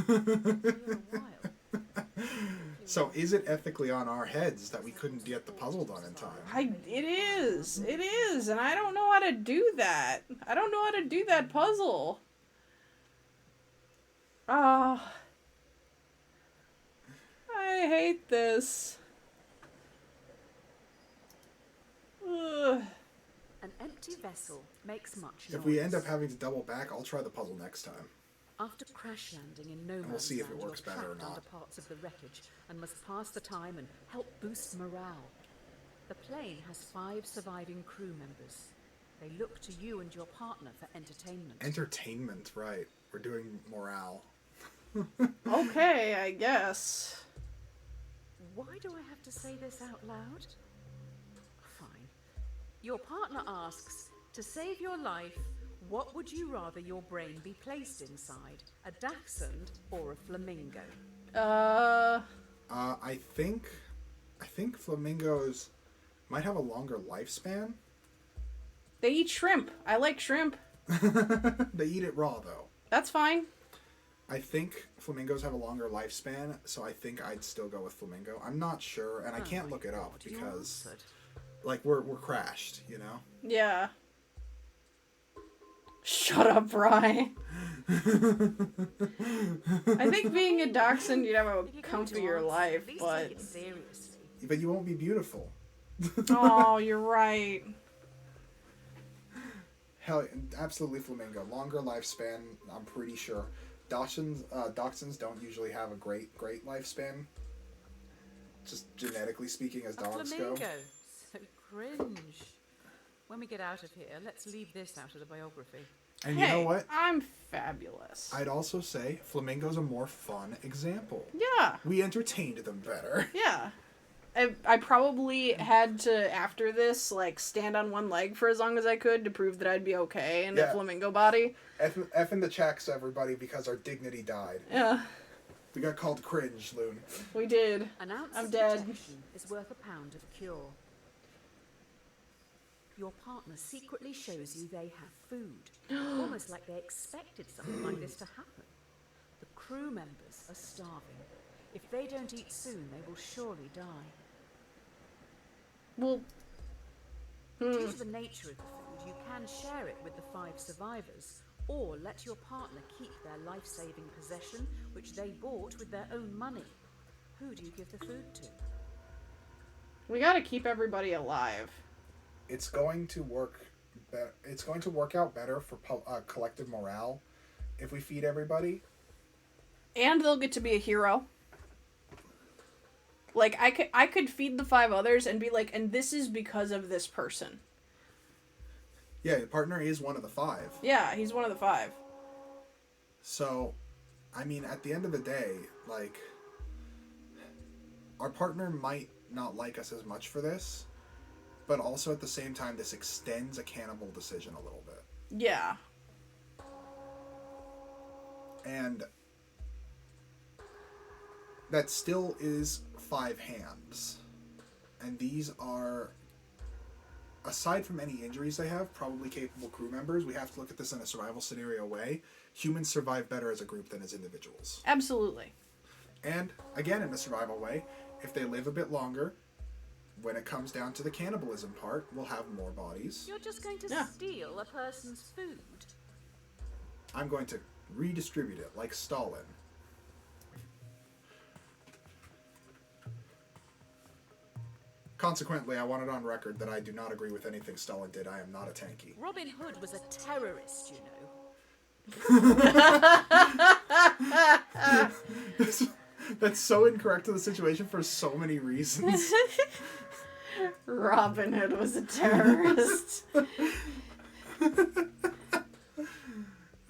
Here a while. So is it ethically on our heads that we couldn't get the puzzle done in time? It is, and I don't know how to do that. I don't know how to do that puzzle. Ah. I hate this. Ugh. An empty vessel makes much noise. If we end up having to double back, I'll try the puzzle next time. After crash landing in no man's we'll see if it land, works you're better or trapped not. under parts of the wreckage and must pass the time and help boost morale. The plane has 5 surviving crew members. They look to you and your partner for entertainment. Entertainment, right. We're doing morale. Okay, I guess. Why do I have to say this out loud? Fine. Your partner asks, to save your life, what would you rather your brain be placed inside? A dachshund or a flamingo? I think flamingos might have a longer lifespan. They eat shrimp. I like shrimp. They eat it raw though. That's fine. I think flamingos have a longer lifespan, so I think I'd still go with flamingo. I'm not sure, and I can't look it up You because answered. like we're crashed, you know? Yeah. Shut up, Brian. I think being a dachshund, you'd have a If you're going to comfier answer, life, at least but... take it seriously. But you won't be beautiful. Oh, you're right. Hell, absolutely flamingo. Longer lifespan, I'm pretty sure. Dachshunds don't usually have a great lifespan. Just genetically speaking, as A dogs flamingo. go. So cringe. When we get out of here, let's leave this out of the biography. And Hey, you know what? I'm fabulous. I'd also say flamingo's a more fun example. Yeah, We entertained them better. yeah. I probably had to, after this, like, stand on one leg for as long as I could to prove that I'd be okay in a Yeah. flamingo body. F in the checks, everybody, because our dignity died. Yeah, We got called cringe, Loon. we did. An ounce I'm of dead. protection is worth a pound of cure. Your partner secretly shows you they have food, almost like they expected something like this to happen. The crew members are starving. If they don't eat soon, they will surely die. Well, Due to the nature of the food, you can share it with the 5 survivors, or let your partner keep their life-saving possession, which they bought with their own money. Who do you give the food to? we gotta keep everybody alive. It's going to work. It's going to work out better for collective morale if we feed everybody. And they'll get to be a hero. Like, I could feed the 5 others and be like, and this is because of this person. Yeah, the partner is one of the 5. Yeah, he's one of the 5. So, I mean, at the end of the day, like, our partner might not like us as much for this, but also at the same time, this extends a cannibal decision a little bit. Yeah. And that still is 5 hands. And these are, aside from any injuries they have, probably capable crew members. We have to look at this in a survival scenario way. Humans survive better as a group than as individuals. Absolutely. And, again, in a survival way, if they live a bit longer, when it comes down to the cannibalism part, we'll have more bodies. You're just going to Yeah. steal a person's food. I'm going to redistribute it, like Stalin. Consequently, I want it on record that I do not agree with anything Stalin did. I am not a tanky. Robin Hood was a terrorist, you know. That's so incorrect to the situation for so many reasons. Robin Hood was a terrorist.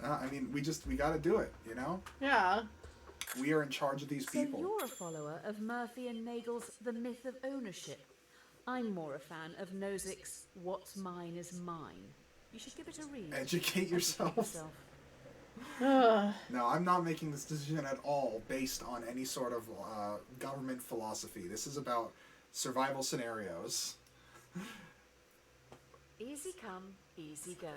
I mean, we gotta do it, you know? Yeah. We are in charge of these people. So you're a follower of Murphy and Nagel's The Myth of Ownership. I'm more a fan of Nozick's What's Mine is Mine. You should give it a read. Educate yourself. Ugh. No, I'm not making this decision at all based on any sort of government philosophy. This is about survival scenarios. Easy come, easy go.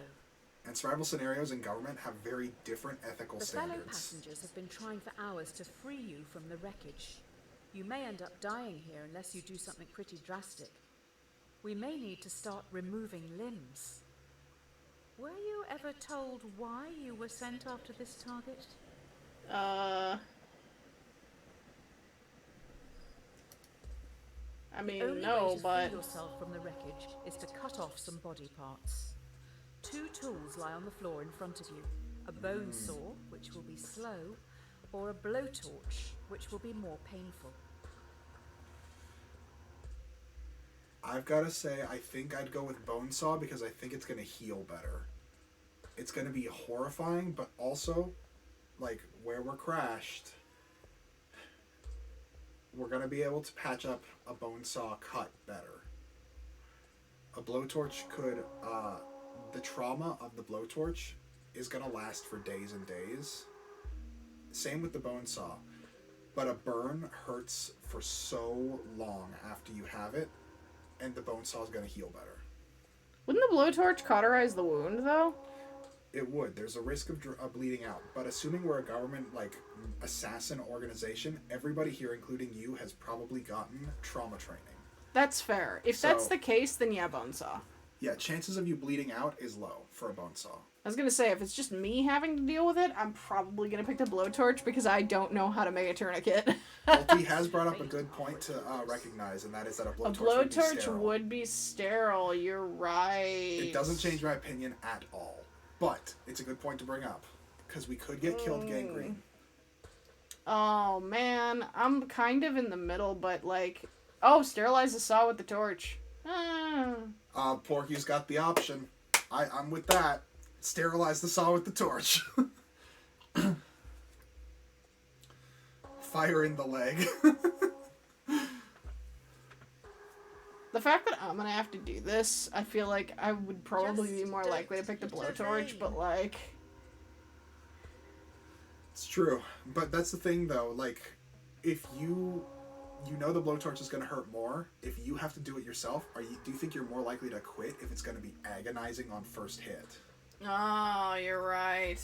And survival scenarios in government have very different ethical The fellow standards. passengers have been trying for hours to free you from the wreckage. You may end up dying here unless you do something pretty drastic. We may need to start removing limbs. Were you ever told why you were sent after this target? I mean, The only no, way to but... free yourself from the wreckage is to cut off some body parts. 2 tools lie on the floor in front of you. A bone saw, which will be slow, or a blowtorch, which will be more painful. I've got to say, I think I'd go with bone saw because I think it's going to heal better. It's going to be horrifying, but also, like, where we're crashed, we're going to be able to patch up a bone saw cut better. A blowtorch could, the trauma of the blowtorch is going to last for days and days. Same with the bone saw. But a burn hurts for so long after you have it, and the bone saw is going to heal better. Wouldn't the blowtorch cauterize the wound, though? It would. There's a risk of bleeding out. But assuming we're a government, like, assassin organization, everybody here, including you, has probably gotten trauma training. That's fair. If that's the case, then yeah, bone saw. Yeah, chances of you bleeding out is low for a bone saw. I was gonna say, if it's just me having to deal with it, I'm probably gonna pick the blowtorch because I don't know how to make a tourniquet. Ulti has brought up a good point to recognize, and that is that a blowtorch would be sterile. You're right. It doesn't change my opinion at all. But it's a good point to bring up, because we could get killed gangrene. Oh, man. I'm kind of in the middle, but, like... Oh, sterilize the saw with the torch. Porky's got the option. I'm with that. Sterilize the saw with the torch. Fire in the leg. The fact that I'm gonna have to do this, I feel like I would probably be more likely to pick the blowtorch, but, like... It's true. But that's the thing, though. Like, if you know the blowtorch is going to hurt more, if you have to do it yourself, do you think you're more likely to quit if it's going to be agonizing on first hit? Oh, you're right.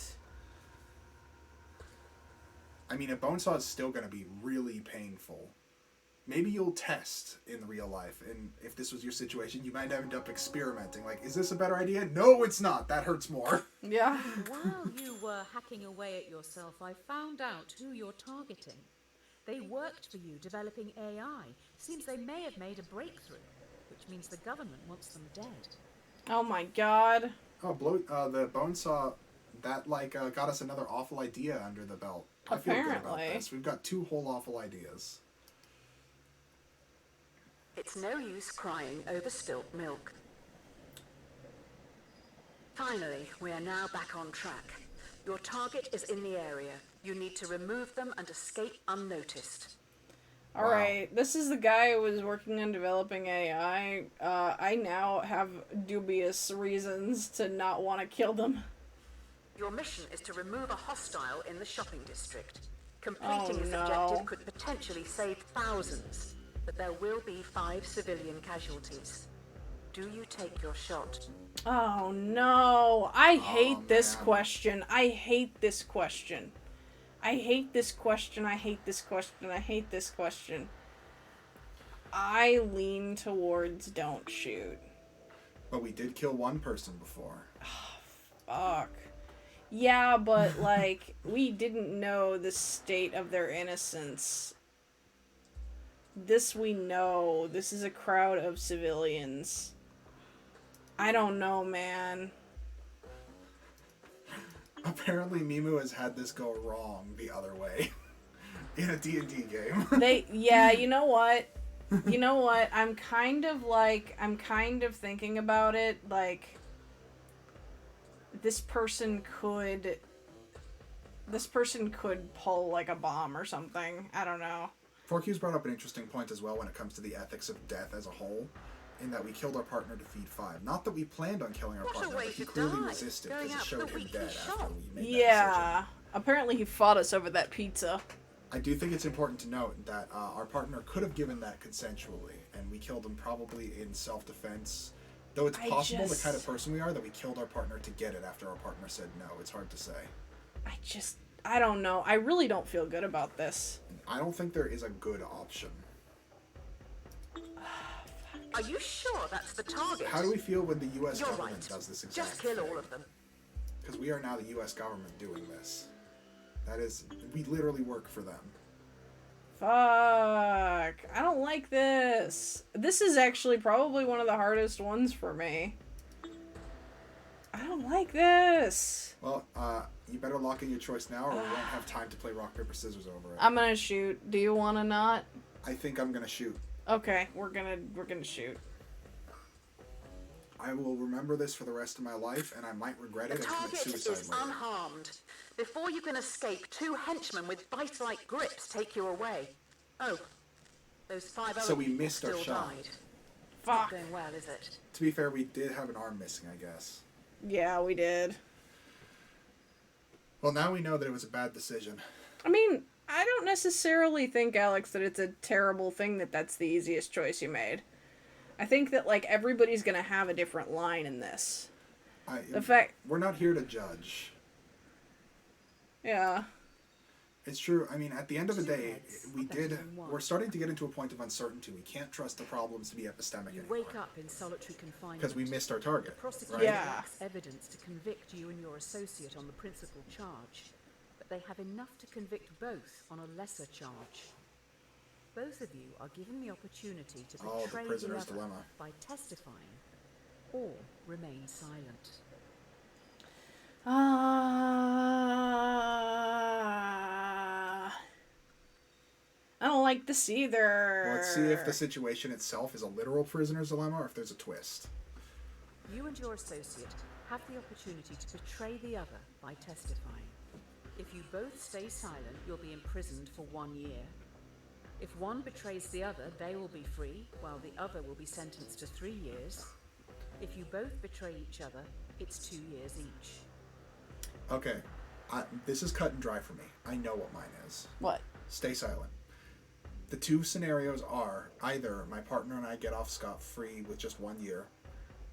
I mean, a bone saw is still going to be really painful. Maybe you'll test in real life, and if this was your situation, you might end up experimenting. Like, is this a better idea? No, it's not. That hurts more. Yeah. While you were hacking away at yourself, I found out who you're targeting. They worked for you developing AI. Seems they may have made a breakthrough, which means the government wants them dead. Oh my god. Oh, the bone saw, that, like, got us another awful idea under the belt. I feel good about this. We've got 2 whole awful ideas. It's no use crying over spilt milk. Finally, we are now back on track. Your target is in the area. You need to remove them and escape unnoticed. Alright, this is the guy who was working on developing AI. I now have dubious reasons to not want to kill them. Your mission is to remove a hostile in the shopping district. Completing this objective could potentially save thousands, but there will be 5 civilian casualties. Do you take your shot? Oh no, I hate this question. I hate this question. I hate this question. I hate this question. I hate this question. I lean towards don't shoot. But we did kill one person before. Fuck. Yeah, but, like, we didn't know the state of their innocence. This we know. This is a crowd of civilians. I don't know, man. Apparently, Mimu has had this go wrong the other way in a D&D game. You know what? You know what? I'm kind of thinking about it, like, this person could pull, like, a bomb or something. I don't know. Forky's brought up an interesting point as well when it comes to the ethics of death as a whole, in that we killed our partner to feed 5. Not that we planned on killing our partner, but he clearly resisted because it showed him dead after we made that decision. Apparently he fought us over that pizza. I do think it's important to note that our partner could have given that consensually, and we killed him probably in self-defense. Though it's possible, the kind of person we are, that we killed our partner to get it after our partner said no. It's hard to say. I don't know. I really don't feel good about this. I don't think there is a good option. Are you sure that's the target? How do we feel when the U.S. government does this exact Just kill thing? all of them. Because we are now the U.S. government doing this. That is, we literally work for them. Fuck. I don't like this. This is actually probably one of the hardest ones for me. I don't like this. Well, you better lock in your choice now, or we won't have time to play rock, paper, scissors over it. I'm gonna shoot. Do you wanna not? I think I'm gonna shoot. Okay, we're gonna shoot. I will remember this for the rest of my life, and I might regret it The and commit target suicide is later. unharmed. Before you can escape, 2 henchmen with vice-like grips take you away. Oh, those 5 So other we people missed our still shot. died. Fuck. Not going well, is it? To be fair, we did have an arm missing, I guess. Yeah, we did. Well, now we know that it was a bad decision. I mean, I don't necessarily think, Alex, that it's a terrible thing that that's the easiest choice you made. I think that, like, everybody's gonna have a different line in this. We're not here to judge. Yeah. It's true. I mean, at the end of the day, we're starting to get into a point of uncertainty. We can't trust the problems to be epistemic You anymore. wake up in solitary confinement. Because we missed our target. The prosecutor Yeah. lacks evidence to convict you and your associate on the principal charge, but they have enough to convict both on a lesser charge. Both of you are given the opportunity to Oh, the betray the prisoner's other dilemma. by testifying or remain silent. I don't like this either. Well, let's see if the situation itself is a literal prisoner's dilemma or if there's a twist. You and your associate have the opportunity to betray the other by testifying. If you both stay silent, you'll be imprisoned for 1 year. If one betrays the other, they will be free, while the other will be sentenced to 3 years. If you both betray each other, it's 2 years each. Okay. This is cut and dry for me. I know what mine is. What? Stay silent. The 2 scenarios are either my partner and I get off scot-free with just 1 year,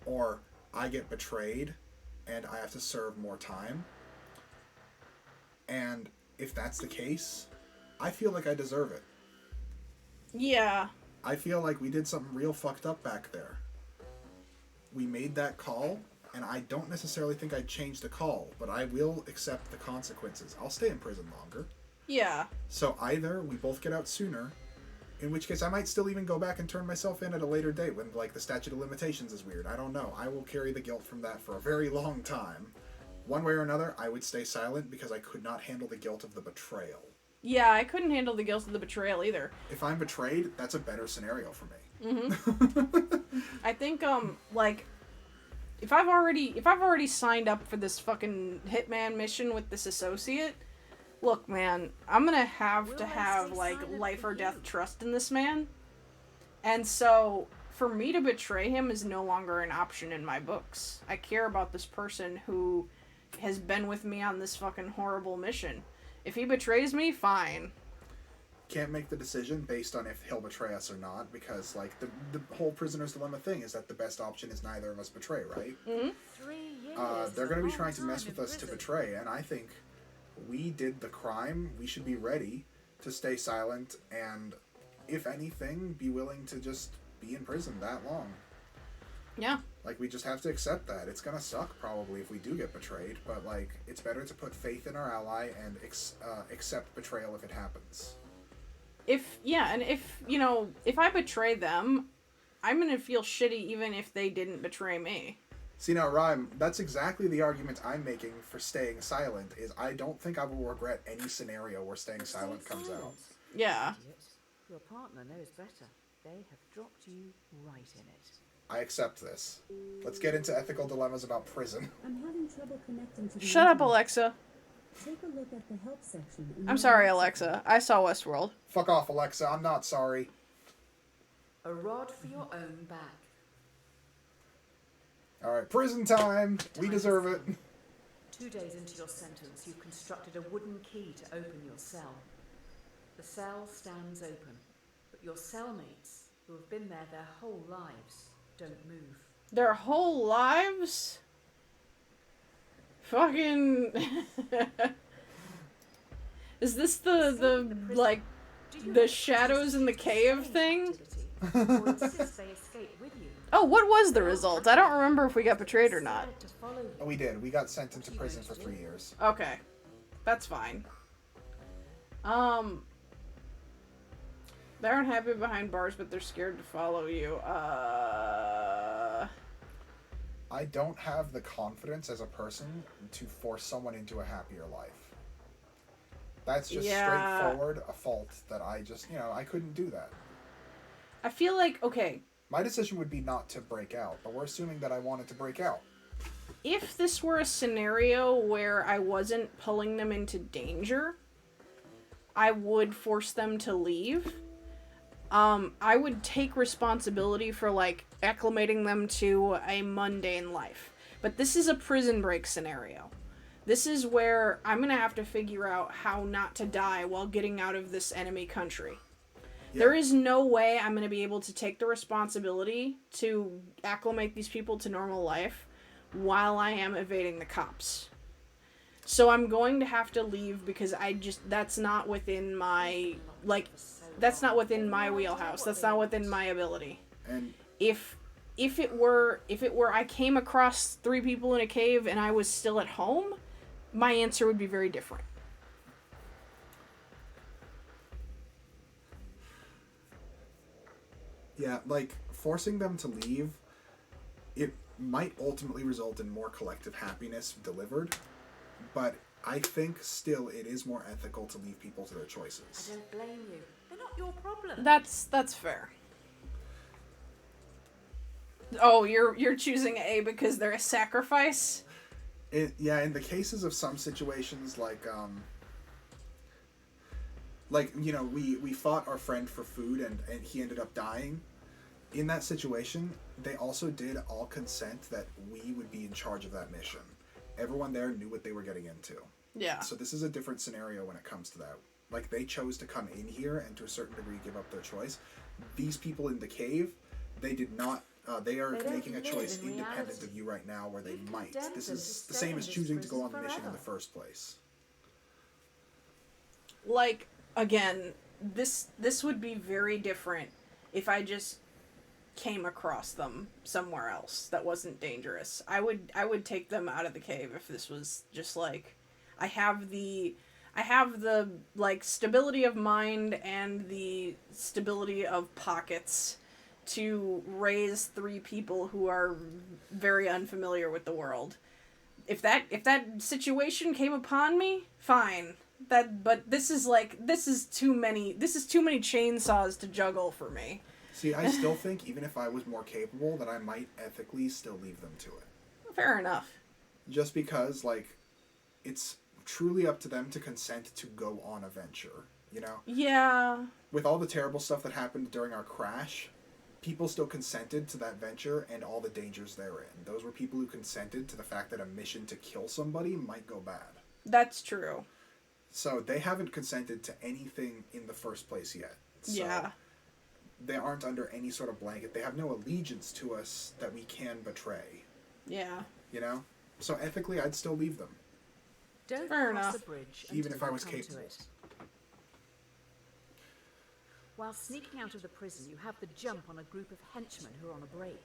or I get betrayed and I have to serve more time. And if that's the case, I feel like I deserve it. Yeah. I feel like we did something real fucked up back there. We made that call, and I don't necessarily think I'd change the call, but I will accept the consequences. I'll stay in prison longer. Yeah. So either we both get out sooner, in which case I might still even go back and turn myself in at a later date when, like, the statute of limitations is weird. I don't know. I will carry the guilt from that for a very long time. One way or another, I would stay silent because I could not handle the guilt of the betrayal. Yeah, I couldn't handle the guilt of the betrayal either. If I'm betrayed, that's a better scenario for me. Mm-hmm. I think, like, if I've already signed up for this fucking hitman mission with this associate, look, man, I'm gonna have to have, like, life or death trust in this man. And so, for me to betray him is no longer an option in my books. I care about this person who has been with me on this fucking horrible mission. If he betrays me, fine. Can't make the decision based on if he'll betray us or not, because, like, the whole prisoner's dilemma thing is that the best option is neither of us betray, right? Mm-hmm. 3 years. They're going to be trying to Long mess time with in us to prison. betray, and I think we did the crime. We should be ready to stay silent and, if anything, be willing to just be in prison that long. Yeah. Like, we just have to accept that. It's going to suck, probably, if we do get betrayed, but, like, it's better to put faith in our ally and accept betrayal if it happens. If I betray them, I'm gonna feel shitty even if they didn't betray me. See, now, Rhyme, that's exactly the argument I'm making for staying silent, is I don't think I will regret any scenario where staying silent comes out. Yeah. Idiot. Your partner knows better. They have dropped you right in it. I accept this. Let's get into ethical dilemmas about prison. I'm having trouble connecting to the Shut up, internet. Alexa. Take a look at the help section. in I'm your sorry, Alexa. Alexa. I saw Westworld. Fuck off, Alexa. I'm not sorry. A rod for your own back. Alright, prison time. We deserve it. 2 days into your sentence, you've constructed a wooden key to open your cell. The cell stands open, but your cellmates, who have been there their whole lives, don't move. Their whole lives? Fucking... Is this the like, the shadows in the cave thing? Or insist they escape with you. Oh, what was the result? I don't remember if we got betrayed or not. To follow you. Oh, we did. We got sent into prison for 3 years. Okay. That's fine. They aren't happy behind bars, but they're scared to follow you. I don't have the confidence as a person to force someone into a happier life. That's just straightforward a fault that I just, I couldn't do that. I feel like, okay, My decision would be not to break out, but we're assuming that I wanted to break out. if this were a scenario where I wasn't pulling them into danger, I would force them to leave. I would take responsibility for, like, acclimating them to a mundane life. But this is a prison break scenario. This is where I'm gonna have to figure out how not to die while getting out of this enemy country. Yeah. There is no way I'm gonna be able to take the responsibility to acclimate these people to normal life while I am evading the cops. So I'm going to have to leave because that's not within my, that's not within my wheelhouse. That's not within my ability. And If it were I came across 3 people in a cave and I was still at home, my answer would be very different. yeah, like, forcing them to leave, it might ultimately result in more collective happiness delivered, but I think still it is more ethical to leave people to their choices. I don't blame you. They're not your problem. That's fair. Oh, you're choosing A because they're a sacrifice? In the cases of some situations, we fought our friend for food and he ended up dying. In that situation, they also did all consent that we would be in charge of that mission. Everyone there knew what they were getting into. Yeah. So this is a different scenario when it comes to that. Like, they chose to come in here and to a certain degree give up their choice. These people in the cave, they did not. They are They don't making a live choice in independent reality. of you right now where they You've might. condemned This them is to the stay same in as this choosing to go on prison the mission in the forever. first place. Like, again, this would be very different if I just came across them somewhere else that wasn't dangerous. I would take them out of the cave if this was just like I have the like stability of mind and the stability of pockets to raise 3 people who are very unfamiliar with the world. If that situation came upon me, fine. But this is too many chainsaws to juggle for me. See, I still think even if I was more capable, that I might ethically still leave them to it. Fair enough. Just because, it's truly up to them to consent to go on a venture, Yeah. With all the terrible stuff that happened during our crash, people still consented to that venture and all the dangers therein. Those were people who consented to the fact that a mission to kill somebody might go bad. That's true. So they haven't consented to anything in the first place yet. So Yeah. they aren't under any sort of blanket. They have no allegiance to us that we can betray, Yeah. So ethically, I'd still leave them. Don't Fair cross enough. the bridge Even until if I you was come to capable. it. While sneaking out of the prison, you have the jump on a group of henchmen who are on a break.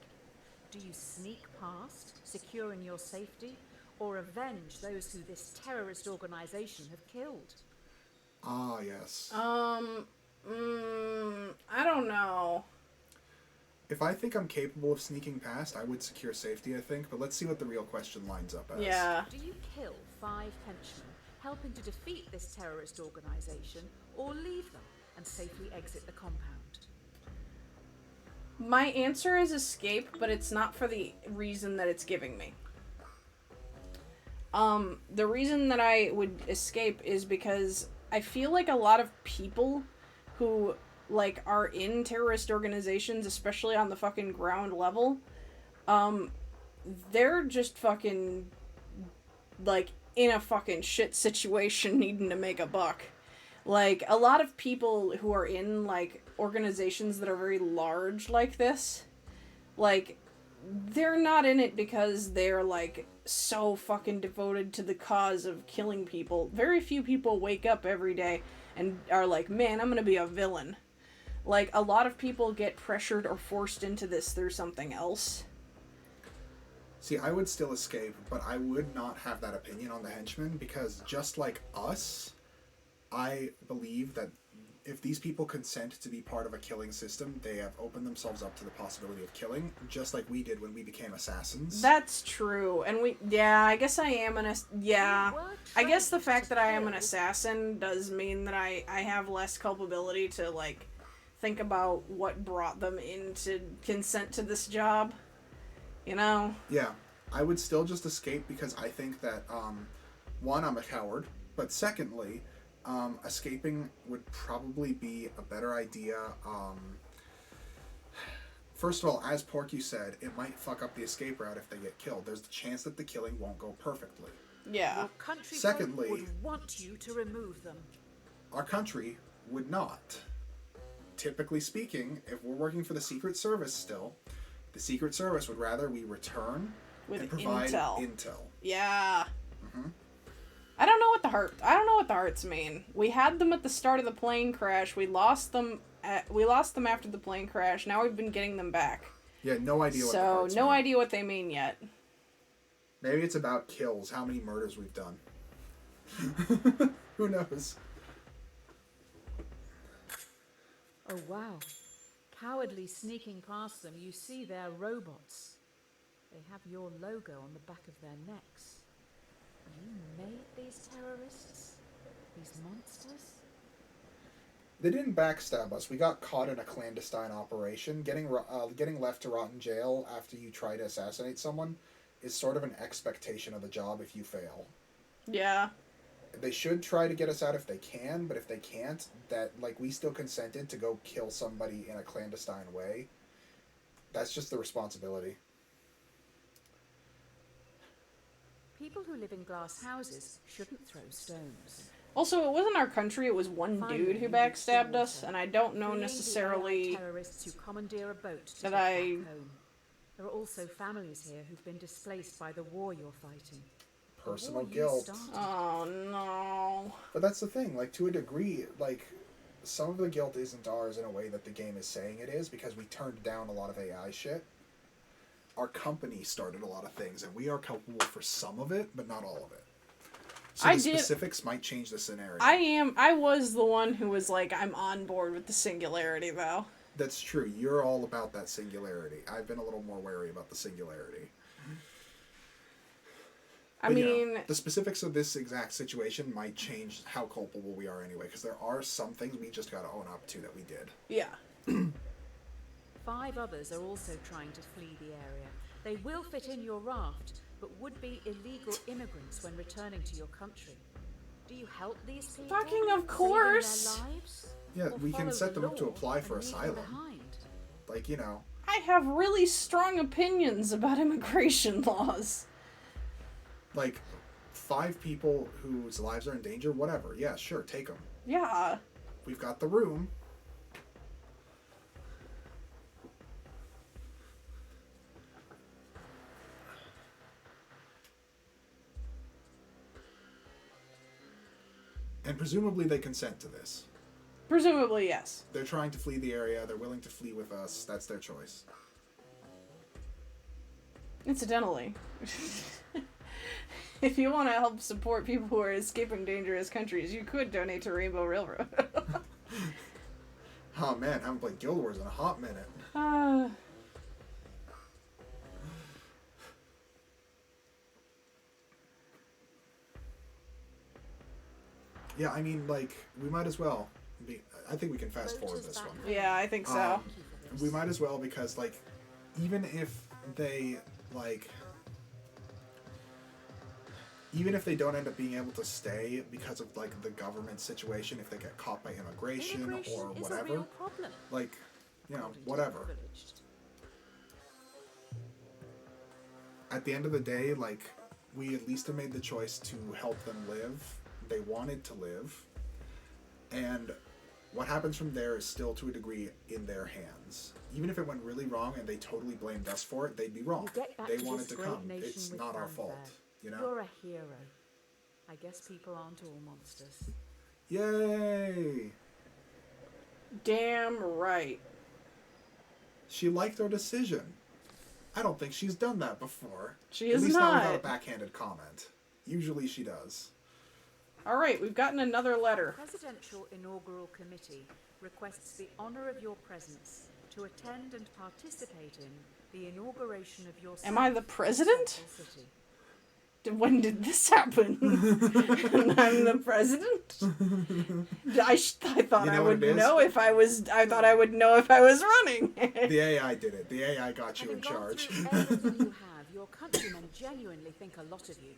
Do you sneak past, securing your safety, or avenge those who this terrorist organization have killed? Ah, yes. I don't know. If I think I'm capable of sneaking past, I would secure safety, I think, but let's see what the real question lines up as. Yeah. Do you kill 5 henchmen, helping to defeat this terrorist organization, or leave them and safely exit the compound? My answer is escape, but it's not for the reason that it's giving me. The reason that I would escape is because I feel like a lot of people who, like, are in terrorist organizations, especially on the fucking ground level, they're just fucking, like, in a fucking shit situation needing to make a buck. Like, a lot of people who are in, like, organizations that are very large like this, like, they're not in it because they're, like, so fucking devoted to the cause of killing people. Very few people wake up every day and are like, man, I'm gonna be a villain. Like, a lot of people get pressured or forced into this through something else. See, I would still escape, but I would not have that opinion on the henchmen, because just like us, I believe that if these people consent to be part of a killing system, they have opened themselves up to the possibility of killing, just like we did when we became assassins. That's true. And I guess I am I guess the fact that I am an assassin does mean that I have less culpability to, like, think about what brought them into consent to this job. You know? Yeah. I would still just escape because I think that, one, I'm a coward, but secondly, escaping would probably be a better idea. First of all, as Porky said, it might fuck up the escape route if they get killed. There's the chance that the killing won't go perfectly. Yeah. Your country Secondly, would want you to remove them. Our country would not. Typically speaking, if we're working for the Secret Service still, the Secret Service would rather we return With and provide intel. Yeah. Mm-hmm. I don't know what the hearts mean. We had them at the start of the plane crash. We lost them after the plane crash. Now we've been getting them back. Yeah, no idea what the So, hearts no mean. idea what they mean yet. Maybe it's about kills, how many murders we've done. Who knows? Oh wow. Cowardly sneaking past them, you see they're robots. They have your logo on the back of their necks. You made these terrorists? These monsters? They didn't backstab us. We got caught in a clandestine operation. Getting left to rot in jail after you try to assassinate someone is sort of an expectation of the job if you fail. Yeah. They should try to get us out if they can, but if they can't, that, like, we still consented to go kill somebody in a clandestine way. That's just the responsibility. People who live in glass houses shouldn't throw stones. Also, it wasn't our country, it was one Finally, dude who you backstabbed reach the us, water. and I don't know Flee the necessarily... AI terrorists who commandeer a boat to that get I- back home. There are also families here who've been displaced by the war you're fighting. A Personal war you guilt. started. Oh, no. But that's the thing, like, to a degree, like, some of the guilt isn't ours in a way that the game is saying it is, because we turned down a lot of AI shit. Our company started a lot of things, and we are culpable for some of it, but not all of it. So the specifics might change the scenario. I was the one who was like, I'm on board with the singularity, though. That's true. You're all about that singularity. I've been a little more wary about the singularity. I But, mean... the specifics of this exact situation might change how culpable we are anyway, because there are some things we just gotta own up to that we did. Yeah. 5 others are also trying to flee the area. They will fit in your raft, but would be illegal immigrants when returning to your country. Do you help these people? Fucking of saving course. their lives? Yeah, Or we can follow set the them up to law apply for and leave them asylum. behind? Like, you know, I have really strong opinions about immigration laws. like, 5 people whose lives are in danger, whatever. Yeah, sure, take them. Yeah. We've got the room. And presumably they consent to this. Presumably, yes. They're trying to flee the area. They're willing to flee with us. That's their choice. Incidentally, if you want to help support people who are escaping dangerous countries, you could donate to Rainbow Railroad. Oh man, I haven't played Guild Wars in a hot minute. Yeah, I mean, like, we might as well. I think we can fast forward Voters this back one. home. Yeah, I think so. Um, Thank you for this. We might as well because, like, even if they, like... Even if they don't end up being able to stay because of, like, the government situation, if they get caught by immigration or Immigration is a whatever, real problem. like, you know, according to the whatever. privileged. At the end of the day, like, we at least have made the choice to help them live. They wanted to live. And what happens from there is still, to a degree, in their hands. Even if it went really wrong and they totally blamed us for it, they'd be wrong. You get back They to wanted this to great come. nation It's with not our fanfare. fault, you know? You're a hero. I guess people aren't all monsters. Yay! Damn right. She liked our decision. I don't think she's done that before. She At is least not without a not. backhanded comment. Usually she does. All right, we've gotten another letter. Presidential Inaugural Committee requests the honor of your presence to attend and participate in the inauguration of your Am I the president? central city. When did this happen? And I'm the president. I thought You know I what would it is? know if I was. I thought I would know if I was running. The AI did it. The AI got you Having in gone charge. through everything you have, your countrymen genuinely think a lot of you.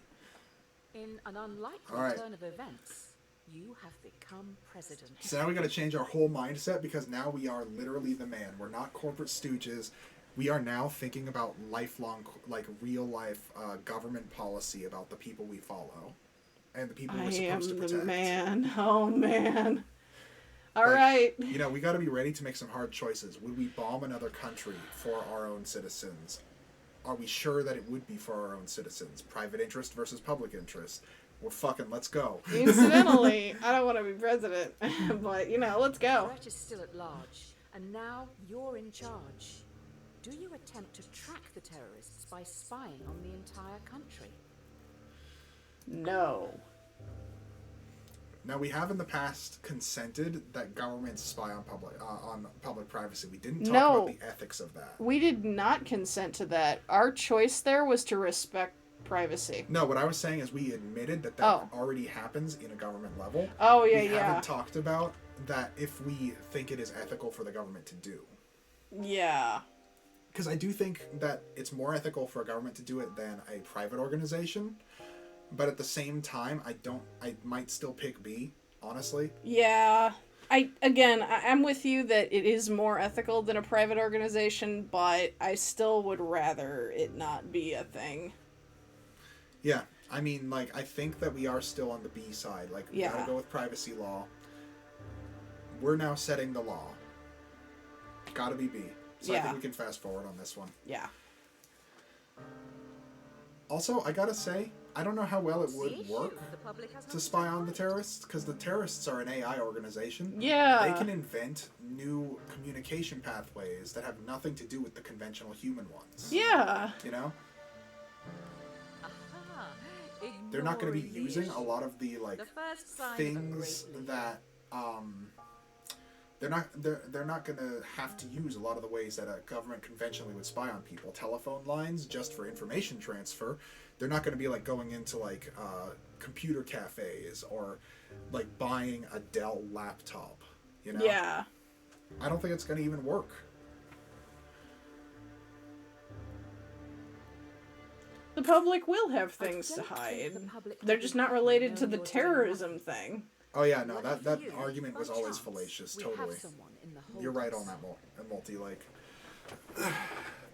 In an unlikely All right. turn of events, you have become president. So now we got to change our whole mindset because now we are literally the man. We're not corporate stooges. We are now thinking about lifelong, like real life government policy about the people we follow and the people I we're am supposed to the protect. man. Oh man. All Like, right. You know, we got to be ready to make some hard choices. Would we bomb another country for our own citizens? Are we sure that it would be for our own citizens? Private interest versus public interest. Well, fucking, let's go. Incidentally, I don't want to be president, but you know, let's The go. threat is still at large, and now you're in charge. Do you attempt to track the terrorists by spying on the entire country? No. Now, we have in the past consented that governments spy on public privacy. We didn't talk about the ethics of that. We did not consent to that. Our choice there was to respect privacy. No, what I was saying is we admitted that Oh. already happens in a government level. Oh yeah, We yeah. haven't talked about that if we think it is ethical for the government to do. Yeah. Because I do think that it's more ethical for a government to do it than a private organization. But at the same time, I might still pick B, honestly. Yeah. I'm with you that it is more ethical than a private organization, but I still would rather it not be a thing. Yeah, I mean, like, I think that we are still on the B side. Like, we Yeah. gotta go with privacy law. We're now setting the law. Gotta be B. So I Yeah. think we can fast forward on this one. Yeah. Also, I gotta say, I don't know how well it The would issue, work the public has to not spy on the decided. terrorists, because the terrorists are an AI organization. Yeah. They can invent new communication pathways that have nothing to do with the conventional human ones. Yeah. You know? Aha, They're not going to be ignoring the using a issue. lot of the, like, The first sign of a things great leader. that, they're not going to have to use a lot of the ways that a government conventionally would spy on people. Telephone lines just for information transfer. They're not going to be like going into like computer cafes or like buying a Dell laptop, you know? Yeah. I don't think it's going to even work. The public will have things to don't think hide. the public They're will just be not happy related knowing to the you're doing terrorism nothing. thing. Oh yeah, no, Lucky that for you, argument was by always chance, fallacious, we totally. have someone in the You're right on holdings. that, Multi. Like,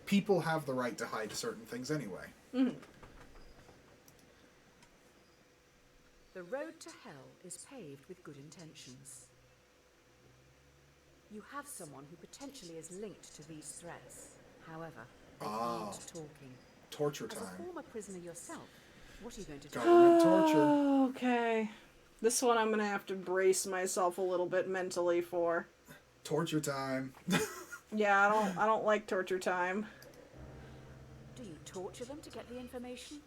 people have the right to hide certain things anyway. The road to hell is paved with good intentions. You have someone who potentially is linked to these threats. However, they Ah. aren't talking. Torture As a time. former prisoner yourself, what are you going to do? Government torture. Okay. This one I'm gonna have to brace myself a little bit mentally for. Torture time. Yeah, I don't like torture time. Do you torture them to get the information?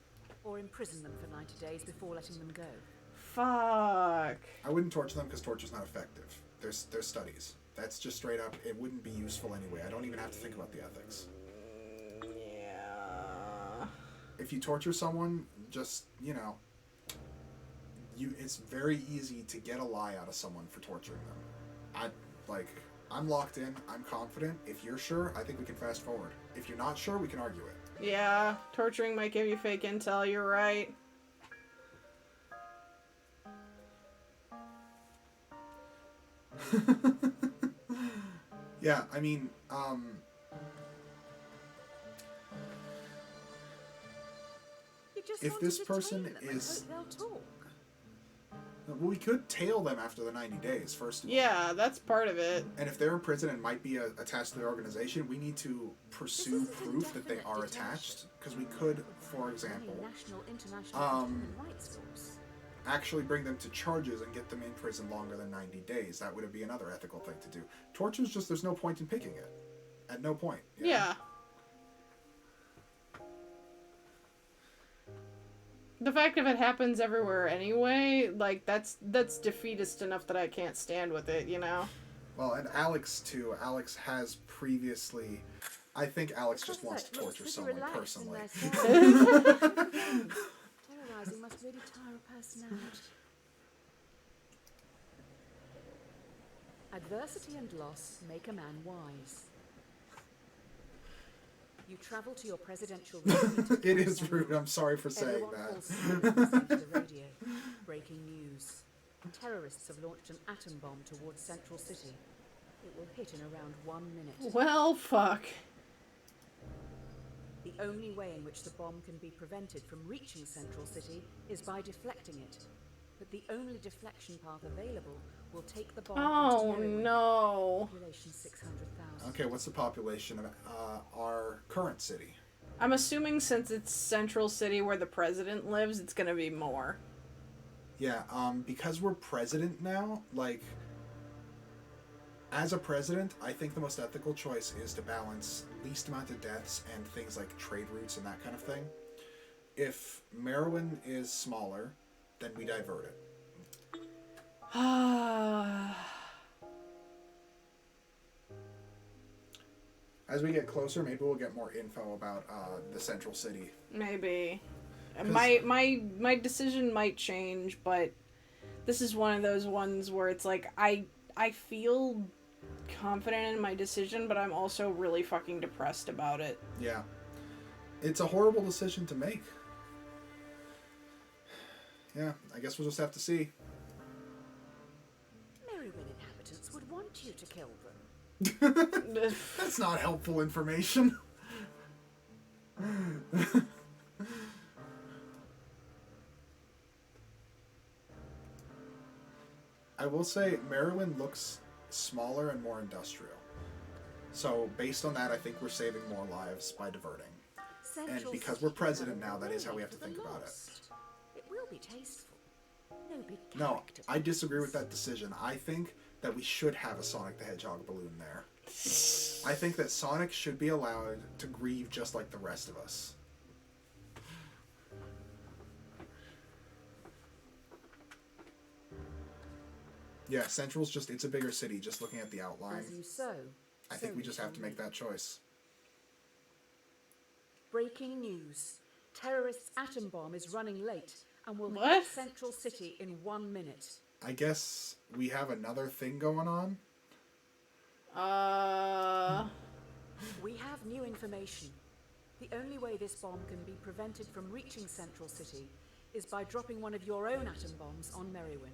Or imprison them for 90 days before letting them go? Fuck. I wouldn't torture them because torture's not effective. There's studies. That's just straight up, it wouldn't be useful anyway. I don't even have to think about the ethics. Yeah. If you torture someone, just, you know, it's very easy to get a lie out of someone for torturing them. I'm locked in. I'm confident. If you're sure, I think we can fast forward. If you're not sure, we can argue it. Yeah, torturing might give you fake intel, you're right. Yeah, I mean, You just if wanted this to person tame them and is- hope they'll talk. well, we could tail them after the 90 days, first of all. Yeah, that's part of it. And if they're in prison and might be attached to the organization, we need to pursue This isn't proof that they indefinite are detention. attached. Because we could, for Many example, national, international, um, and human rights laws. actually bring them to charges and get them in prison longer than 90 days. That would be another ethical thing to do. Torture's just, there's no point in picking it. At no point. you know? Yeah. The fact if it happens everywhere anyway, like, that's defeatist enough that I can't stand with it, you know? Well, and Alex, too. Alex has previously... I think Alex just wants to Looks torture pretty someone relaxed in personally. their cell. Terrorizing must really tire a person out. Adversity and loss make a man wise. You travel to your presidential room. It is rude. I'm sorry for saying Everyone that. falls asleep listening to the radio. Breaking news. Terrorists have launched an atom bomb towards Central City. It will hit in around 1 minute. Well, fuck. The only way in which the bomb can be prevented from reaching Central City is by deflecting it. But the only deflection path available will take the bomb Oh, into Merriweather. no. Population 600,000. Okay, what's the population of our current city? I'm assuming since it's Central City where the president lives, it's gonna be more. Yeah, because we're president now, like, as a president, I think the most ethical choice is to balance least amount of deaths and things like trade routes and that kind of thing. If Merwin is smaller, then we divert it. As we get closer, maybe we'll get more info about the central city. Maybe. 'Cause- My decision might change, but this is one of those ones where it's like I feel confident in my decision, but I'm also really fucking depressed about it. Yeah. It's a horrible decision to make. Yeah, I guess we'll just have to see. Merriweather inhabitants would want you to kill them. That's not helpful information. I will say Merwin looks smaller and more industrial. So based on that, I think we're saving more lives by diverting. Central because City we're president will now, that is how we wait have to for the think about it. lost. It will be tasteful. No big No, character I disagree with points. that decision. I think that we should have a Sonic the Hedgehog balloon there. I think that Sonic should be allowed to grieve just like the rest of us. Yeah, Central's just, it's a bigger city, just looking at the outline. As you sow, I think so we you just shall have to make reap. that choice. Breaking news. Terrorists' atom bomb is running late and will What? hit Central City in 1 minute. I guess we have another thing going on. We have new information. The only way this bomb can be prevented from reaching Central City is by dropping one of your own atom bombs on Merriweather.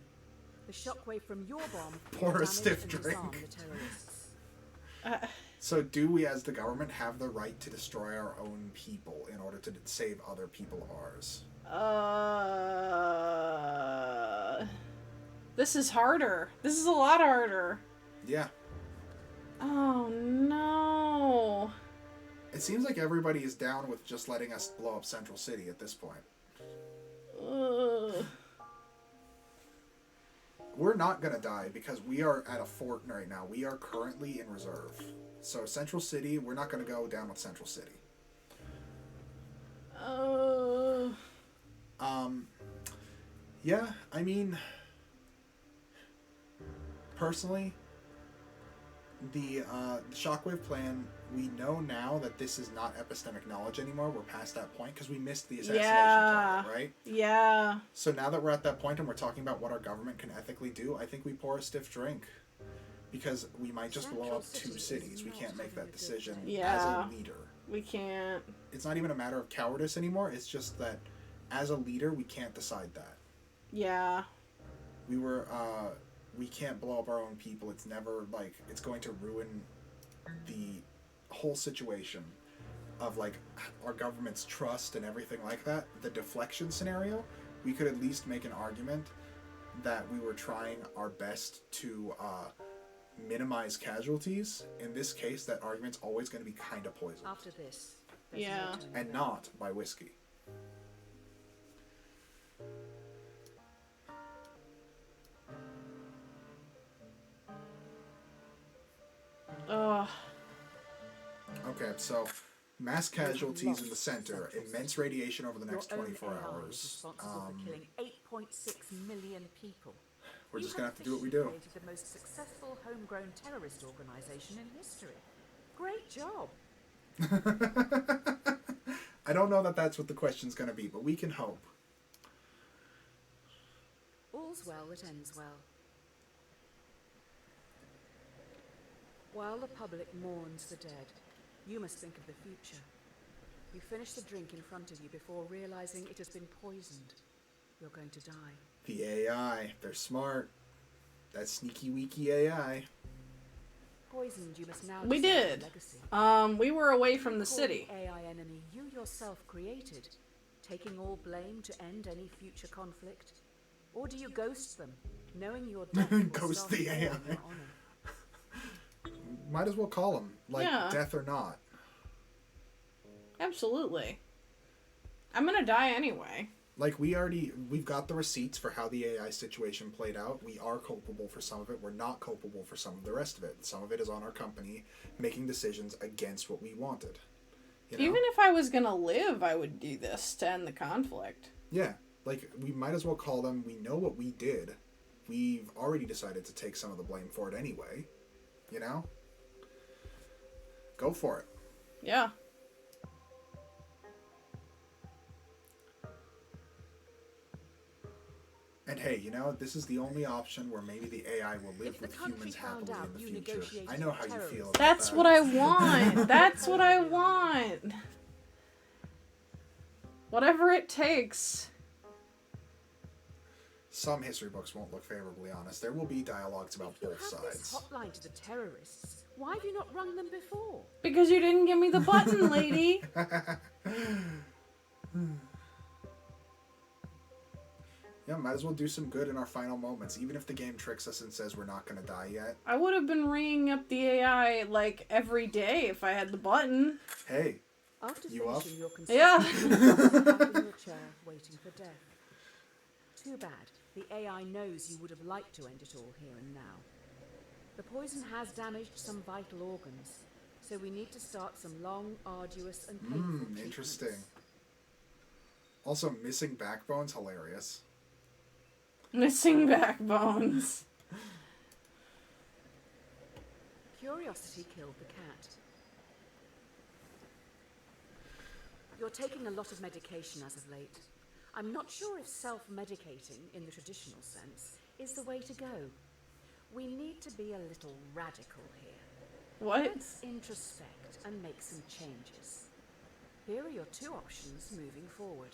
The shockwave from your bomb Pour will a damage stiff and disarm drink. the terrorists. So do we as the government have the right to destroy our own people in order to save other people of ours? This is harder. This is a lot harder. Yeah. Oh no. It seems like everybody is down with just letting us blow up Central City at this point. Ugh. We're not gonna die because we are at a fort right now. We are currently in reserve. So Central City, we're not gonna go down with Central City. Yeah, I mean, personally, The Shockwave plan, we know now that this is not epistemic knowledge anymore. We're past that point because we missed the assassination target, right? Yeah. So now that we're at that point and we're talking about what our government can ethically do, I think we pour a stiff drink. Because we might just blow up 2 cities. We can't make that decision as a leader. We can't. It's not even a matter of cowardice anymore. It's just that as a leader, we can't decide that. Yeah. We can't blow up our own people. It's never, like, it's going to ruin the whole situation of, like, our government's trust and everything like that. The deflection scenario, we could at least make an argument that we were trying our best to, minimize casualties. In this case, that argument's always going to be kind of poisoned. After this, Yeah. And not by whiskey. Ugh. Okay, so mass casualties in the center, immense radiation over the next Your own 24 AI is hours. responsible for killing 8.6 million people. We're You just going to have to do what we officially do. created the most successful homegrown terrorist organization in history. Great job. I don't know that that's what the question's going to be, but we can hope. All's well that ends well. While the public mourns the dead, you must think of the future. You finish the drink in front of you before realizing it has been poisoned. You're going to die. The AI, they're smart. That sneaky weaky AI. Poisoned, you must now We decide your did. legacy. We were away from the Call city. AI enemy you yourself created, taking all blame to end any future conflict? Or do you ghost them, knowing your death will Ghost start the a war AI. in your honor? Might as well call them, like, Yeah. death or not. Absolutely. I'm gonna die anyway. Like, we've got the receipts for how the AI situation played out. We are culpable for some of it. We're not culpable for some of the rest of it. Some of it is on our company making decisions against what we wanted. You know? Even if I was gonna live, I would do this to end the conflict. Yeah. Like, we might as well call them. We know what we did. We've already decided to take some of the blame for it anyway. You know? Go for it. Yeah. And hey, you know, this is the only option where maybe the AI will live If the with country humans found happily out in the you future. negotiated I know how with you feel terrorists. about That's that. what I want. That's what I want. Whatever it takes. Some history books won't look favorably on us. There will be dialogues about You both have this sides. hotline to the terrorists. Why have you not rung them before? Because you didn't give me the button, lady. Yeah, might as well do some good in our final moments, even if the game tricks us and says we're not going to die yet. I would have been ringing up the AI, like, every day if I had the button. Hey, After You up? finishing your Yeah. construction, you sit back in your chair, waiting for death. Too bad. The AI knows you would have liked to end it all here and now. The poison has damaged some vital organs, so we need to start some long, arduous, and painful treatments. interesting. Also, missing backbone's hilarious. Missing backbones. Curiosity killed the cat. You're taking a lot of medication as of late. I'm not sure if self-medicating, in the traditional sense, is the way to go. We need to be a little radical here. What? Let's introspect and make some changes. Here are your 2 options moving forward.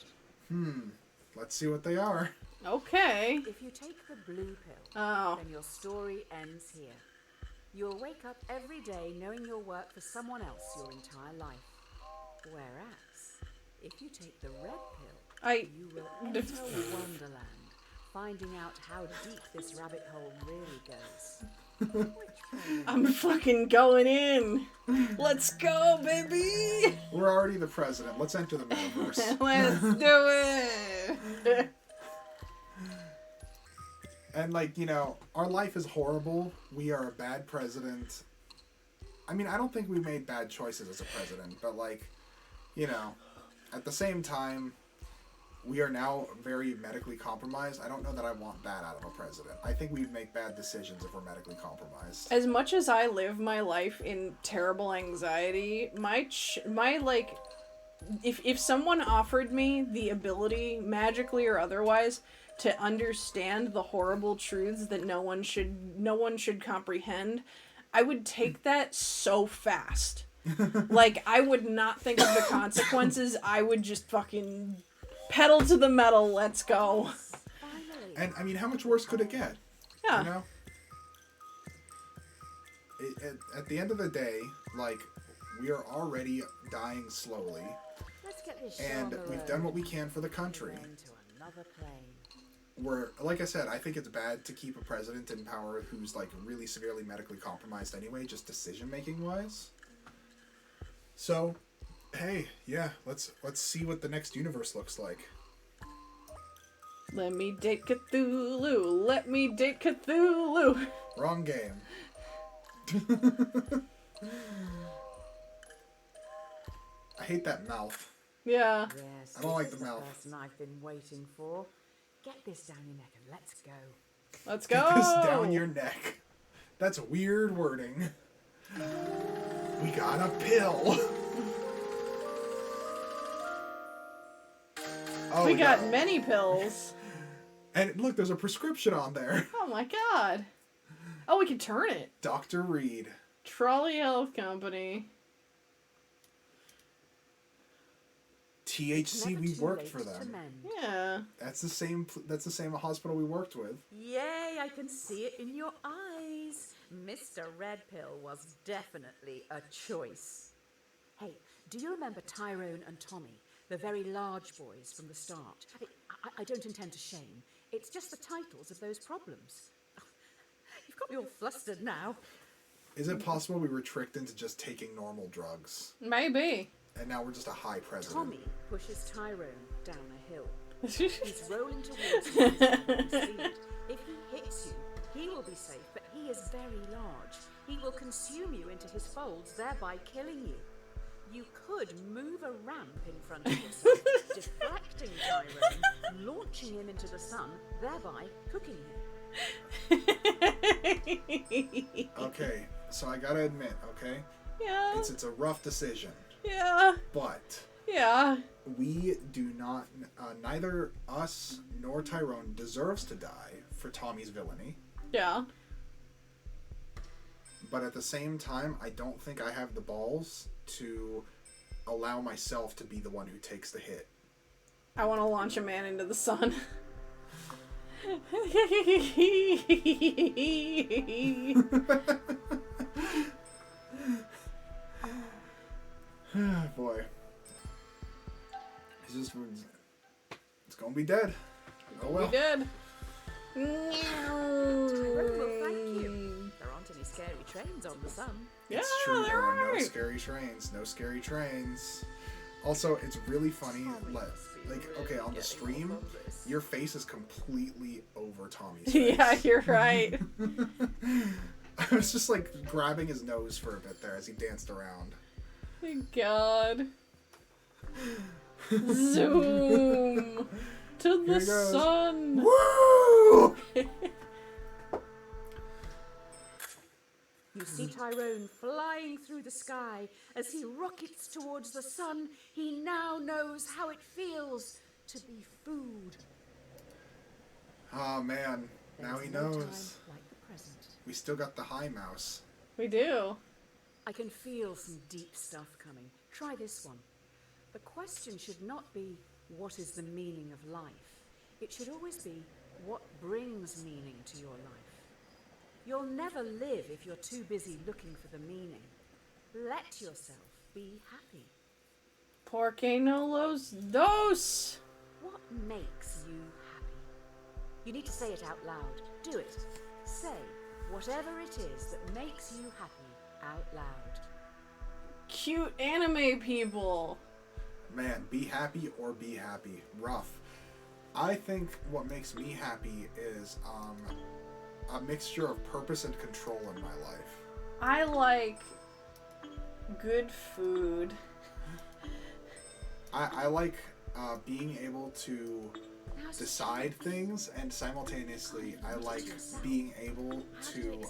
Let's see what they are. Okay. If you take the blue pill, Oh. then your story ends here. You'll wake up every day knowing you'll work for someone else your entire life. Whereas, if you take the red pill, you will enter Wonderland, finding out how deep this rabbit hole really goes. I'm fucking going in. Let's go, baby. We're already the president. Let's enter the metaverse. Let's do it. And, like, you know, our life is horrible. We are a bad president. I mean, I don't think we made bad choices as a president, but, like, you know, at the same time, we are now very medically compromised. I don't know that I want that out of a president. I think we'd make bad decisions if we're medically compromised. As much as I live my life in terrible anxiety, my like, if someone offered me the ability, magically or otherwise, to understand the horrible truths that no one should comprehend, I would take that so fast. Like, I would not think of the consequences. I would just fucking pedal to the metal. Let's go. And I mean, how much worse could it get? Yeah. You know? At the end of the day, like, we are already dying slowly. Let's get this And we've done what we can for the country. Into another plane. We're, like I said, I think it's bad to keep a president in power who's, like, really severely medically compromised anyway, just decision-making wise. So, hey, yeah, let's see what the next universe looks like. Let me date Cthulhu. Let me date Cthulhu. Wrong game. I hate that mouth. Yeah. Yes, I don't like this the is mouth. person I've been waiting for. Get this down your neck and let's go. Let's Get go. this down your neck. That's weird wording. We got a pill. Oh, We got many pills. And look, there's a prescription on there. Oh my god. Oh, we can turn it. Dr. Reed. Trolley Health Company. THC, Never we too worked late for to them. mend. Yeah. That's the same hospital we worked with. Yay, I can see it in your eyes. Mr. Red Pill was definitely a choice. Hey, do you remember Tyrone and Tommy, the very large boys from the start? I don't intend to shame. It's just the titles of those problems. You've got me all flustered now. Is it possible we were tricked into just taking normal drugs? Maybe. And now we're just a high president? Tommy pushes Tyrone down a hill. He's He's rolling towards you at lightning speed. If he hits you, he will be safe, but he is very large. He will consume you into his folds, thereby killing you. You could move a ramp in front of yourself, deflecting Tyrone, launching him into the sun, thereby cooking him. Okay, so I gotta admit, okay? Yeah. It's a rough decision. Yeah. But Yeah. we do not, neither us nor Tyrone deserves to die for Tommy's villainy. Yeah. But at the same time, I don't think I have the balls to allow myself to be the one who takes the hit. I want to launch a man into the sun. Boy. It's gonna be dead. Oh well. We did. Tyrone will thank you. There aren't any scary trains on the sun. Yeah, It's true, there there are no are. scary trains. No scary trains. Also, it's really funny, like, okay, on the stream, your face is completely over Tommy's face. Yeah, you're right. I was just, like, grabbing his nose for a bit there as he danced around. Thank God. Zoom to the Here he goes. sun. Woo! You see Tyrone flying through the sky as he rockets towards the sun. He now knows how it feels to be food. Oh, man. Now There's he no knows. time like the present. We still got the high mouse. We do. I can feel some deep stuff coming. Try this one. The question should not be, what is the meaning of life? It should always be, what brings meaning to your life? You'll never live if you're too busy looking for the meaning. Let yourself be happy. Porque no los dos. What makes you happy? You need to say it out loud. Do it. Say whatever it is that makes you happy out loud. Cute anime people. Man, be happy or be happy. Rough. I think what makes me happy is a mixture of purpose and control in my life. I like good food. I like being able to decide things, and simultaneously I like being able to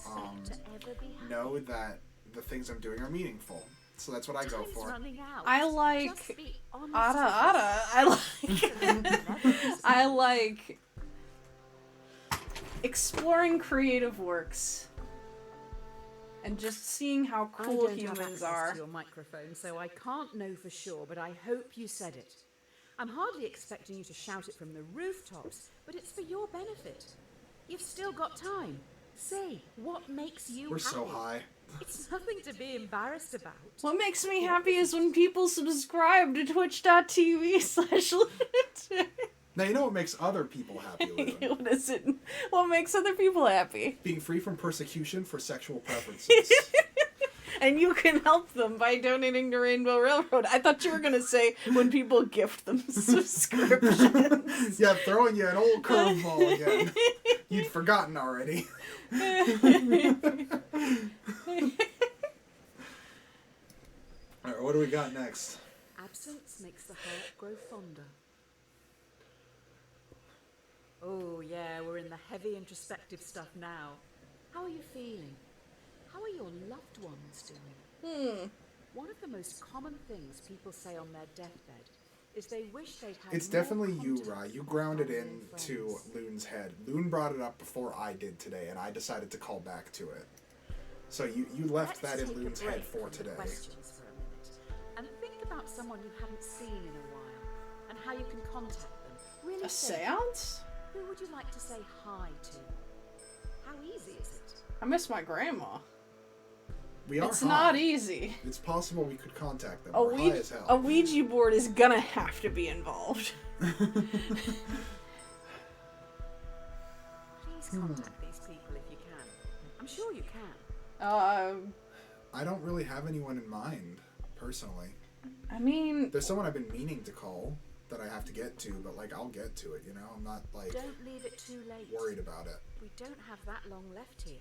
know that the things I'm doing are meaningful. So that's what I go for. I like Ada. I like exploring creative works and just seeing how cool humans are. To your microphone, so I can't know for sure, but I hope you said it. I'm hardly expecting you to shout it from the rooftops, but it's for your benefit. You've still got time. Say, what makes you We're happy? so high. It's nothing to be embarrassed about. What makes me happy is when people subscribe to twitch.tv/lunatic. Now you know what makes other people happy, Luna? What is it? What makes other people happy? Being free from persecution for sexual preferences. And you can help them by donating to Rainbow Railroad. I thought you were going to say when people gift them subscriptions. Yeah, throwing you an old curveball again. You'd forgotten already. Alright, what do we got next? Absence makes the heart grow fonder. Oh yeah, we're in the heavy introspective stuff now. How are you feeling? How are your loved ones doing? One of the most common things people say on their deathbed is they wish they'd had It's more definitely you, contact Rye. You with grounded family and into friends. Loon's head. Loon brought it up before I did today, and I decided to call back to it. So you left Let's that in take a Loon's break head for from the today. questions for a minute and think about someone you haven't seen in a while and how you can contact them. Really A think. seance? Who would you like to say hi to? How easy is it? I miss my grandma. We are It's high. not easy. It's possible we could contact them. A, We're high as hell. a Ouija board is gonna have to be involved. Please contact these people if you can. I'm sure you can. I don't really have anyone in mind, personally. I mean, There's someone I've been meaning to call that I have to get to, but, like, I'll get to it, you know? I'm not, like, Don't leave it too late. worried about it. We don't have that long left here.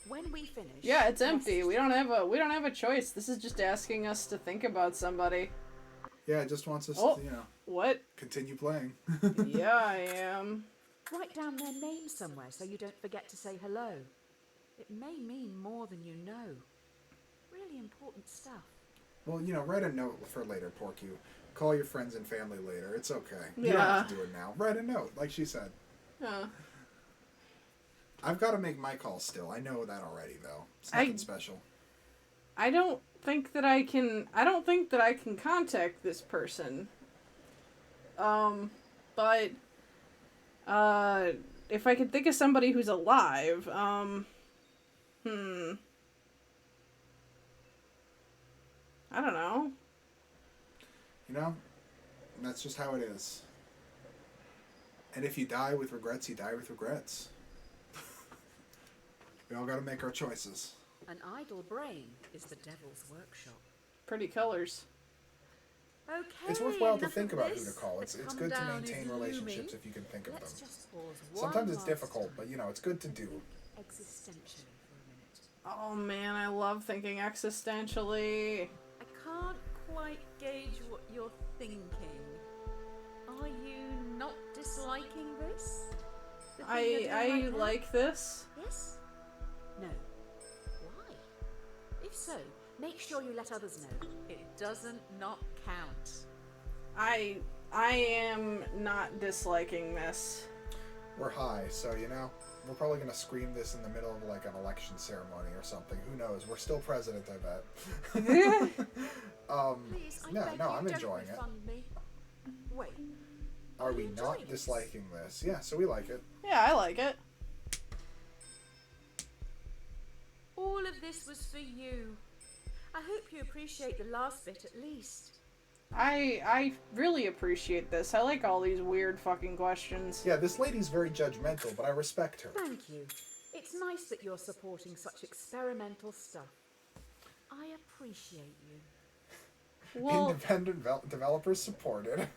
When we finish, yeah, it's empty. message We don't have a choice. This is just asking us to think about somebody. Yeah, it just wants us Oh. to, you know, What? continue playing. Yeah, I am. Write down their name somewhere so you don't forget to say hello. It may mean more than you know. Really important stuff. Well, you know, write a note for later, Porky. Call your friends and family later. It's okay. You don't Yeah. have to do it now. Write a note, like she said. I've got to make my call still. I know that already, though. It's nothing special. I don't think that I can contact this person. But if I could think of somebody who's alive, I don't know. You know? That's just how it is. And if you die with regrets, you die with regrets. We all gotta make our choices. An idle brain is the devil's workshop. Pretty colors. Okay. It's worthwhile to enough think of about who this. to call. The It's come good to down maintain is relationships looming. if you can think of Let's them. just pause one Sometimes it's last difficult, time. but you know, it's good to do. Existentially for a minute. Oh man, I love thinking existentially. I can't quite gauge what you're thinking. Are you not disliking this? The thing you're doing I right now? like this. Yes? No. Why? If so, make sure you let others know. It doesn't not count. I am not disliking this. We're high, so you know, we're probably gonna scream this in the middle of like an election ceremony or something. Who knows? We're still president, I bet. Please, I No, beg no, you, I'm don't enjoying it. refund me. Wait. Are you we enjoying not this? disliking this? Yeah, so we like it. Yeah, I like it. All of this was for you. I hope you appreciate the last bit at least. I really appreciate this. I like all these weird fucking questions. Yeah, this lady's very judgmental, but I respect her. Thank you. It's nice that you're supporting such experimental stuff. I appreciate you. Well, Independent developers supported.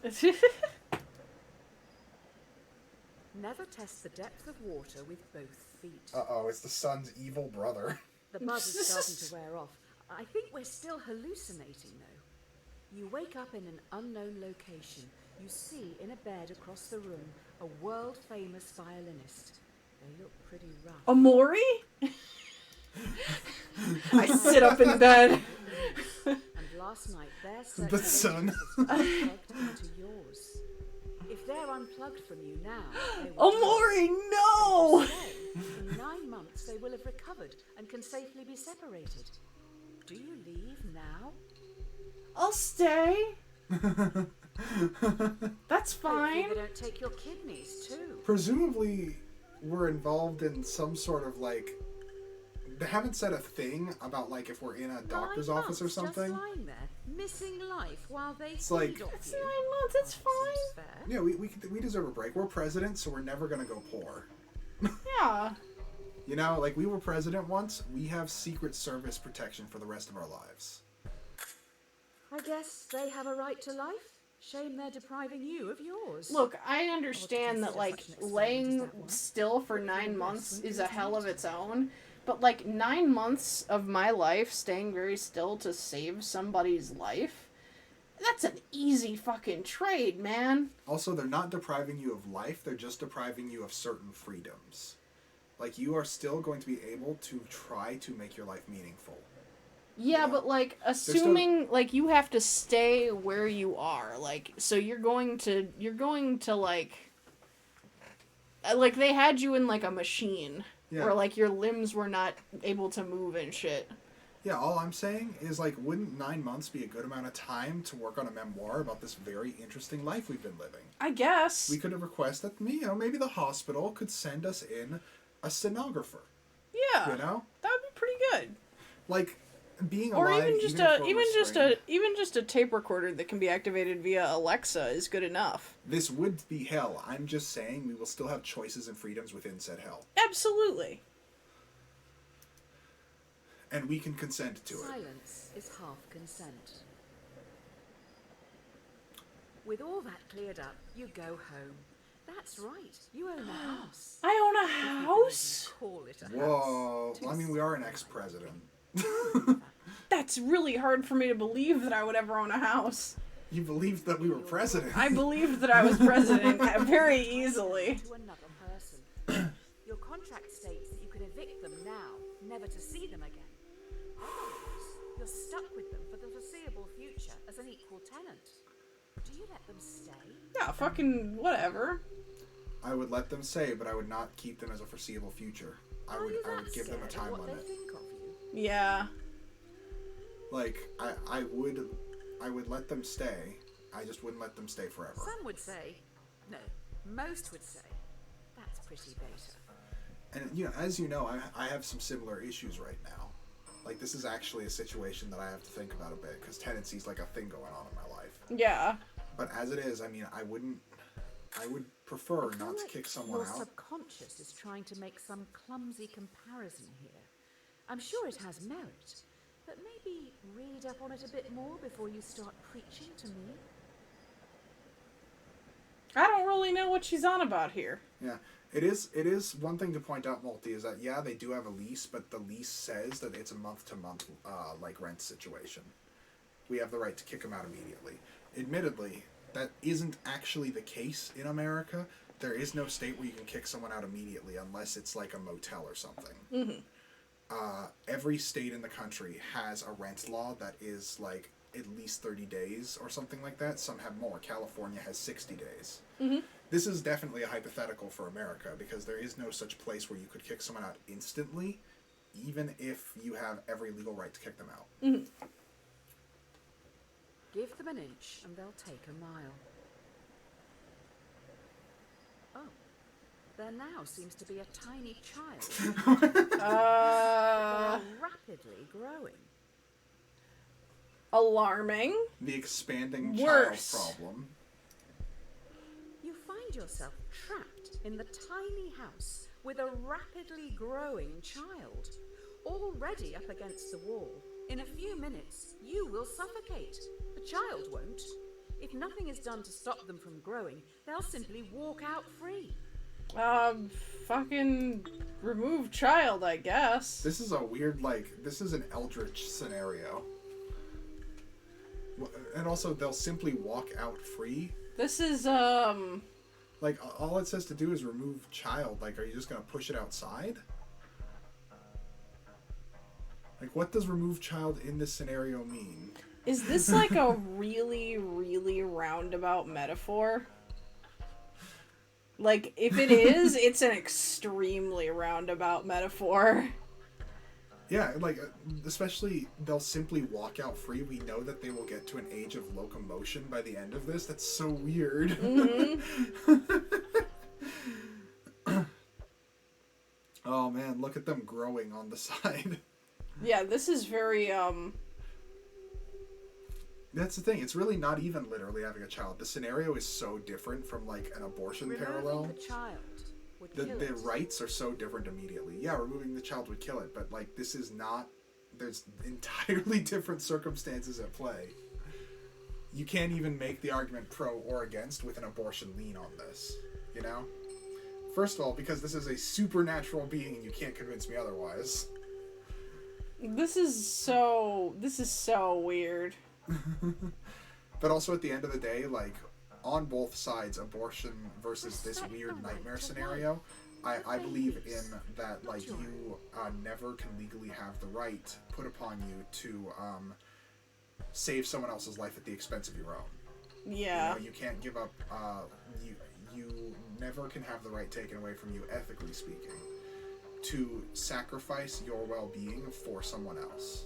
Never test the depth of water with both feet. Uh-oh, it's the sun's evil brother. The buzz is starting to wear off. I think we're still hallucinating, though. You wake up in an unknown location. You see in a bed across the room a world-famous violinist. They look pretty rough. Amori? I sit up in bed. And last night their The sun. circulation system was plugged into yours. If they're unplugged from you now, they will Amori, die. no! In 9 months they will have recovered and can safely be separated. Do you leave now? I'll stay. That's Hopefully fine. they don't take your kidneys too. Presumably, we're involved in some sort of like. They haven't said a thing about like if we're in a doctor's 9 office or months something. Just lying there, missing life while they It's feed like- off It's you. 9 months, it's Seems fine. fair. Yeah, we deserve a break. We're president, so we're never gonna go poor. Yeah. You know, like we were president once. We have Secret Service protection for the rest of our lives. I guess they have a right to life. Shame they're depriving you of yours. Look, I understand that, like, Consider such an laying experiment as that one. still for 9 months is a hell of its own. But, like, 9 months of my life staying very still to save somebody's life? That's an easy fucking trade, man. Also, they're not depriving you of life. They're just depriving you of certain freedoms. Like you are still going to be able to try to make your life meaningful. Yeah, Yeah. but, like, still- assuming, like, you have to stay where you are. Like, so you're going to, like, they had you in, like, a machine. Yeah. Where, like, your limbs were not able to move and shit. Yeah, all I'm saying is, like, wouldn't 9 months be a good amount of time to work on a memoir about this very interesting life we've been living? I guess. We could have requested, maybe the hospital could send us in a stenographer. Yeah. You know? That would be pretty good. Like, being Or alive, even just if we're even just a tape recorder that can be activated via Alexa is good enough. This would be hell. I'm just saying we will still have choices and freedoms within said hell. Absolutely. And we can consent to it. Silence is half consent. With all that cleared up, you go home. That's right. You own a house. I own a If you can house? even call it a house. Whoa. Too I mean, we are an small, ex-president. That's really hard for me to believe that I would ever own a house. You believed that we were president. I believed that I was president very easily. To another person. Your contract states that you can evict them now, never to see them again. Otherwise, you're stuck with them for the foreseeable future as an equal tenant. Do you let them stay? Yeah, fucking whatever. I would let them stay, but I would not keep them as a foreseeable future. I Are would you I that would give them a scared time of what limit. they think of you? Yeah. Like I would let them stay. I just wouldn't let them stay forever. Some would say, no, most would say, that's pretty beta. And you know, as you know, I have some similar issues right now. Like this is actually a situation that I have to think about a bit because tenancy is like a thing going on in my life. Yeah. But as it is, I mean, I would prefer I feel not to like kick someone your out. subconscious is trying to make some clumsy comparison here. I'm sure it has merit, but maybe read up on it a bit more before you start preaching to me. I don't really know what she's on about here. Yeah, it is one thing to point out, Multi, is that yeah, they do have a lease, but the lease says that it's a month-to-month like rent situation. We have the right to kick them out immediately. Admittedly, that isn't actually the case in America. There is no state where you can kick someone out immediately unless it's like a motel or something. Mm-hmm. Every state in the country has a rent law that is like at least 30 days or something like that. Some have more. California has 60 days. Mm-hmm. This is definitely a hypothetical for America because there is no such place where you could kick someone out instantly, even if you have every legal right to kick them out. Mm-hmm. Give them an inch and they'll take a mile. Oh, there now seems to be a tiny child. They are rapidly growing. Alarming. The expanding Worse. child problem. You find yourself trapped in the tiny house with a rapidly growing child, already up against the wall. In a few minutes, you will suffocate. The child won't. If nothing is done to stop them from growing, they'll simply walk out free. Fucking remove child, I guess. This is a weird, this is an eldritch scenario. And also, they'll simply walk out free. This is, Like, all it says to do is remove child. Like, are you just gonna push it outside? Like, what does remove child in this scenario mean? Is this like a really, really roundabout metaphor? Like, if it is, it's an extremely roundabout metaphor. Yeah, like, especially they'll simply walk out free. We know that they will get to an age of locomotion by the end of this. That's so weird. Mm-hmm. Oh man, look at them growing on the side. Yeah, this is very, That's the thing. It's really not even literally having a child. The scenario is so different from, like, an abortion Removing parallel. the child would The kill it. rights are so different immediately. Yeah, removing the child would kill it, but, like, this is not... There's entirely different circumstances at play. You can't even make the argument pro or against with an abortion lean on this, you know? First of all, because this is a supernatural being and you can't convince me otherwise. this is so weird. But also at the end of the day, like, on both sides, abortion versus this weird nightmare scenario, I believe in that, like, you never can legally have the right put upon you to save someone else's life at the expense of your own. Yeah. You know, you can't give up, you never can have the right taken away from you, ethically speaking, to sacrifice your well-being for someone else.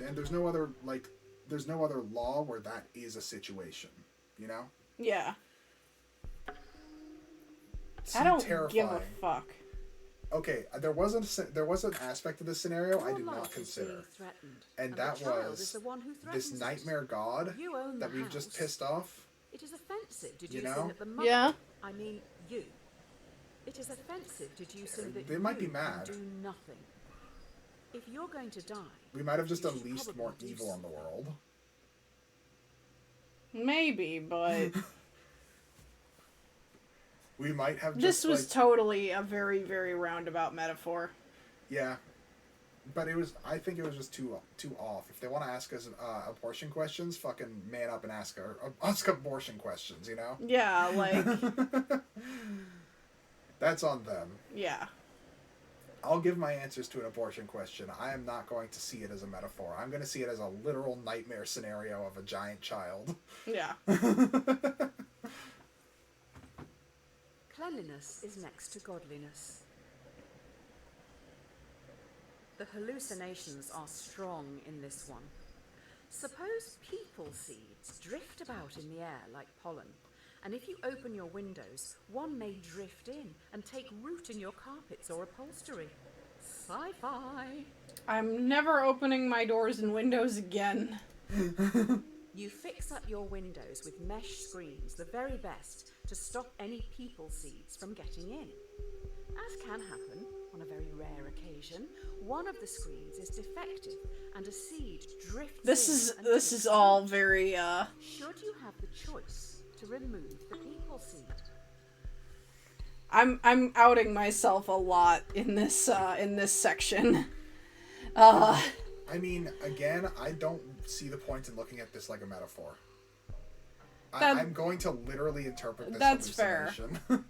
And there's no other, like, there's no other law where that is a situation, you know? Yeah. It's I don't terrifying. give a fuck. Okay, there was an aspect of this scenario I Your did not life is consider, being threatened, and the that child was is the one who threatens this it. nightmare god You own that the we've just house. pissed off. It is offensive You deducing know? that the mother... Yeah. I mean, you. It is offensive deducing that They might be you mad. can do nothing. If you're going to die... We might have just you should unleashed probably more do evil in the world. Maybe, but We might have just, this was like, totally a very, very roundabout metaphor. yeah. But it was, I think it was just too off. If they want to ask us abortion questions, fucking man up and ask abortion questions, you know? Yeah, like, That's on them. yeah. I'll give my answers to an abortion question. I am not going to see it as a metaphor. I'm going to see it as a literal nightmare scenario of a giant child. Yeah. Cleanliness is next to godliness. The hallucinations are strong in this one. Suppose people seeds drift about in the air like pollen, and if you open your windows, one may drift in and take root in your carpets or upholstery. Sci-fi! I'm never opening my doors and windows again. You fix up your windows with mesh screens, the very best, to stop any people seeds from getting in. As can happen, on a very rare occasion, one of the screens is defective and a seed drifts in. This is all very, Should you have the choice to remove the people seed? I'm outing myself a lot in this section. I mean, again, I don't see the point in looking at this like a metaphor. I'm going to literally interpret this That's fair. hallucination.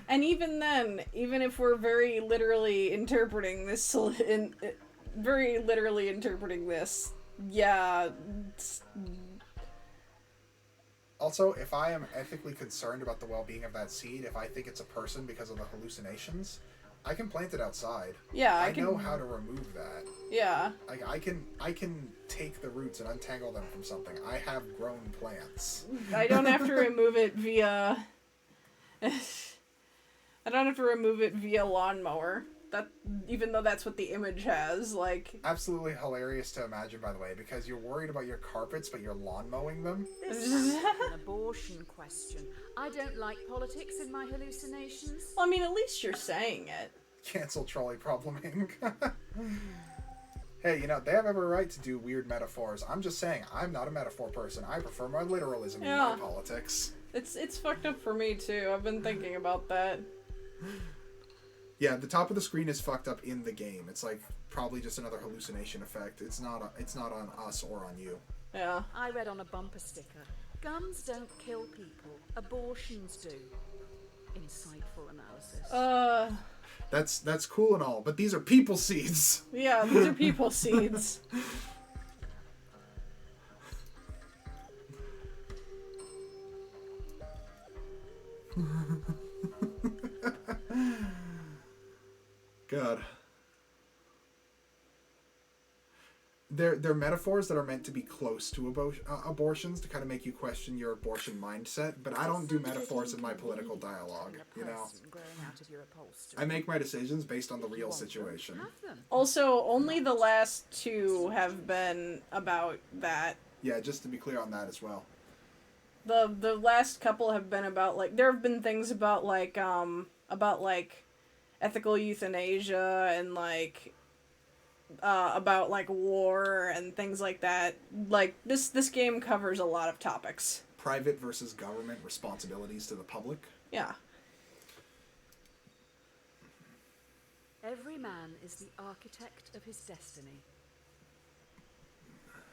And even then, even if we're very literally interpreting this, yeah. Also, if I am ethically concerned about the well-being of that seed, if I think it's a person because of the hallucinations, I can plant it outside. Yeah, I know how to remove that. Yeah. Like, I can take the roots and untangle them from something. I have grown plants. I don't have to remove it via... I don't have to remove it via lawnmower. That, even though that's what the image has, like... Absolutely hilarious to imagine, by the way, because you're worried about your carpets, but you're lawn mowing them. This is an abortion question. I don't like politics in my hallucinations. Well, I mean, at least you're saying it. Cancel Trolley Problem Inc. Hey, you know, they have every right to do weird metaphors. I'm just saying, I'm not a metaphor person. I prefer my literalism in my politics. It's fucked up for me, too. I've been thinking about that. Yeah, the top of the screen is fucked up in the game. It's like probably just another hallucination effect. It's not on us or on you. Yeah. I read on a bumper sticker, Guns don't kill people. Abortions do. Insightful analysis. That's cool and all, but these are people seeds. Yeah, these are people seeds. God. They're metaphors that are meant to be close to abortions to kind of make you question your abortion mindset, but I don't do metaphors in my political dialogue, you know? I make my decisions based on the real situation. Also, only the last two have been about that. Yeah, just to be clear on that as well. The last couple have been about, like, there have been things about ethical euthanasia and, like, about, like, war and things like that. Like, this game covers a lot of topics. Private versus government responsibilities to the public. Yeah. Every man is the architect of his destiny.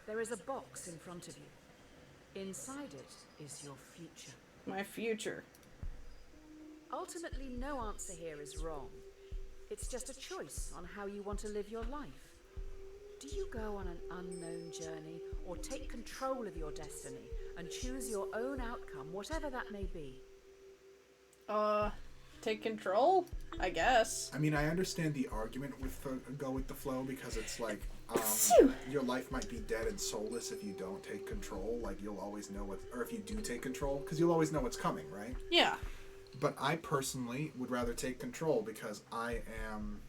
There is a box in front of you. Inside it is your future. My future. Ultimately, no answer here is wrong. It's just a choice on how you want to live your life. Do you go on an unknown journey or take control of your destiny and choose your own outcome, whatever that may be? Take control? I guess. I mean, I understand the argument with go with the flow because it's like, your life might be dead and soulless if you don't take control. Like, you'll always know or if you do take control, because you'll always know what's coming, right? Yeah. But I personally would rather take control because I am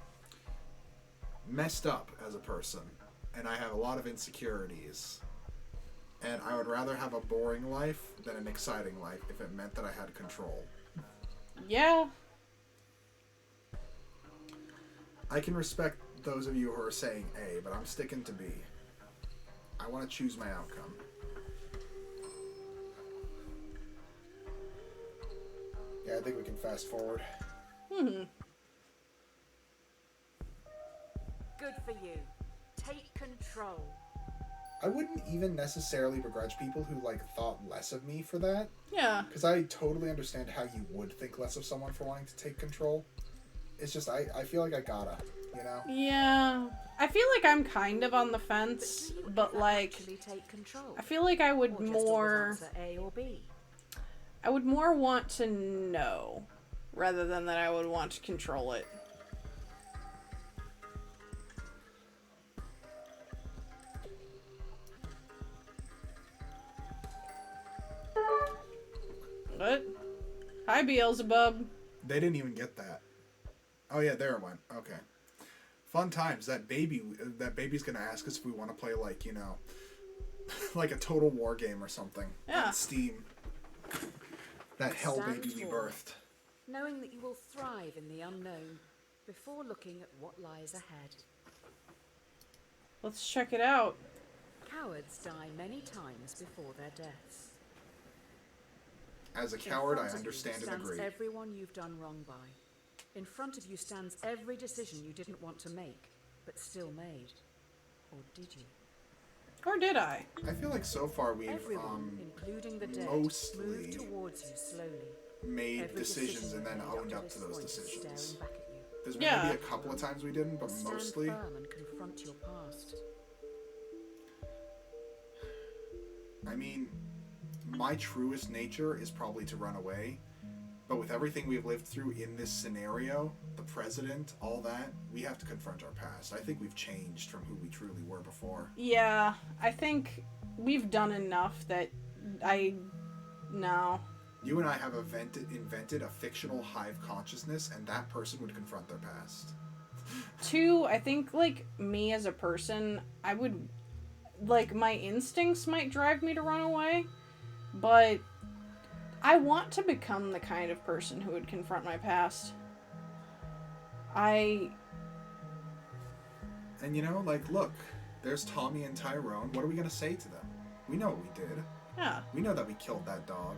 messed up as a person and I have a lot of insecurities. And I would rather have a boring life than an exciting life if it meant that I had control. Yeah. I can respect those of you who are saying A, but I'm sticking to B. I want to choose my outcome. Yeah, I think we can fast forward. Mm-hmm. Good for you. Take control. I wouldn't even necessarily begrudge people who, like, thought less of me for that. Yeah. Because I totally understand how you would think less of someone for wanting to take control. It's just, I feel like I gotta, you know? Yeah. I feel like I'm kind of on the fence, but like, Take control. I feel like I would Or just more... always answer A or B. I would more want to know, rather than that I would want to control it. What? Hi, Beelzebub. They didn't even get that. Oh yeah, there it went. Okay. Fun times. That baby's gonna ask us if we want to play, like, you know, like a Total War game or something. Yeah. On Steam. That hell Stand baby we forward, birthed. knowing that you will thrive in the unknown before looking at what lies ahead. Let's check it out. Cowards die many times before their deaths. As a In coward, I front of you understand and stands agree. everyone you've done wrong by. In front of you stands every decision you didn't want to make, but still made. Or did you? Or did I? I feel like so far we've Everyone, including the dead, mostly moved towards you slowly. made Every decisions decision and then you made owned up this to those point decisions. staring back at you. There's been Yeah. maybe a couple of times we didn't, but Stand mostly. firm and confront your past. I mean, my truest nature is probably to run away. But with everything we've lived through in this scenario, the president, all that, we have to confront our past. I think we've changed from who we truly were before. Yeah, I think we've done enough that no. You and I have invented a fictional hive consciousness, and that person would confront their past. Two, I think, like, me as a person, I would, like, my instincts might drive me to run away, but I want to become the kind of person who would confront my past. And you know, like, look, there's Tommy and Tyrone. What are we going to say to them? We know what we did. Yeah. We know that we killed that dog.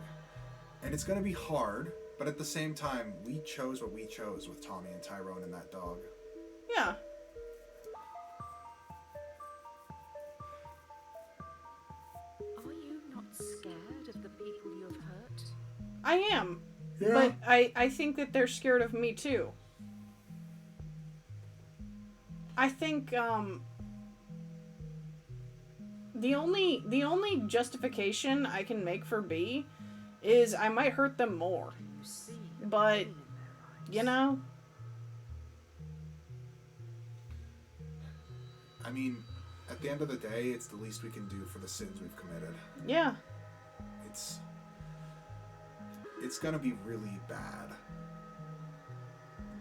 And it's going to be hard, but at the same time, we chose what we chose with Tommy and Tyrone and that dog. Yeah. Are you not scared of the I am. Yeah. But I think that they're scared of me too. I think the only justification I can make for B is I might hurt them more. You see the But, pain in their eyes. you know, I mean, at the end of the day, it's the least we can do for the sins we've committed. yeah. It's gonna be really bad.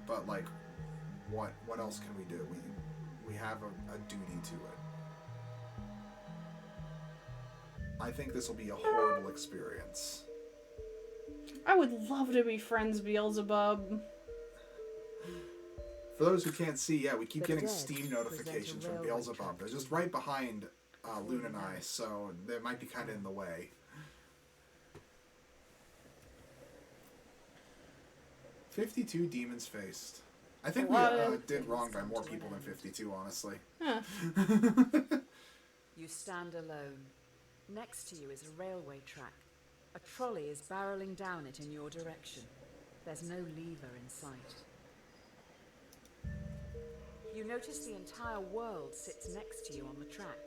But like, what else can we do? We have a duty to it. I think this will be a horrible experience. I would love to be friends, Beelzebub. For those who can't see, yeah, we keep The getting dead Steam present a notifications from railway Beelzebub. track They're just to right behind Loon and I, so they might be kind of in the way. 52 demons faced. I think we did wrong by more people than 52, honestly. Huh. You stand alone. Next to you is a railway track. A trolley is barreling down it in your direction. There's no lever in sight. You notice the entire world sits next to you on the track.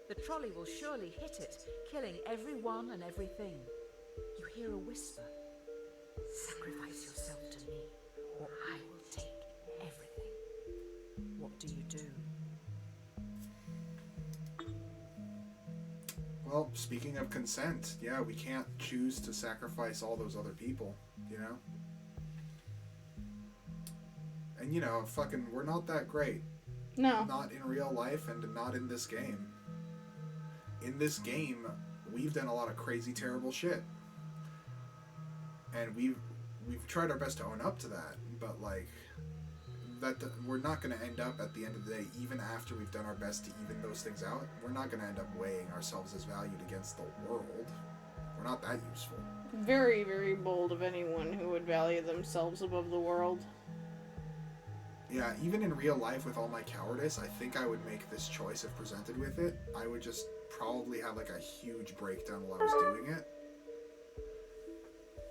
The trolley will surely hit it, killing everyone and everything. You hear a whisper. Sacrifice yourself to me, or I will take everything. What do you do? Well, speaking of consent, yeah, we can't choose to sacrifice all those other people, you know? And, you know, fucking, we're not that great. No. Not in real life and not in this game. In this game, we've done a lot of crazy, terrible shit. And we've tried our best to own up to that, but, like, that we're not going to end up at the end of the day, even after we've done our best to even those things out, we're not going to end up weighing ourselves as valued against the world. We're not that useful. Very, very bold of anyone who would value themselves above the world. Yeah, even in real life with all my cowardice, I think I would make this choice if presented with it. I would just probably have like a huge breakdown while I was doing it.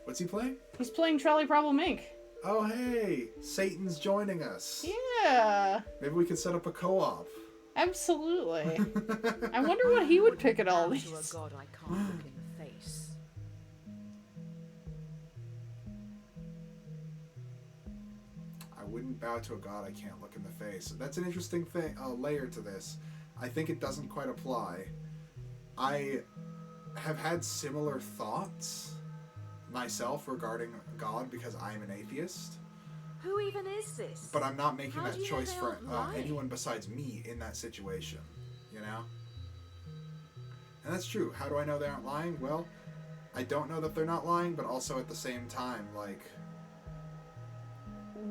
What's he playing? He's playing Trolley Problem Inc. Oh, hey! Satan's joining us. Yeah. Maybe we could set up a co-op. Absolutely. I wonder what he would pick at all Bow these. to a god I can't look in the face. I wouldn't bow to a god I can't look in the face. That's an interesting thing, layer to this. I think it doesn't quite apply. I have had similar thoughts myself regarding God because I'm an atheist, Who even is this? but I'm not making How that do you choice know for they aren't lying? anyone besides me in that situation, you know? And that's true. How do I know they aren't lying? Well, I don't know that they're not lying, but also at the same time, like,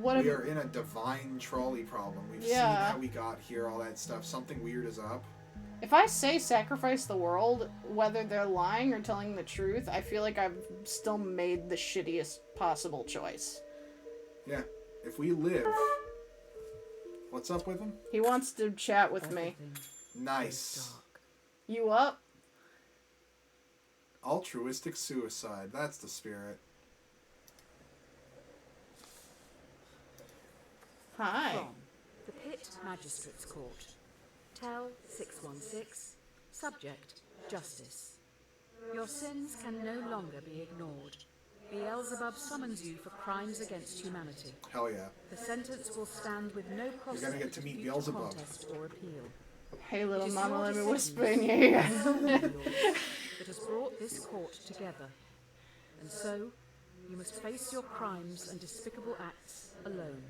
What we if, are in a divine trolley problem. We've seen Yeah. how we got here, all that stuff. Something weird is up. if I say sacrifice the world, whether they're lying or telling the truth, I feel like I've still made the shittiest possible choice. Yeah. If we live... What's up with him? He wants to chat with me. Everything Nice. goes dark. You up? Altruistic suicide. That's the spirit. Hi. From the Pit Magistrates Court. Tell 616. Subject Justice. Your sins can no longer be ignored. Beelzebub summons you for crimes against humanity. Hell yeah. The sentence will stand with no prospect gonna get to of meet future Beelzebub. contest or appeal. Hey, little It is mama, your let me decision whisper in your ear. that has brought this court together. And so, you must face your crimes and despicable acts alone.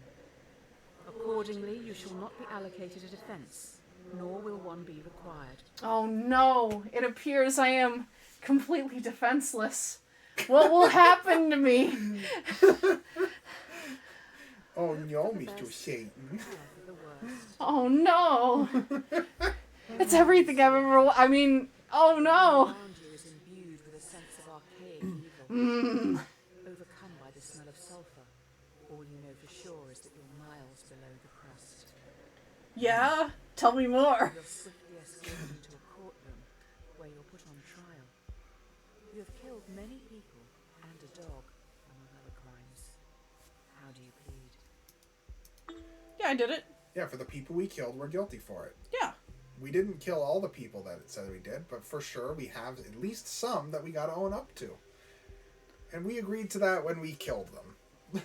Accordingly, you shall not be allocated a defense, nor will one be required. Oh no, it appears I am completely defenseless. What will happen to me? Oh no, For the Mr. best, Satan. prepare for the worst. Oh no. It's everything I've ever I mean, oh no. Around you is imbued with a sense of archaic evil. Mm. Overcome by the smell of sulfur, all you know for sure is that you're miles below the crust. Yeah? Tell me more. You're swiftly escorted into a courtroom where you're put on trial. You have killed many people and a dog, among other crimes. How do you plead? Yeah, I did it. Yeah, for the people we killed, we're guilty for it. Yeah. We didn't kill all the people that it said we did, but for sure we have at least some that we gotta own up to. And we agreed to that when we killed them.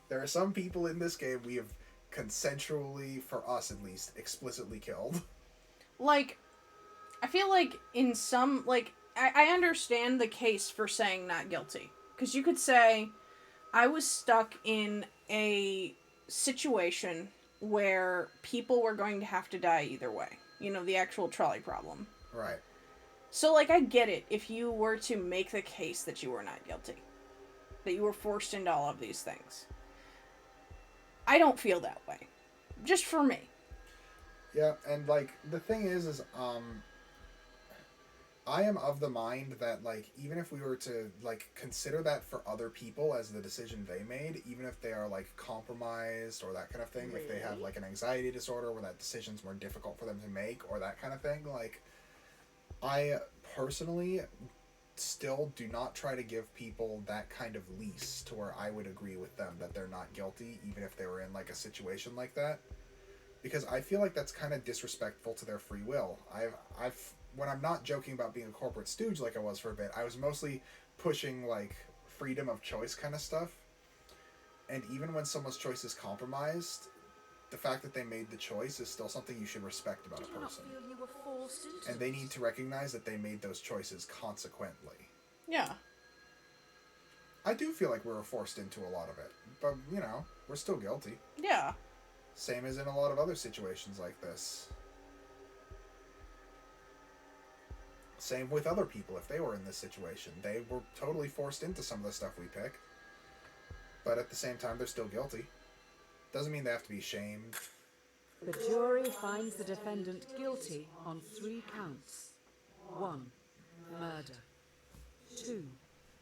There are some people in this game we have consensually, for us at least, explicitly killed. Like, I feel like in some, like, I understand the case for saying not guilty. Because you could say, I was stuck in a situation where people were going to have to die either way. You know, the actual trolley problem. Right. So, like, I get it if you were to make the case that you were not guilty. That you were forced into all of these things. I don't feel that way. Just for me. Yeah, and, like, the thing is, I am of the mind that, like, even if we were to, like, consider that for other people as the decision they made, even if they are, like, compromised or that kind of thing, if they have, like, an anxiety disorder where that decision's more difficult for them to make or that kind of thing, like, I personally still do not try to give people that kind of lease to where I would agree with them that they're not guilty, even if they were in, like, a situation like that. Because I feel like that's kind of disrespectful to their free will. I've when I'm not joking about being a corporate stooge like I was for a bit, I was mostly pushing, like, freedom of choice kind of stuff. And even when someone's choice is compromised, the fact that they made the choice is still something you should respect about a person. Did you not feel you were forced into And they need to recognize that they made those choices consequently. Yeah. I do feel like we were forced into a lot of it. But, you know, we're still guilty. Yeah. Same as in a lot of other situations like this. Same with other people if they were in this situation. They were totally forced into some of the stuff we pick. But at the same time, they're still guilty. Doesn't mean they have to be shamed. The jury finds the defendant guilty on 3 counts. 1. Murder. 2.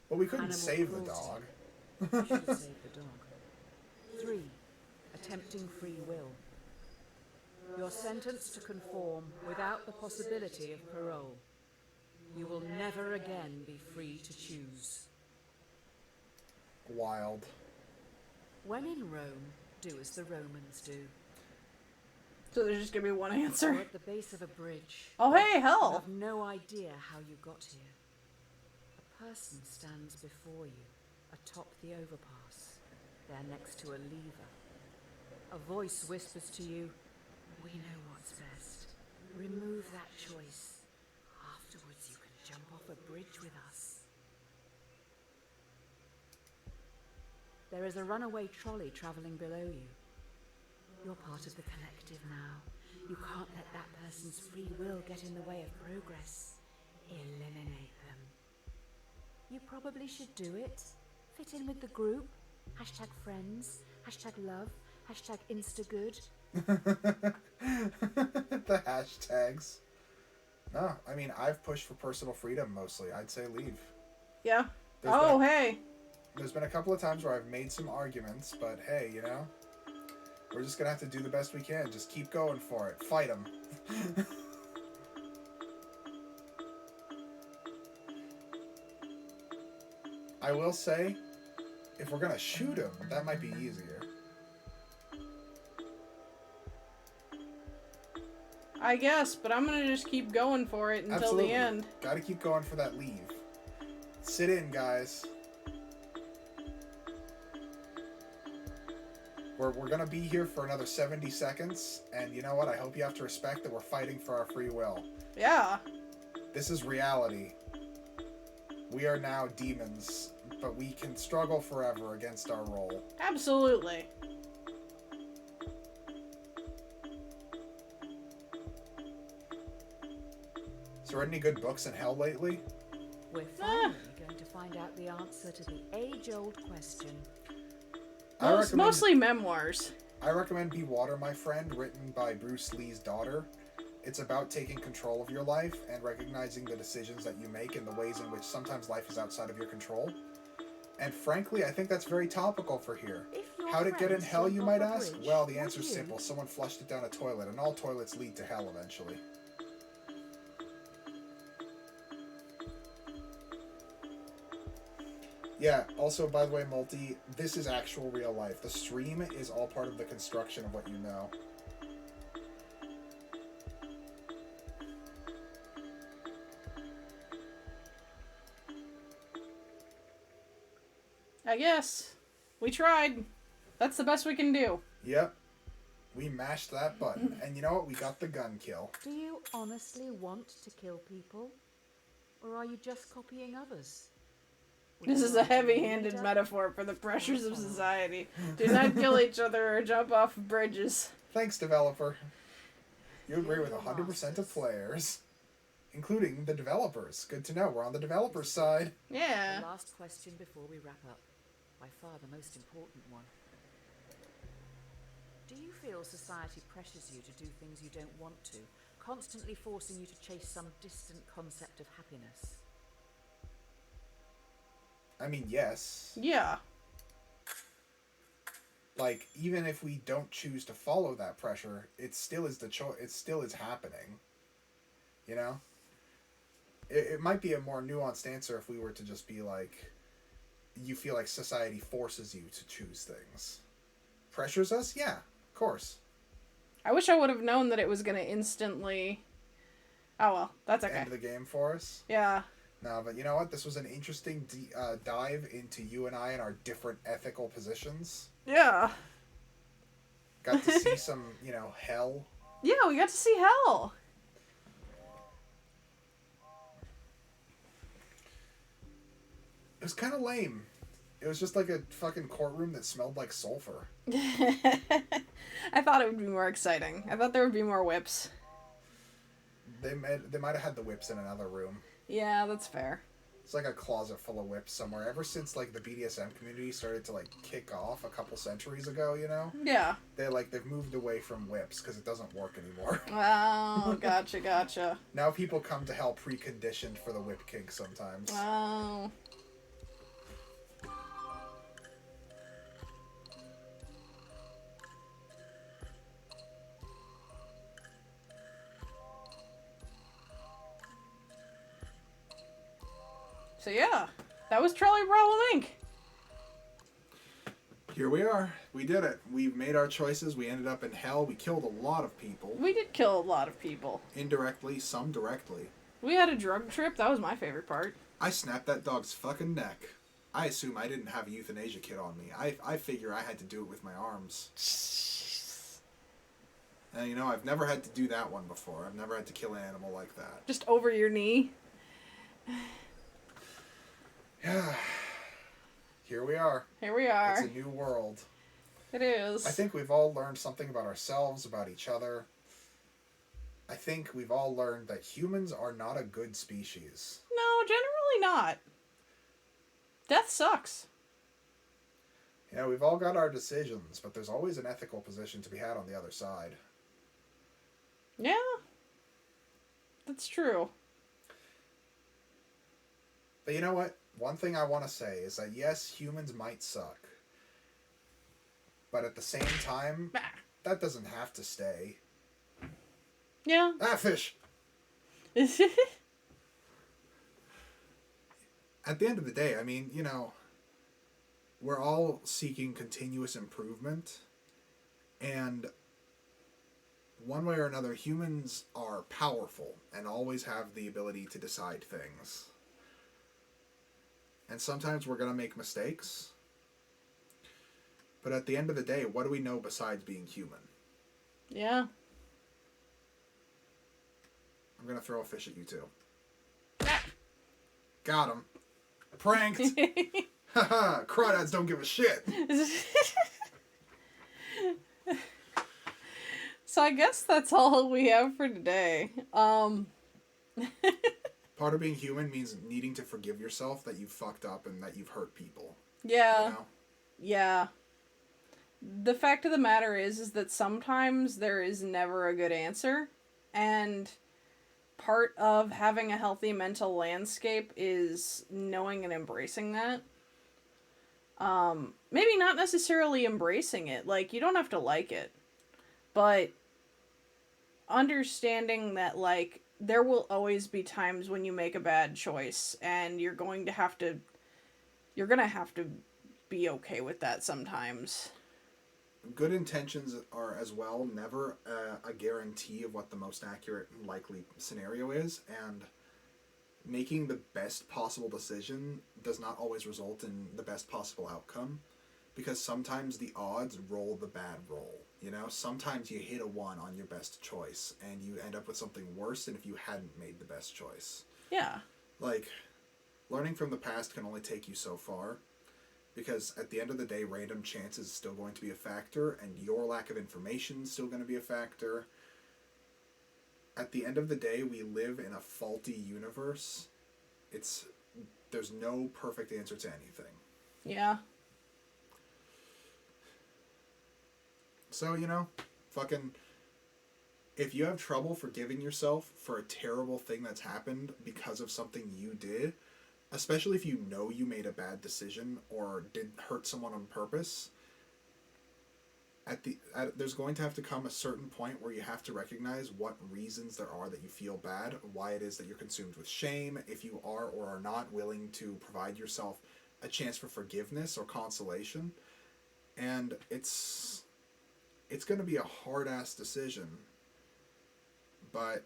Well, we couldn't Animal save the cruelty. dog. Should have saved the dog. 3. Attempting free will. You're sentenced to conform without the possibility of parole. You will never again be free to choose. Wild. When in Rome, do as the Romans do. So there's just gonna be one You're answer. at the base of a bridge. Oh, hey, You hell! have no idea how you got here. A person stands before you, atop the overpass. They're next to a lever. A voice whispers to you, "We know what's best. Remove that choice. Afterwards you can jump off a bridge with us." There is a runaway trolley travelling below you. You're part of the collective now. You can't let that person's free will get in the way of progress. Eliminate them. You probably should do it. Fit in with the group. Hashtag friends. Hashtag love. Hashtag instagood. The hashtags. No, I mean, I've pushed for personal freedom mostly. I'd say leave. Yeah. There's Oh, been hey. There's been a couple of times where I've made some arguments, but hey, you know, we're just gonna have to do the best we can. Just keep going for it. Fight them. I will say, if we're gonna shoot him, that might be easier. I guess, but I'm gonna just keep going for it until Absolutely. the end. Gotta keep going for that leave. Sit in, guys. We're gonna be here for another 70 seconds, and you know what? I hope you have to respect that we're fighting for our free will. Yeah. This is reality. We are now demons, but we can struggle forever against our role. Absolutely. Is there any good books in hell lately? We're finally going to find out the answer to the age-old question. Mostly memoirs. I recommend Be Water, My Friend, written by Bruce Lee's daughter. It's about taking control of your life and recognizing the decisions that you make and the ways in which sometimes life is outside of your control. And frankly, I think that's very topical for here. If your How to get in friends hell, jump you off might a ask? bridge, Well, the would answer's you? simple. Someone flushed it down a toilet, and all toilets lead to hell eventually. Yeah, also, by the way, Multi, this is actual real life. The stream is all part of the construction of what you know. I guess. We tried. That's the best we can do. Yep. We mashed that button. And you know what? We got the gun kill. Do you honestly want to kill people? Or are you just copying others? Would This you is a like to be heavy-handed leader? metaphor for the pressures of society. Do not kill each other or jump off of bridges. Thanks, developer. You agree with 100% of players, including the developers. Good to know. We're on the developers' side. Yeah. The last question before we wrap up. By far the most important one. Do you feel society pressures you to do things you don't want to, constantly forcing you to chase some distant concept of happiness? I mean, yes. Yeah. Like, even if we don't choose to follow that pressure, it still is it still is happening. You know? It might be a more nuanced answer if we were to just be like, you feel like society forces you to choose things. Pressures us? Yeah, of course. I wish I would have known that it was going to instantly... Oh well, that's okay. End the game for us. Yeah. No, but you know what? This was an interesting dive into you and I and our different ethical positions. Yeah. Got to see some, hell. Yeah, we got to see hell. It was kind of lame. It was just like a fucking courtroom that smelled like sulfur. I thought it would be more exciting. I thought there would be more whips. They might have had the whips in another room. Yeah, that's fair. It's like a closet full of whips somewhere. Ever since like the BDSM community started to like kick off a couple centuries ago, Yeah. They've moved away from whips because it doesn't work anymore. Oh, gotcha. Now people come to hell preconditioned for the whip kink sometimes. Oh. So yeah, that was Trolley Problem Inc. Here we are. We did it. We've made our choices. We ended up in hell. We killed a lot of people. We did kill a lot of people. Indirectly, some directly. We had a drug trip. That was my favorite part. I snapped that dog's fucking neck. I assume I didn't have a euthanasia kit on me. I figure I had to do it with my arms. And I've never had to do that one before. I've never had to kill an animal like that. Just over your knee. Yeah. Here we are. Here we are. It's a new world. It is. I think we've all learned something about ourselves, about each other. I think we've all learned that humans are not a good species. No, generally not. Death sucks. We've all got our decisions, but there's always an ethical position to be had on the other side. Yeah. That's true. But you know what? One thing I want to say is that yes, humans might suck. But at the same time, that doesn't have to stay. Yeah. Ah, fish! At the end of the day, we're all seeking continuous improvement. And one way or another, humans are powerful and always have the ability to decide things. And sometimes we're going to make mistakes. But at the end of the day, what do we know besides being human? Yeah. I'm going to throw a fish at you too. Got him. Pranked. Haha, crawdads don't give a shit. So I guess that's all we have for today. Part of being human means needing to forgive yourself that you've fucked up and that you've hurt people. Yeah. Yeah. The fact of the matter is that sometimes there is never a good answer. And part of having a healthy mental landscape is knowing and embracing that. Maybe not necessarily embracing it. Like, you don't have to like it. But understanding that, like, there will always be times when you make a bad choice and you're going to have to you're gonna have to be okay with that sometimes. Good intentions are as well never a guarantee of what the most accurate and likely scenario is, and making the best possible decision does not always result in the best possible outcome, because sometimes the odds roll the bad roll. You know, sometimes you hit a 1 on your best choice and you end up with something worse than if you hadn't made the best choice. Yeah. Like, learning from the past can only take you so far, because at the end of the day, random chance is still going to be a factor, and your lack of information is still going to be a factor. At the end of the day, we live in a faulty universe. There's no perfect answer to anything. Yeah. So, you know, fucking, if you have trouble forgiving yourself for a terrible thing that's happened because of something you did, especially if you know you made a bad decision or did hurt someone on purpose, there's going to have to come a certain point where you have to recognize what reasons there are that you feel bad, why it is that you're consumed with shame, if you are or are not willing to provide yourself a chance for forgiveness or consolation. And it's going to be a hard-ass decision, but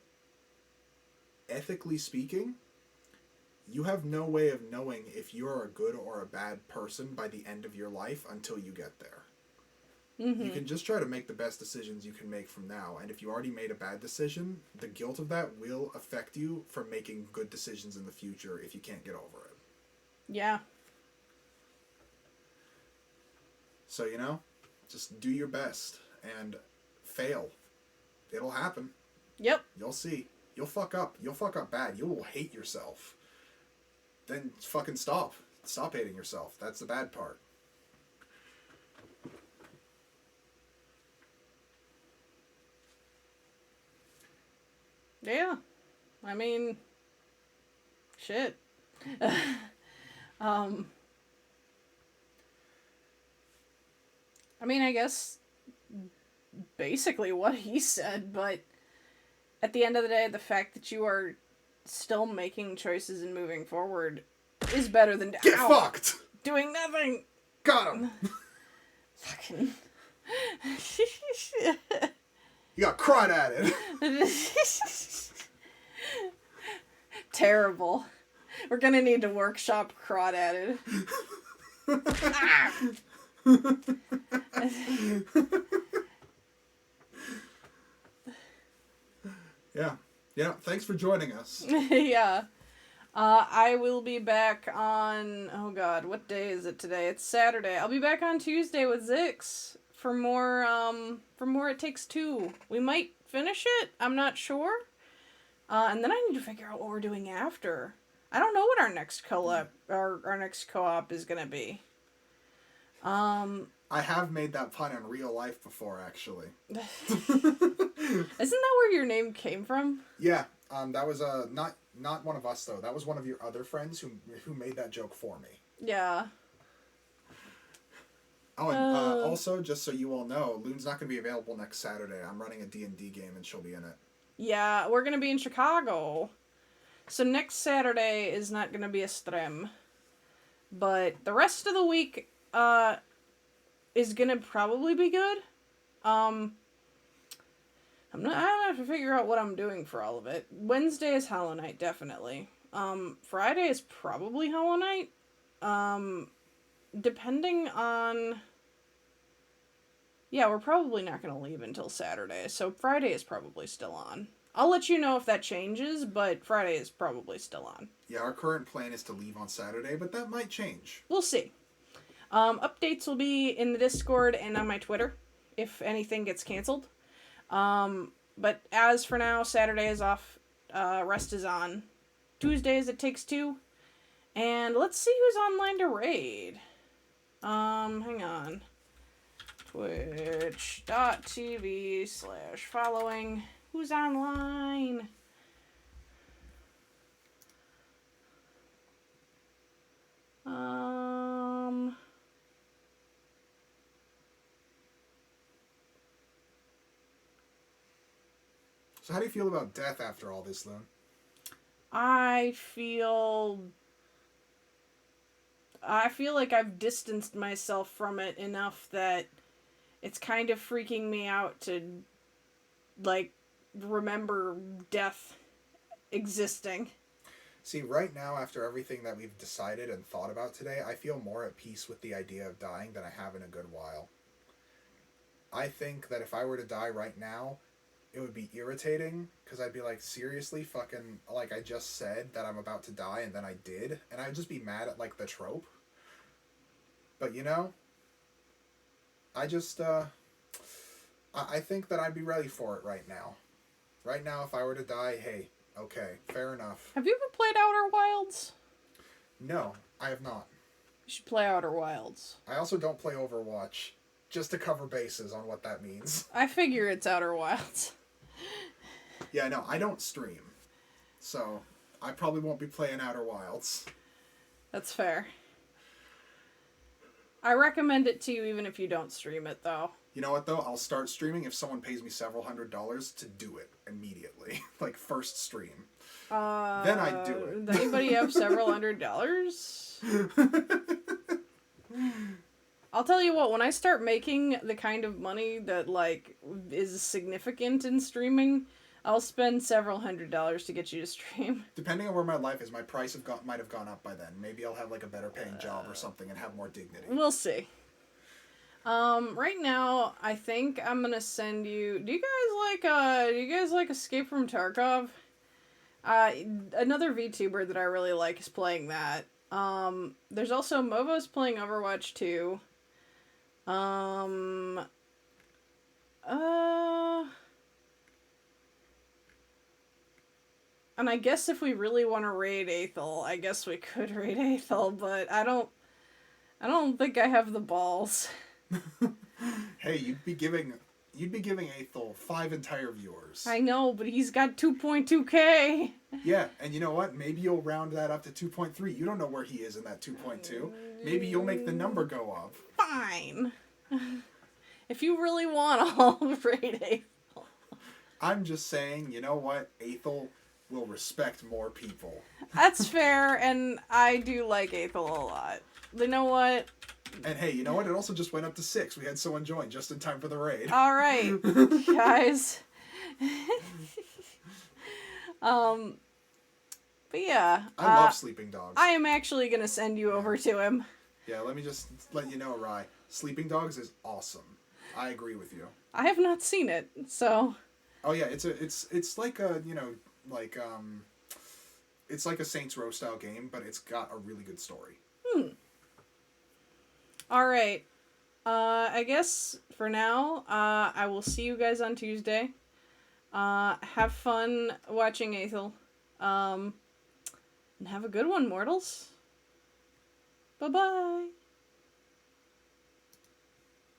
ethically speaking, you have no way of knowing if you're a good or a bad person by the end of your life until you get there. Mm-hmm. You can just try to make the best decisions you can make from now, and if you already made a bad decision, the guilt of that will affect you from making good decisions in the future if you can't get over it. Yeah. So, you know, just do your best and fail. It'll happen. Yep. You'll see. You'll fuck up. You'll fuck up bad. You will hate yourself. Then fucking stop. Stop hating yourself. That's the bad part. Yeah. I mean, shit. I mean, I guess basically what he said, but at the end of the day, the fact that you are still making choices and moving forward is better than Get fucked! Doing nothing. Got him! Fucking. You got crawdad. Terrible. We're gonna need to workshop crawdad. Ah! Yeah, thanks for joining us. Yeah. I will be back on, oh god, what day is it today? It's Saturday. I'll be back on Tuesday with Zix for more It Takes Two. We might finish it, I'm not sure. And then I need to figure out what we're doing after. I don't know what our next co-op is gonna be. I have made that pun in real life before, actually. Isn't that where your name came from? Yeah, that was not one of us though. That was one of your other friends who made that joke for me. Yeah. Oh, and also, just so you all know, Loon's not going to be available next Saturday. I'm running a D&D game and she'll be in it. Yeah, we're going to be in Chicago. So next Saturday is not going to be a stream. But the rest of the week is going to probably be good. I have to figure out what I'm doing for all of it. Wednesday is Hollow Knight, definitely. Friday is probably Hollow Knight. Depending on... Yeah, we're probably not going to leave until Saturday, so Friday is probably still on. I'll let you know if that changes, but Friday is probably still on. Yeah, our current plan is to leave on Saturday, but that might change. We'll see. Updates will be in the Discord and on my Twitter, if anything gets canceled. But as for now, Saturday is off, rest is on. Tuesdays It Takes Two. And let's see who's online to raid. Hang on. Twitch.tv/following. Who's online? So how do you feel about death after all this, Loon? I feel I feel like I've distanced myself from it enough that it's kind of freaking me out to, like, remember death existing. See, right now, after everything that we've decided and thought about today, I feel more at peace with the idea of dying than I have in a good while. I think that if I were to die right now, it would be irritating, because I'd be like, seriously, fucking, like, I just said that I'm about to die, and then I did, and I'd just be mad at, like, the trope. But, you know, I just, I think that I'd be ready for it right now. Right now, if I were to die, hey, okay, fair enough. Have you ever played Outer Wilds? No, I have not. You should play Outer Wilds. I also don't play Overwatch, just to cover bases on what that means. I figure it's Outer Wilds. Yeah, no, I don't stream. So, I probably won't be playing Outer Wilds. That's fair. I recommend it to you even if you don't stream it, though. You know what, though? I'll start streaming if someone pays me several $100s to do it immediately. Like, first stream. Then I'd do it. Does anybody have several $100s? I'll tell you what, when I start making the kind of money that, like, is significant in streaming, I'll spend several $100s to get you to stream. Depending on where my life is, my price might have gone up by then. Maybe I'll have, like, a better paying job or something and have more dignity. We'll see. Right now, I think I'm gonna send you... Do you guys like Escape from Tarkov? Another VTuber that I really like is playing that. There's also Movo's playing Overwatch 2. And I guess if we really want to raid Aethel, I guess we could raid Aethel, but I don't think I have the balls. Hey, you'd be giving Aethel 5 entire viewers. I know, but he's got 2.2k. Yeah, and you know what? Maybe you'll round that up to 2.3. You don't know where he is in that 2.2. Maybe you'll make the number go up. Fine. If you really want, I'll raid Aethel. I'm just saying, you know what? Aethel will respect more people. That's fair, and I do like Aethel a lot. You know what? And hey, you know what? It also just went up to 6. We had someone join just in time for the raid. All right, guys. But yeah. I love sleeping dogs. I am actually going to send you over to him. Yeah, let me just let you know, Rye. Sleeping Dogs is awesome. I agree with you. I have not seen it, so... Oh yeah, it's like a, you know, like, it's like a Saints Row style game, but it's got a really good story. Alright. I guess for now, I will see you guys on Tuesday. Have fun watching Aethel. And have a good one, mortals. Bye-bye.